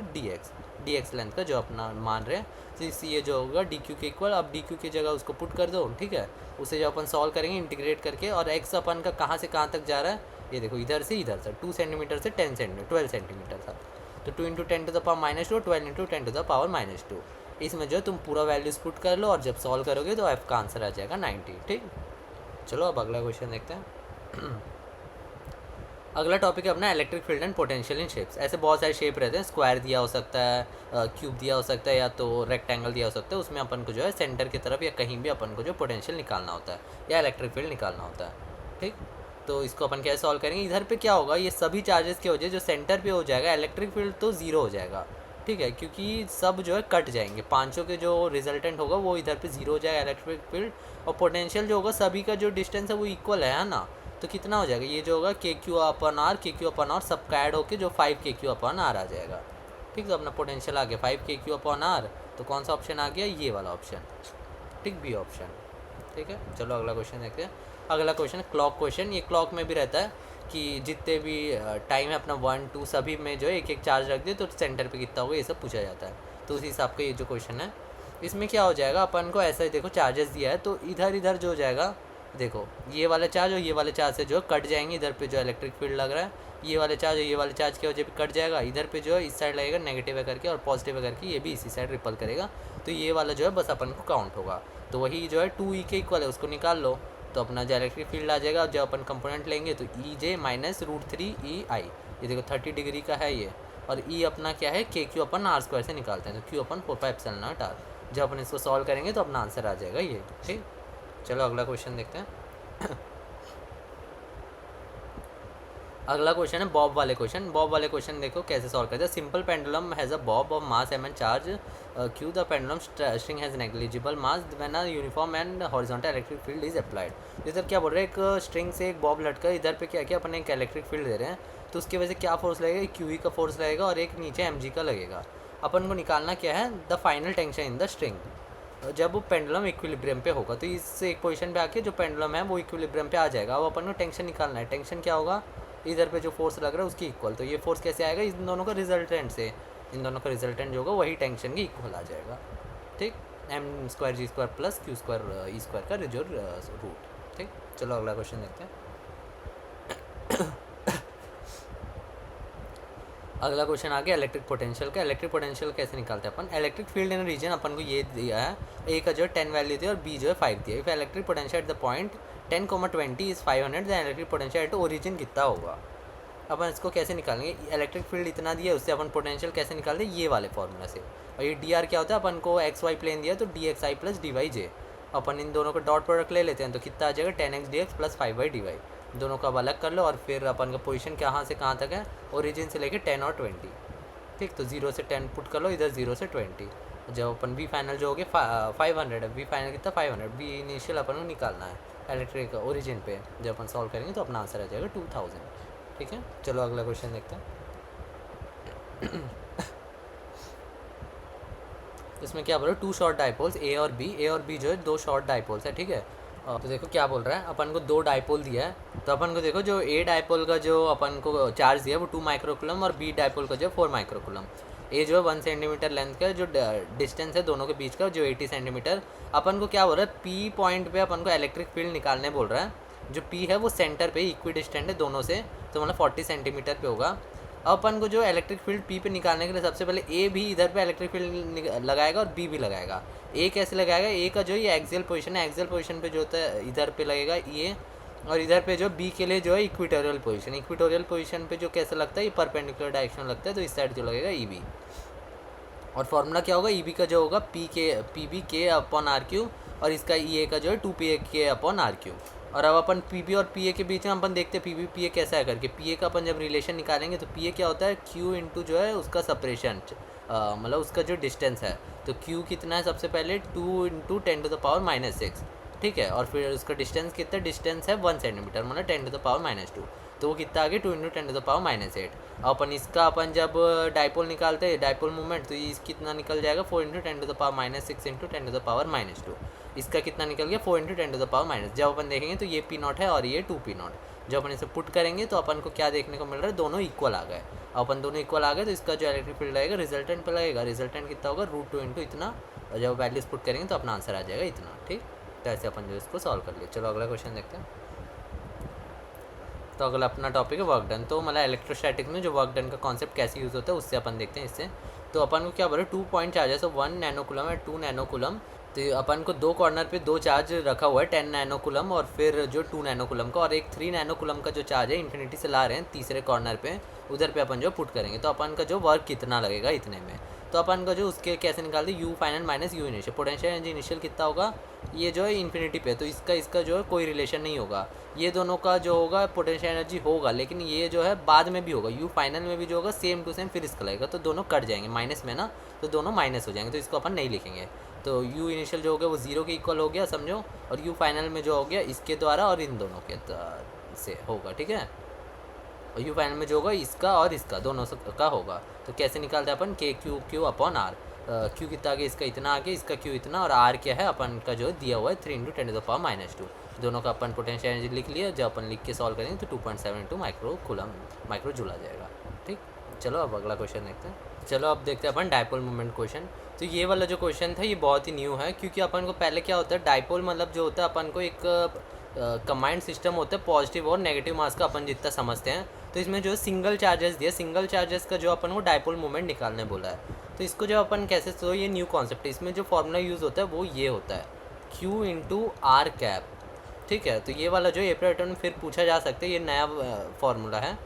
dx length का जो अपना मान रहे हैं। तो इससे ये जो होगा dq के इक्वल, अब dq की जगह उसको पुट कर दो, ठीक है। उसे जो अपन सॉल्व करेंगे इंटीग्रेट करके, और x अपन का कहाँ से कहाँ तक जा रहा है, ये देखो इधर से 2 सेंटीमीटर से 12 सेंटीमीटर था। तो 2 × 10⁻², 12 × 10⁻²। इसमें जो तुम पूरा वैल्यूज पुट कर लो और जब सॉल्व करोगे तो f का आंसर आ जाएगा 90, ठीक। चलो अब अगला क्वेश्चन देखते हैं। अगला टॉपिक है अपना electric field and potential in shapes. ऐसे बहुत सारे शेप रहते हैं, स्क्वायर दिया हो सकता है, क्यूब दिया हो सकता है, या तो रेक्टेंगल दिया हो सकता है। उसमें अपन को जो है सेंटर की तरफ या कहीं भी अपन को जो पोटेंशियल निकालना होता है या इलेक्ट्रिक फील्ड निकालना होता है, ठीक। तो इसको अपन कैसे सॉल्व करेंगे, इधर पे क्या होगा, ये सभी चार्जेस की वजह जो सेंटर पे हो जाएगा इलेक्ट्रिक फील्ड तो 0 हो जाएगा, ठीक है, क्योंकि सब जो है कट जाएंगे, पांचों के जो रिजल्टेंट होगा वो इधर पे 0 हो जाएगा इलेक्ट्रिक फील्ड। और पोटेंशियल जो होगा सभी का जो डिस्टेंस है वो इक्वल है ना, तो कितना हो जाएगा, ये जो होगा KQ/R सबका ऐड होके जो 5KQ/R आ जाएगा, ठीक। तो अपना पोटेंशियल आ गया 5KQ/R। तो कौन सा ऑप्शन आ गया, ये वाला ऑप्शन, ठीक, B ऑप्शन, ठीक है। चलो अगला क्वेश्चन देखते हैं। अगला क्वेश्चन क्लॉक क्वेश्चन। ये क्लॉक में भी रहता है कि जितने भी टाइम है अपना 1 2 सभी में जो है एक एक चार्ज रख दे तो सेंटर पे कितना होगा, ये सब पूछा जाता है। तो उस हिसाब का ये जो क्वेश्चन है इसमें क्या हो जाएगा, अपन को ऐसा ही देखो चार्जेस दिया है तो इधर इधर जो हो जाएगा, देखो ये वाला चार्ज और ये वाले चार्ज से जो है कट जाएंगे, इधर पे जो इलेक्ट्रिक फील्ड लग रहा है, ये वाले चार्ज और ये वाले चार्ज की वजह पे कट जाएगा, इधर पे जो है इस साइड लगेगा नेगेटिव है करके और पॉजिटिव है करके ये भी इसी साइड रिपल करेगा। तो ये वाला जो है बस अपन को काउंट होगा। तो वही जो है 2e के इक्वल है उसको निकाल लो, तो अपना जो इलेक्ट्रिक फील्ड आ जाएगा, जब अपन कंपोनेंट लेंगे तो ई जे माइनस √3 EI, ये देखो 30 डिग्री का है ये, और ई अपना क्या है KQ अपन R स्क्वायर से निकालते हैं, तो Q अपन 4πε0R। जब अपन इसको सॉल्व करेंगे तो अपना आंसर आ जाएगा ये। ठीक, चलो अगला क्वेश्चन देखते हैं। अगला क्वेश्चन है बॉब वाले क्वेश्चन। बॉब वाले क्वेश्चन देखो कैसे सॉल्व करते हैं। Simple pendulum has a Bob of mass m and charge q, the pendulum string has negligible mass when a uniform and horizontal electric field is applied. इधर क्या बोल रहे हैं, एक स्ट्रिंग से एक बॉब लटका, इधर पे क्या अपन एक इलेक्ट्रिक फील्ड दे रहे हैं, तो उसकी वजह से क्या फोर्स लगेगा, QE का फोर्स लगेगा और एक नीचे mg का लगेगा। अपन को निकालना क्या है, the final tension in the string. जब वो पेंडुलम इक्विलिब्रियम पे होगा तो इस एक पोजीशन पे आके जो पेंडुलम है वो इक्विलिब्रियम पे आ जाएगा। अब अपन को टेंशन निकालना है, टेंशन क्या होगा, इधर पे जो फोर्स लग रहा है उसकी इक्वल, तो ये फोर्स कैसे आएगा, इन दोनों का रिजल्टेंट से, इन दोनों का रिजल्टेंट जो होगा वही टेंशन की इक्वल आ जाएगा। ठीक, m² g² plus q² e² का जो रूट। ठीक, चलो अगला क्वेश्चन देखते हैं। अगला क्वेश्चन आ गया इलेक्ट्रिक पोटेंशियल का। इलेक्ट्रिक पोटेंशियल कैसे निकालते हैं अपन, इलेक्ट्रिक फील्ड इन रीजन अपन को ये दिया है, ए का जो है 10 वैल्यू दी और बी जो है 5 दिया। If electric potential at the point 10,20 is 500, then electric potential at origin कितना होगा। अपन इसको कैसे निकालेंगे, इलेक्ट्रिक फील्ड इतना दिया, उससे अपन पोटेंशियल कैसे निकालते हैं, ये वाले फॉर्मूला से। और ये डी आर क्या होता है, अपन को XY प्लेन दिया तो DXI प्लस DYJ, अपन इन दोनों का डॉट प्रोडक्ट ले लेते हैं तो कितना आ जाएगा 10x dx प्लस 5y/dy। दोनों का अब अलग कर लो और फिर अपन का पोजीशन कहाँ से कहाँ तक है, ओरिजिन से लेके 10 और 20। ठीक, तो 0 से 10 पुट कर लो, इधर 0 से 20। जब अपन V फाइनल जो हो गया 500 है, V फाइनल कितना 500, V इनिशियल अपन को निकालना है इलेक्ट्रिक ओरिजिन पे। जब अपन सॉल्व करेंगे तो अपना आंसर आ जाएगा 2000। ठीक है, चलो अगला क्वेश्चन देखते हैं। इसमें क्या बोल रहा है, 2 शॉर्ट डाइपोल्स A और B जो है 2 शॉर्ट डाइपोल्स है। ठीक है, तो देखो क्या बोल रहा है, अपन को 2 डाइपोल दिया है, तो अपन को देखो जो A डाइपोल का जो अपन को चार्ज दिया है वो 2 माइक्रोकूलम और B डाइपोल का जो 4 माइक्रोकूलम। A जो है 1 सेंटीमीटर लेंथ का, जो डिस्टेंस है दोनों के बीच का जो 80 सेंटीमीटर। अपन को क्या बोल रहा है, P पॉइंट पे अपन को इलेक्ट्रिक फील्ड निकालने बोल रहा है। जो P है वो सेंटर पे इक्वी डिस्टेंट है दोनों से, तो मतलब 40 सेंटीमीटर पे होगा। अब अपन को जो इलेक्ट्रिक फील्ड P पे निकालने के लिए सबसे पहले A भी इधर पे इलेक्ट्रिक फील्ड लगाएगा और B भी लगाएगा। A कैसे लगाएगा, A का जो ये एक्सियल पोजीशन है, एक्सियल पोजीशन पे जो होता है इधर पे लगेगा ये, और इधर पे जो B के लिए जो है इक्वेटोरियल पोजीशन, इक्वेटोरियल पोजीशन पे जो कैसे लगता है, ये परपेंडिकुलर डायरेक्शन लगता है, तो इस साइड जो लगेगा EB। और फॉर्मूला क्या होगा, EB का जो होगा PB K अपॉन RQ, और इसका EA का जो है 2PA K अपॉन RQ। और अब अपन PB और PA के बीच में अपन देखते हैं PB PA कैसा है करके। PA का अपन जब रिलेशन निकालेंगे तो PA क्या होता है, Q इंटू जो है उसका सेपरेशन, मतलब उसका जो डिस्टेंस है, तो Q कितना है सबसे पहले 2 × 10⁻⁻⁶। ठीक है, और फिर उसका डिस्टेंस कितना, डिस्टेंस है 1 सेंटीमीटर, मतलब 10⁻⁻², तो वो कितना आ गया 2 × 10⁻⁸। अपन इसका अपन जब डाइपोल निकालते हैं डाइपोल मूवमेंट, तो ये कितना निकल जाएगा 4 × 10⁻⁻6 × 10⁻²। इसका कितना निकल गया 4 × 10⁻⁻। जब अपन देखेंगे तो ये P0 है और ये 2P0। जब अपन इसे पुट करेंगे तो अपन को क्या देखने को मिल रहा है, दोनों इक्वल आ गए। अपन दोनों इक्वल आ गए तो इसका जो इलेक्ट्रिक फील्ड लगेगा रिजल्टेंट पे लगेगा। रिजल्टेंट कितना होगा √2 × इतना, और जब वैल्यूज पुट करेंगे तो अपना आंसर आ जाएगा इतना। ठीक, तो ऐसे अपन जो इसको सॉल्व कर लिए। चलो अगला क्वेश्चन देखते हैं। तो अगला अपना टॉपिक है वर्क डन। तो मतलब इलेक्ट्रोस्टैटिक्स में जो वर्क डन का कॉन्सेप्ट कैसे यूज़ होता है उससे अपन देखते हैं इससे। तो अपन को क्या बोल रहे हैं, 2 पॉइंट चार्जेस, 1 नैनोकूलम है 2 नैनोकूलम। तो अपन को 2 कॉर्नर पे 2 चार्ज रखा हुआ है 10 नैनोकूलम और फिर जो 2 नैनोकूलम का, और एक 3 नैनोकूलम का जो चार्ज है इन्फिनिटी से ला रहे हैं तीसरे कॉर्नर पे, उधर पे अपन जो पुट करेंगे तो अपन का जो वर्क कितना लगेगा इतने में। तो अपन का जो उसके कैसे निकालते हैं, U final minus U initial, potential energy initial कितना होगा, ये जो है इन्फिनिटी पे, तो इसका जो है कोई रिलेशन नहीं होगा। ये दोनों का जो होगा पोटेंशियल एनर्जी होगा, लेकिन ये जो है बाद में भी होगा, U फाइनल में भी जो होगा सेम टू सेम फिर इसका लगेगा, तो दोनों कट जाएंगे माइनस में ना, तो दोनों माइनस हो जाएंगे, तो इसको अपन नहीं लिखेंगे। तो U इनिशियल जो हो गया वो 0 के इक्वल हो गया समझो, और U फाइनल में जो हो गया इसके द्वारा और इन दोनों के से होगा। ठीक है, और U फाइनल में जो होगा इसका और इसका दोनों का होगा। तो कैसे निकालते हैं अपन, Q अपॉन R। Q कितना आगे, इसका इतना आगे, इसका Q इतना, और R क्या है अपन का जो दिया हुआ है 3 × 10⁻²। दोनों का अपन पोटेंशियल एनर्जी लिख लिया। जब अपन लिख के सॉल्व करेंगे तो 2.72 माइक्रो जूल आ जाएगा। ठीक, चलो अब अगला क्वेश्चन देखते हैं। चलो अब देखते हैं अपन डाइपोल मोमेंट क्वेश्चन। तो ये वाला जो क्वेश्चन था ये बहुत ही न्यू है, क्योंकि अपन को पहले क्या होता है, डाइपोल मतलब जो होता है अपन को एक कंबाइंड सिस्टम होता है पॉजिटिव और नेगेटिव मास का, अपन जितना समझते हैं। तो इसमें जो सिंगल चार्जेस दिया, सिंगल चार्जेस का जो अपन को डाइपोल मोमेंट निकालने बोला है, तो इसको जो अपन कैसे, तो ये न्यू कॉन्सेप्ट है। इसमें जो फॉर्मूला यूज़ होता है वो ये होता है Q × R कैप। ठीक है। तो ये वाला जो एपी रिटर्न फिर पूछा जा सकता है, ये नया फार्मूला है।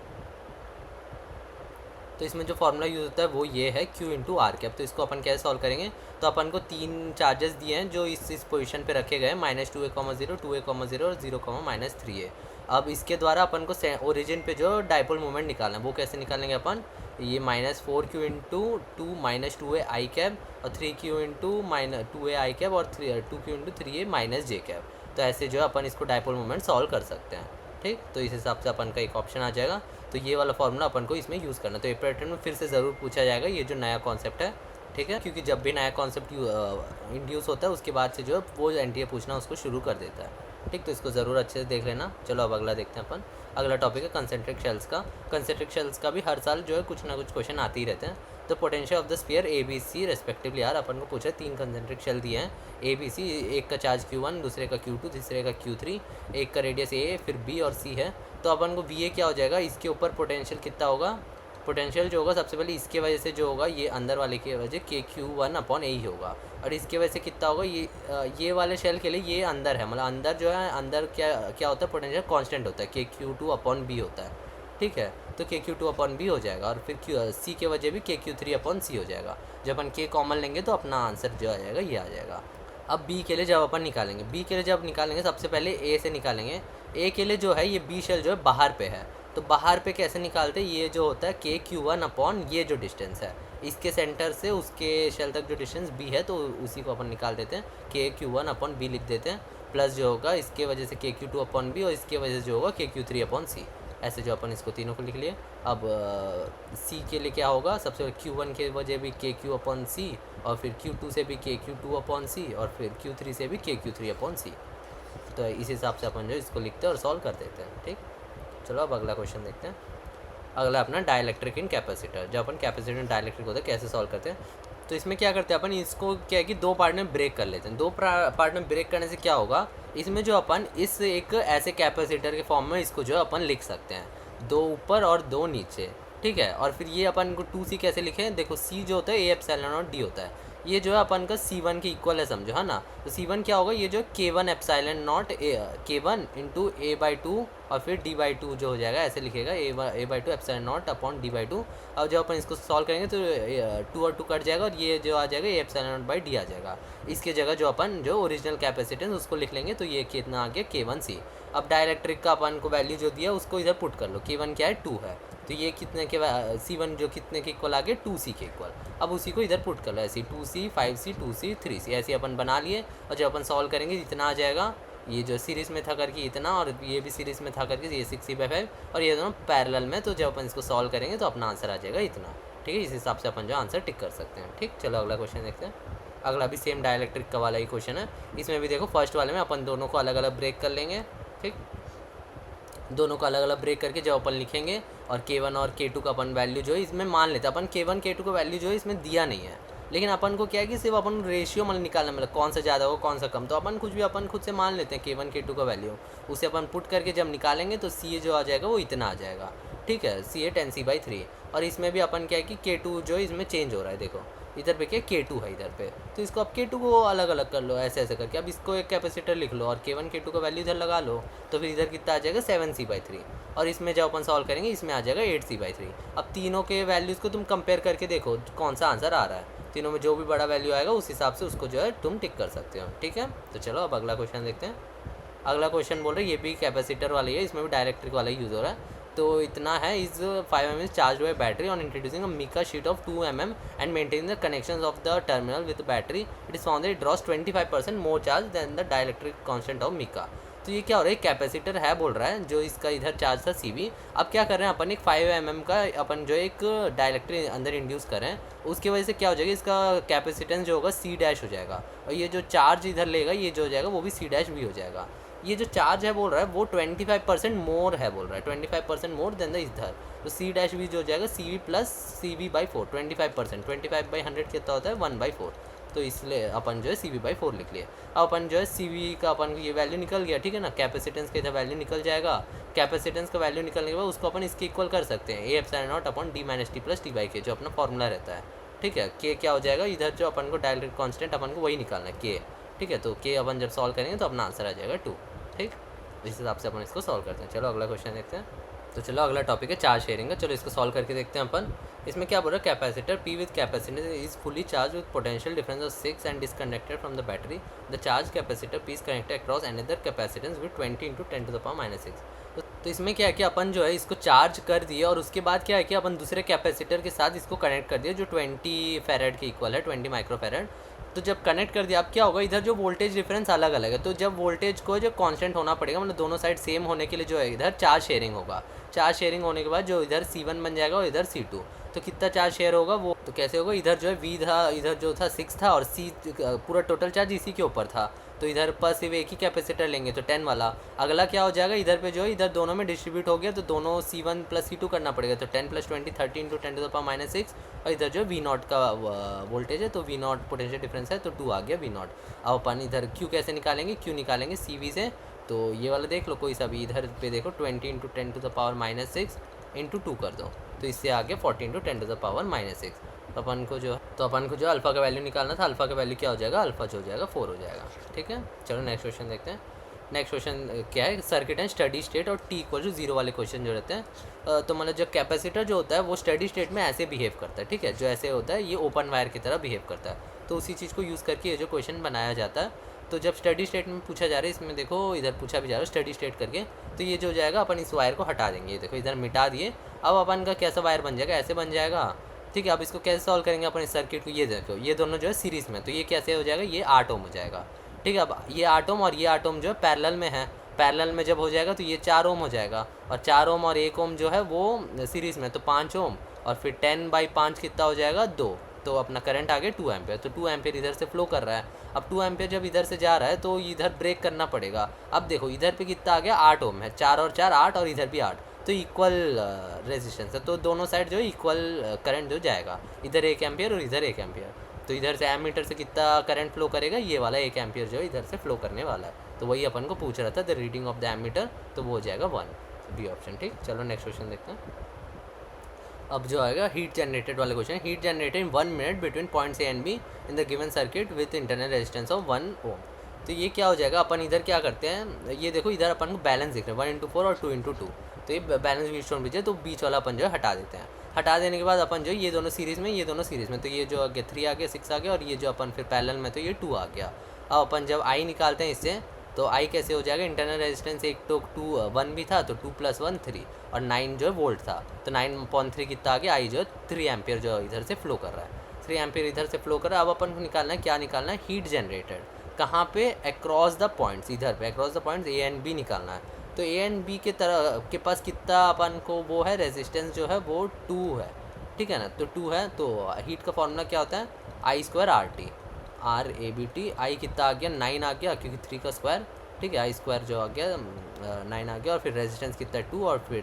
तो इसमें जो फार्मूला यूज़ होता है वो ये है Q इंटू आर कैप। तो इसको अपन कैसे सॉल्व करेंगे, तो अपन को 3 चार्जेस दिए हैं जो इस पोजीशन पे रखे गए हैं, -2a, 0, 2a, 0 और 0, -3a। अब इसके द्वारा अपन को ओरिजिन पे जो डाइपोल मोमेंट निकालना है वो कैसे निकालेंगे अपन, ये -4q इंटू 2 -2a आई कैप और 3q इंटू -2a आई कैप और 2q into 3a -j cap. तो ऐसे जो है अपन इसको डाइपोल मोमेंट सॉल्व कर सकते हैं। ठीक, तो इस हिसाब से अपन का एक ऑप्शन आ जाएगा। तो ये वाला फार्मूला अपन को इसमें यूज़ करना है। तो एपी रिटर्न में फिर से ज़रूर पूछा जाएगा ये जो नया कॉन्सेप्ट है, ठीक है, क्योंकि जब भी नया कॉन्सेप्ट इंड्यूस होता है उसके बाद से जो वो एनटीए पूछना उसको शुरू कर देता है। ठीक, तो इसको ज़रूर अच्छे से देख लेना। चलो अब अगला देखते हैं अपन। अगला टॉपिक है कंसेंट्रिक शेल्स का। कंसेंट्रिक शेल्स का भी हर साल जो है कुछ ना कुछ क्वेश्चन आते ही रहते हैं। तो potential of the sphere A B C respectively यार अपन को पूछा 3 कंसेंट्रिक शेल दिए हैं ए बी सी, एक का चार्ज Q1, दूसरे का Q2, तीसरे का Q3, एक का रेडियस ए, फिर बी और सी है। तो अपन को वी ए क्या हो जाएगा, इसके ऊपर पोटेंशियल कितना होगा, पोटेंशियल जो होगा सबसे पहले इसके वजह से जो होगा ये अंदर वाले की वजह KQ1/A ही होगा, और इसके वजह से कितना होगा, ये वाले शेल के लिए ये अंदर है, मतलब अंदर जो है अंदर क्या होता है, पोटेंशियल कांस्टेंट होता है KQ2/B होता है। ठीक है, तो KQ2/B हो जाएगा, और फिर सी के वजह भी KQ3/C हो जाएगा। जब अपन K कॉमन लेंगे तो अपना आंसर जो आ जाएगा ये आ जाएगा। अब बी के लिए जब अपन निकालेंगे, बी के लिए जब निकालेंगे सबसे पहले ए से निकालेंगे। ए के लिए जो है ये बी शेल जो है बाहर पे है, तो बाहर पे कैसे निकालते हैं, ये जो होता है KQ1 ये जो डिस्टेंस है इसके सेंटर से उसके शेल तक जो डिस्टेंस बी है, तो उसी को अपन निकाल देते हैं, KQ1/B लिख देते हैं, प्लस जो होगा इसके वजह से KQ2/B और इसके वजह से जो होगा KQ3/C। ऐसे जो अपन इसको तीनों को लिख लिए। अब सी के लिए क्या होगा, सबसे Q1 के वजह भी KQ/C, और फिर Q2 से भी KQ2/C, और फिर Q3 से भी KQ3/C। तो इस हिसाब से अपन जो इसको लिखते हैं और सॉल्व कर देते हैं। ठीक, चलो अब अगला क्वेश्चन देखते हैं। अगला अपना डाइलेक्ट्रिक इन कैपेसिटर। जब अपन कैपेसिटर इन डाइलेक्ट्रिक होता है कैसे सॉल्व करते हैं, तो इसमें क्या करते हैं अपन, इसको क्या है कि 2 पार्ट में ब्रेक कर लेते हैं। 2 पार्ट में ब्रेक करने से क्या होगा, इसमें जो अपन इस एक ऐसे कैपेसिटर के फॉर्म में इसको जो अपन लिख सकते हैं, 2 ऊपर और 2 नीचे। ठीक है, और फिर ये अपन को 2C कैसे लिखें, देखो C जो होता है A/0 D होता है, ये जो है अपन का C1 के इक्वल है, समझो है ना। तो C1 क्या होगा, ये जो K1/0 K1 इंटू A/2 और फिर D/2 जो हो जाएगा, ऐसे लिखेगा A/2 ε0/D/2। अब जब अपन इसको सॉल्व करेंगे तो 2 और 2 कट जाएगा, और ये जो आ जाएगा A/0/D आ जाएगा। इसके जगह जो अपन जो ओरिजिनल कैपेसिटेंस उसको लिख लेंगे, तो ये कितना आ गया K1C। अब डाइलेक्ट्रिक का अपन को वैल्यू जो दिया उसको इधर पुट कर लो, K1 क्या है 2 है, तो ये कितने के C1 जो कितने के इक्वल आ गए 2C के इक्वल। अब उसी को इधर पुट कर लो, ऐसे 2C 5C 2C 3C ऐसे अपन बना लिए। और जब अपन सॉल्व करेंगे इतना आ जाएगा, ये जो सीरीज़ में था करके इतना, और ये भी सीरीज़ में था करके ये 6C/5, और ये दोनों पैरेलल में। तो जब अपन इसको सॉल्व करेंगे तो अपना आंसर आ जाएगा इतना। ठीक है, इस हिसाब से अपन जो आंसर टिक कर सकते हैं। ठीक, चलो अगला क्वेश्चन देखते हैं। अगला भी सेम डाइलेक्ट्रिक का वाला ही क्वेश्चन है। इसमें भी देखो फर्स्ट वाले में अपन दोनों को अलग अलग ब्रेक कर लेंगे। ठीक, दोनों को अलग अलग ब्रेक करके जब अपन लिखेंगे, और K1 और K2 का अपन वैल्यू जो है इसमें मान लेते हैं अपन, K1 K2 का वैल्यू जो है इसमें दिया नहीं है, लेकिन अपन को क्या है कि सिर्फ अपन रेशियो मतलब निकालना, मतलब कौन सा ज़्यादा होगा कौन सा कम, तो अपन कुछ भी अपन खुद से मान लेते हैं K1 K2 का वैल्यू, उसे अपन पुट करके जब निकालेंगे तो C जो आ जाएगा वो इतना आ जाएगा। ठीक है, C 10C/3। और इसमें भी अपन क्या है कि K2 जो है इसमें चेंज हो रहा है, देखो इधर पे क्या K2 है इधर पे, तो इसको अब K2 को अलग अलग कर लो ऐसे ऐसे करके। अब इसको एक कैपेसिटर लिख लो और K1 K2 का वैल्यू इधर लगा लो, तो फिर इधर कितना आ जाएगा 7C/3। और इसमें जब अपन सॉल्व करेंगे इसमें आ जाएगा 8C/3। अब तीनों के वैल्यूज़ को तुम कंपेयर करके देखो कौन सा आंसर आ रहा है, तीनों में जो भी बड़ा वैल्यू आएगा उस हिसाब से उसको जो है तुम टिक कर सकते हो। ठीक है, तो चलो अब अगला क्वेश्चन देखते हैं। अगला क्वेश्चन बोल रहे हैं ये भी कैपेसिटर वाला ही है, इसमें भी डाइलेक्ट्रिक वाला ही यूज़ हो रहा है। तो इतना है, is 5 mm charge by battery on introducing a mica sheet of 2 mm and maintaining the connections of the terminal with battery, it is found that it draws 25% more charge than the dielectric constant of mica. तो ये क्या हो रहा है, capacitor है बोल रहा है, जो इसका इधर चार्ज था CV। अब क्या कर रहे हैं अपन, एक 5 mm का अपन जो एक डाइलेक्ट्रिक अंदर इंड्यूस कर रहे हैं, उसकी वजह से क्या हो जाएगा, इसका कैपेसिटेंस जो होगा C' हो जाएगा, और ये जो चार्ज इधर लेगा ये जो हो जाएगा वो भी C' भी हो जाएगा। ये जो चार्ज है बोल रहा है वो 25% मोर है बोल रहा है, 25% मोर देन द इधर, तो C' भी जो हो जाएगा CV प्लस CV/4, 25%, 25/100 कितना होता है 1/4, तो इसलिए अपन जो है CV/4 लिख लिए। अब अपन जो है CV का अपन ये वैल्यू निकल गया, ठीक है ना, कैपेसिटेंस का इधर वैल्यू निकल जाएगा। कैपेसिटेंस का वैल्यू निकलने के बाद उसको अपन इसके इक्वल कर सकते हैं A/0/D-T+T/K, जो अपना फॉर्मूला रहता है। ठीक है, K क्या हो जाएगा, इधर जो अपन को डायरेक्ट कांस्टेंट अपन को वही निकालना है K। ठीक है, तो K अपन जब सॉल्व करेंगे तो अपना आंसर आ जाएगा 2। ठीक, इस हिसाब से अपन इसको सॉल्व करते हैं। चलो अगला क्वेश्चन देखते हैं। तो चलो अगला टॉपिक है चार्ज शेयरिंग का। चलो इसको सॉल्व करके देखते हैं अपन। इसमें क्या बोल रहा है, capacitor P with capacitance is fully charge with potential difference of 6 and disconnected from the battery. The charge capacitor P is connected across another capacitance with 20 × 10⁻⁻⁶। तो इसमें क्या है कि अपन जो है इसको चार्ज कर दिए और उसके बाद क्या है कि अपन दूसरे कैपेसिटर के साथ इसको कनेक्ट कर दिए जो 20 फैरेड के इक्वल है, 20 माइक्रोफैरेड। तो जब कनेक्ट कर दिया, अब क्या होगा, इधर जो वोल्टेज डिफरेंस अलग अलग है, तो जब वोल्टेज को जो कांस्टेंट होना पड़ेगा, मतलब दोनों साइड सेम होने के लिए जो है इधर चार्ज शेयरिंग होगा। चार्ज शेयरिंग होने के बाद जो इधर C1 बन जाएगा और इधर C2। तो कितना चार्ज शेयर होगा वो, तो कैसे होगा, इधर जो है V था, इधर जो था 6 था और C पूरा टोटल चार्ज इसी के ऊपर था। तो इधर पर सिर्फ एक ही कैपेसिटर लेंगे तो 10 वाला। अगला क्या हो जाएगा, इधर पे जो है इधर दोनों में डिस्ट्रीब्यूट हो गया तो दोनों C1 + C2 करना पड़ेगा। तो 10 + 20 30 × 10⁻⁻⁶। और इधर जो V0 का वोल्टेज है तो V0 पोटेंशियल डिफरेंस है तो 2 आ गया V0। अब अपन इधर Q कैसे निकालेंगे, Q निकालेंगे CV से। तो ये वाला देख लो कोई सा भी, इधर पे देखो 20 × 10⁻⁻⁶ × 2 कर दो तो इससे आ गया 40 × 10⁻⁻⁶। तो अपन को जो अल्फ़ा का वैल्यू निकालना था, अल्फ़ा का वैल्यू क्या हो जाएगा, अल्फ़ा जो हो जाएगा 4 हो जाएगा। ठीक है, चलो नेक्स्ट क्वेश्चन देखते हैं। नेक्स्ट क्वेश्चन क्या है, सर्किट एंड स्टडी स्टेट और t = 0 वाले क्वेश्चन जो रहते हैं। तो मतलब जो कैपेसिटर जो होता है वो स्टडी स्टेट में ऐसे बिहेव करता है। ठीक है, जो ऐसे होता है ये ओपन वायर की तरह बिहेव करता है। तो उसी चीज़ को यूज़ करके ये जो क्वेश्चन बनाया जाता है। तो जब स्टडी स्टेट में पूछा जा रहा है, इसमें देखो इधर पूछा भी जा रहा है स्टडी स्टेट करके, तो ये जो हो जाएगा अपन इस वायर को हटा देंगे। ये देखो इधर मिटा दिए। अब अपन का कैसा वायर बन जाएगा, ऐसे बन जाएगा। ठीक है, अब इसको कैसे सॉल्व करेंगे अपन इस सर्किट को, ये देखो ये दोनों जो है सीरीज़ में, तो ये कैसे हो जाएगा, ये 8 ओम हो जाएगा। ठीक है, अब ये 8 ओम और ये 8 ओम जो है पैरेलल में है। पैरेलल में जब हो जाएगा तो ये 4 ओम हो जाएगा और 4 ओम और 1 ओम जो है वो सीरीज़ में, तो 5 ओम और फिर 10/5 कितना हो जाएगा, 2। तो अपना करंट आ गया 2 एम्पियर। तो 2 एम्पियर इधर से फ्लो कर रहा है। अब 2 एम्पियर जब इधर से जा रहा है तो इधर ब्रेक करना पड़ेगा। अब देखो इधर पे कितना आ गया, 8 ओम है, 4 और 4 8 और इधर भी 8, तो इक्वल रेजिस्टेंस है। तो दोनों साइड जो है इक्वल करंट जो जाएगा, इधर 1 एम्पियर और इधर 1 एम्पियर। तो इधर से एमीटर से कितना करंट फ्लो करेगा, ये वाला 1 एम्पियर जो है इधर से फ्लो करने वाला है। तो वही अपन को पूछ रहा था, the reading of the ammeter, तो वो हो जाएगा 1, बी ऑप्शन। ठीक, चलो नेक्स्ट क्वेश्चन देखते हैं। अब जो आएगा हीट जनरेटेड वाले question, heat generated in 1 minute between points A and B in the given circuit with internal resistance of 1 ओम। तो ये क्या हो जाएगा, अपन इधर क्या करते हैं, ये देखो इधर अपन को बैलेंस दिख रहा है 1 × 4 और 2 × 2। तो ये बैलेंस बीच स्टोन बीच है, तो बीच वाला अपन जो है हटा देते हैं। हटा देने के बाद अपन जो ये दोनों सीरीज़ में, ये दोनों सीरीज़ में, तो ये जो आ गया 3 आ गया, 6 आ गया और ये जो अपन फिर पैरेलल में तो ये 2 आ गया। अब अपन जब I निकालते हैं इससे, तो I कैसे हो जाएगा, इंटरनल रेजिस्टेंस एक तो 1 भी था तो 2 + 1 3 और 9 जो है वोल्ट था, तो 9.3 कितना आ गया, I जो 3 एम्पियर जो इधर से फ्लो कर रहा है, 3 एम्पियर इधर से फ्लो कर रहा है। अब अपन को निकालना है, क्या निकालना है, हीट जनरेटेड कहाँ पे, अक्रॉस द पॉइंट्स, इधर पे across the points A and B निकालना है। तो A एंड B के तरह के पास कितना अपन को वो है, रेजिस्टेंस जो है वो 2 है। ठीक है ना, तो 2 है। तो हीट का फॉर्मूला क्या होता है, I² RT, RABT। I कितना आ गया, 9 आ गया क्योंकि 3 का स्क्वायर। ठीक है, I² जो आ गया 9 आ गया और फिर रेजिस्टेंस कितना 2 और फिर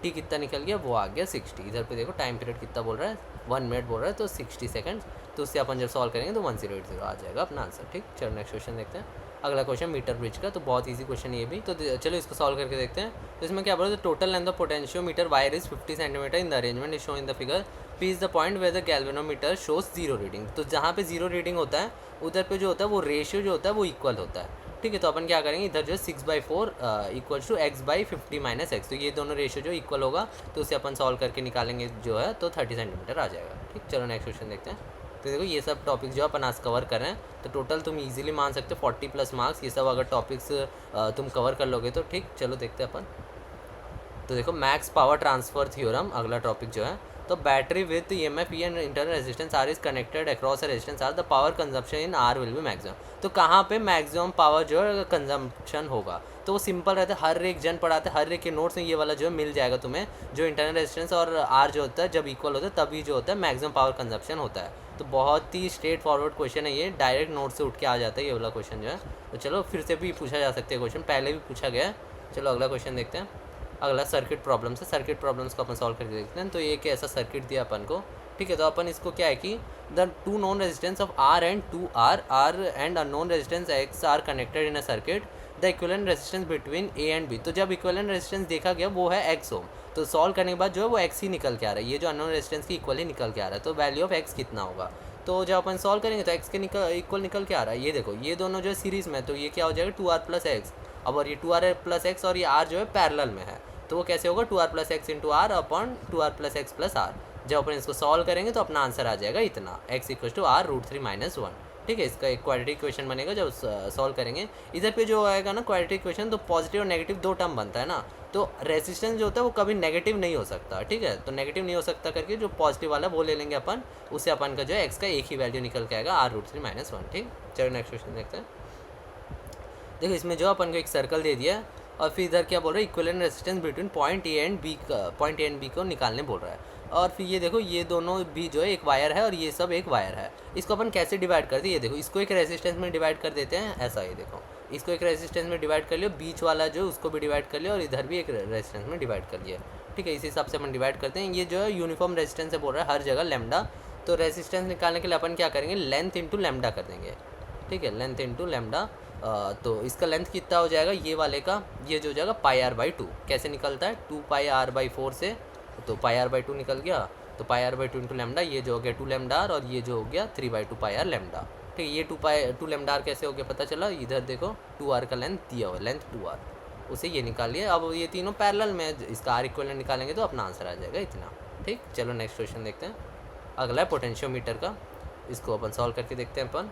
T कितना निकल गया, वो आ गया 60। इधर पे देखो टाइम पीरियड कितना बोल रहा है, 1 मिनट बोल रहा है, तो 60 सेकंड्स। तो उससे अपन जब सॉल्व करेंगे तो 1080 आ जाएगा अपना आंसर। ठीक, चलो नेक्स्ट क्वेश्चन देखते हैं। अगला क्वेश्चन मीटर ब्रिज का, तो बहुत ईजी क्वेश्चन ये भी। तो चलो इसको सॉल्व करके देखते हैं। तो इसमें क्या बोल रहा है, total length of potentiometer wire is 50 centimetre in the arrangement is show in the figure. P is the point where the galvanometer shows 0 reading. तो जहाँ पे 0 रीडिंग होता है उधर पे जो होता है वो रेशियो जो होता है वो इक्वल होता है। ठीक है, तो अपन क्या करेंगे, इधर जो 6/4 = x/50 - x, तो ये दोनों रेशियो जो इक्वल होगा तो उसे अपन सॉल्व करके निकालेंगे जो है, तो 30 सेंटीमीटर आ जाएगा। ठीक, चलो नेक्स्ट क्वेश्चन देखते हैं। तो देखो ये सब टॉपिक्स जो अपन आज कवर कर रहे हैं, तो टोटल तुम इजीली मान सकते हो 40+ मार्क्स, ये सब अगर टॉपिक्स तुम कवर कर लोगे तो। ठीक, चलो देखते हैं अपन। तो देखो मैक्स पावर ट्रांसफर थ्योरम अगला टॉपिक जो है। तो battery with EMF E and internal resistance R is connected across a resistance R, the power consumption in R will be maximum. तो कहाँ पे मैक्सिमम पावर जो है कंजम्पशन होगा, तो वो सिंपल रहता है, हर एक जन पढ़ाते हैं, हर एक के नोट्स में ये वाला जो है मिल जाएगा तुम्हें। जो इंटरनल रेजिस्टेंस और R जो होता है जब इक्वल होता है तभी जो होता है मैक्सिमम पावर कंजम्पशन होता है। तो बहुत ही स्ट्रेट फॉरवर्ड क्वेश्चन है ये, डायरेक्ट नोट से उठ के आ जाता है ये वाला क्वेश्चन जो है। तो चलो फिर से भी पूछा जा सकते हैं क्वेश्चन, पहले भी पूछा गया है। चलो अगला क्वेश्चन देखते हैं। अगला सर्किट प्रॉब्लम से, सर्किट प्रॉब्लम्स को अपन सॉल्व करके देखते हैं। तो ये एक ऐसा सर्किट दिया अपन को। ठीक है, तो अपन इसको क्या है कि the 2 known resistance of R and 2R, R and unknown resistance X are connected in a circuit, the equivalent resistance between A and B। तो जब इक्विवेलेंट रेजिस्टेंस देखा गया वो है X ओम, तो सॉल्व करने के बाद जो है वो X ही निकल के आ रहा है, ये जो अननोन रेजिस्टेंस की इक्वल ही निकल के आ रहा है। तो वैल्यू ऑफ X कितना होगा, तो जब अपन सॉल्व करेंगे तो X के इक्वल निकल के आ रहा है। ये देखो ये दोनों जो है सीरीज़ में, तो ये क्या हो जाएगा 2R + X, अब और ये 2r प्लस एक्स और ये r जो है पैरेलल में है, तो वो कैसे होगा 2r plus x into R upon 2r plus x plus R. जब अपन इसको सॉल्व करेंगे तो अपना आंसर आ जाएगा इतना, x equal to R root 3 minus 1। ठीक है, इसका एक क्वाड्रेटिक इक्वेशन बनेगा जब सॉल्व करेंगे। इधर पे जो आएगा ना क्वाड्रेटिक इक्वेशन, तो पॉजिटिव और नेगेटिव दो टर्म बनता है ना, तो रेजिस्टेंस जो होता है वो कभी नेगेटिव नहीं हो सकता। ठीक है, तो नेगेटिव नहीं हो सकता करके जो पॉजिटिव वाला वो ले लेंगे अपन, उससे अपन का जो है एक्स का एक ही वैल्यू निकल के आएगा आर रूट 3 माइनस 1। ठीक, चलो नेक्स्ट क्वेश्चन देखते हैं। देखो इसमें जो अपन को एक सर्कल दे दिया है और फिर इधर क्या बोल रहा है, equivalent resistance between point A and B को निकालने बोल रहा है। और फिर ये देखो ये दोनों भी जो है एक वायर है और ये सब एक वायर है। इसको अपन कैसे डिवाइड करते हैं, ये देखो इसको एक रेजिस्टेंस में डिवाइड कर देते हैं, ऐसा ये देखो इसको एक रेजिस्टेंस में डिवाइड कर लियो, बीच वाला जो उसको भी डिवाइड कर लिया और इधर भी एक रेजिस्टेंस में डिवाइड कर लिया। ठीक है, इस हिसाब से अपन डिवाइड करते हैं। ये जो है यूनिफॉर्म रेजिस्टेंस है बोल रहा है हर जगह लैम्डा, तो रेजिस्टेंस निकालने के लिए अपन क्या करेंगे, लेंथ इंटू लैम्डा कर देंगे। ठीक है, लेंथ इंटू लैम्डा, तो इसका लेंथ कितना हो जाएगा ये वाले का, ये जो हो जाएगा पाई आर बाई 2। कैसे निकलता है, 2 पाई आर बाई 4 से, तो पाई आर बाई 2 निकल गया, तो पाई आर बाई 2 इंटू लैम्डा, ये जो हो गया 2 लैम्डा आर और ये जो हो गया 3/2 पाई आर लैम्डा। ठीक है, ये 2 लैम्डा आर कैसे हो गया पता चला, इधर देखो 2r का लेंथ दिया हुआ, लेंथ 2r, उसे ये निकाल लिया। अब ये तीनों पैरेलल में, इसका आर इक्विवेलेंट निकालेंगे तो अपना आंसर आ जाएगा इतना। ठीक, चलो नेक्स्ट क्वेश्चन देखते हैं। अगला है पोटेंशियोमीटर का, इसको अपन सॉल्व करके देखते हैं अपन।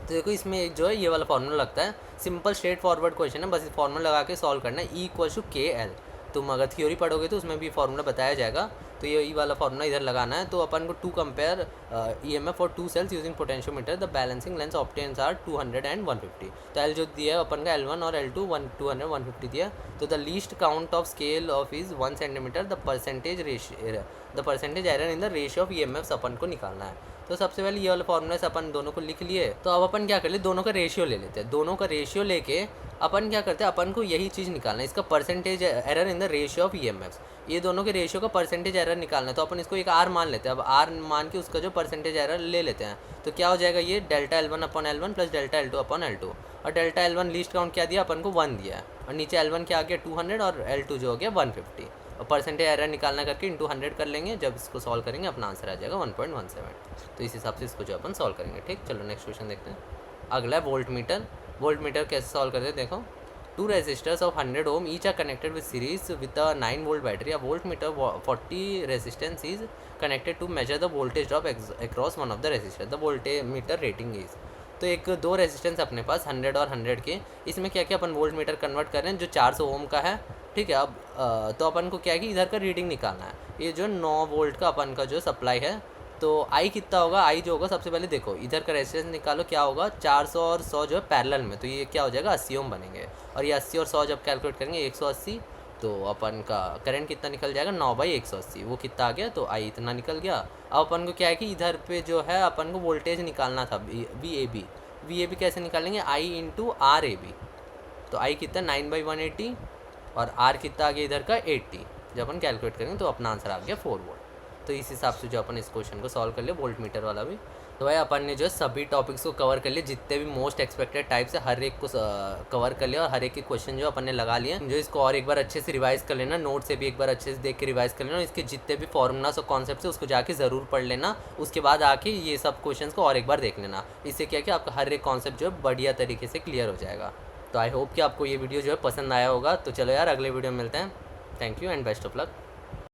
तो देखो इसमें जो है ये वाला फार्मूला लगता है, सिंपल स्ट्रेट फॉरवर्ड क्वेश्चन है, बस इस फार्मूला लगा के सॉल्व करना है, ई इक्वल टू के एल। तुम अगर थ्योरी पढ़ोगे तो उसमें भी फार्मूला बताया जाएगा, तो ये ई वाला फार्मूला इधर लगाना है। तो अपन को to compare EMF for two cells using potentiometer, the balancing lens obtains are 200 and 150। तो एल जो दिया है अपन का L1 और L2 200 150 दिया। तो the least count of scale of is 1 centimetre, the percentage error in the ratio of EMFs अपन को निकालना है। तो सबसे पहले ये वाला फार्मूला से अपन दोनों को लिख लिए। तो अब अपन क्या कर ले, दोनों का रेशियो ले लेते हैं। दोनों का रेशियो लेके अपन क्या करते हैं, अपन को यही चीज़ निकालना है, इसका percentage error in the ratio of EMFs. ये दोनों के रेशियो का परसेंटेज एरर निकालना है, तो अपन इसको एक आर मान लेते हैं। अब आर मान के उसका जो परसेंटेज एरर ले लेते हैं, तो क्या हो जाएगा ये delta L1 upon L1 plus delta L2 upon L2। और डेल्टा L1 लीस्ट काउंट क्या दिया अपन को 1 दिया है, और नीचे L1 क्या आ गया 200 और L2 जो हो गया 150। और परसेंटेज एरर निकालना करके इंटू 100 कर लेंगे, जब इसको सॉल्व करेंगे अपना आंसर आ जाएगा 1.17। तो इस हिसाब से इसको जो अपन सॉल्व करेंगे। ठीक, चलो नेक्स्ट क्वेश्चन देखते हैं। अगला है वोल्ट मीटर। वोल्ट मीटर कैसे सॉल्व करते हैं, देखो two resistors of 100 ohm each are connected with series with a 9 volt battery. A voltmeter 40 resistance is connected to measure the voltage drop across one of the resistor, the voltage meter rating is. तो एक दो resistance अपने पास 100 और 100 के, इसमें क्या क्या अपन volt meter convert कर रहे हैं जो 400 ओम का है। ठीक है, अब तो अपन को क्या है कि इधर का रीडिंग निकालना है। ये जो 9 वोल्ट का अपन का जो सप्लाई है, तो आई कितना होगा, आई जो होगा सबसे पहले देखो इधर का रेजिस्टेंस निकालो, क्या होगा 400 और 100 जो है पैरेलल में, तो ये क्या हो जाएगा 80 ओम बनेंगे। और ये 80 और 100 जब कैलकुलेट करेंगे 180, तो अपन का करंट कितना निकल जाएगा 9/180, वो कितना आ गया, तो आई इतना निकल गया। अब अपन को क्या है कि इधर पे जो है अपन को वोल्टेज निकालना था वी ए बी कैसे निकालेंगे, आई इंटू आर ए बी। तो आई कितना 9/180 और आर कितना आ गया इधर का 80, जब अपन कैलकुलेट करेंगे तो अपना आंसर आ गया 4 वोल्ट। तो इस हिसाब से जो अपन इस क्वेश्चन को सॉल्व कर लिया वोल्ट मीटर वाला भी। तो भाई अपन ने जो है सभी टॉपिक्स को कवर कर लिया, जितने भी मोस्ट एक्सपेक्टेड टाइप्स है हर एक को कवर कर लिया, और हर एक के क्वेश्चन जो अपन ने लगा लिए। जो इसको और एक बार अच्छे से रिवाइज कर लेना, नोट से भी एक बार अच्छे से देख के रिवाइज कर लेना, और इसके जितने भी फॉर्मूलास और कॉन्सेप्ट है उसको जाके ज़रूर पढ़ लेना। उसके बाद आके ये सब क्वेश्चन को और एक बार देख लेना, इससे क्या कि आपका हर एक कॉन्सेप्ट जो है बढ़िया तरीके से क्लियर हो जाएगा। तो आई होप कि आपको ये वीडियो जो है पसंद आया होगा। तो चलो यार अगले वीडियो में मिलते हैं। Thank you and best of luck.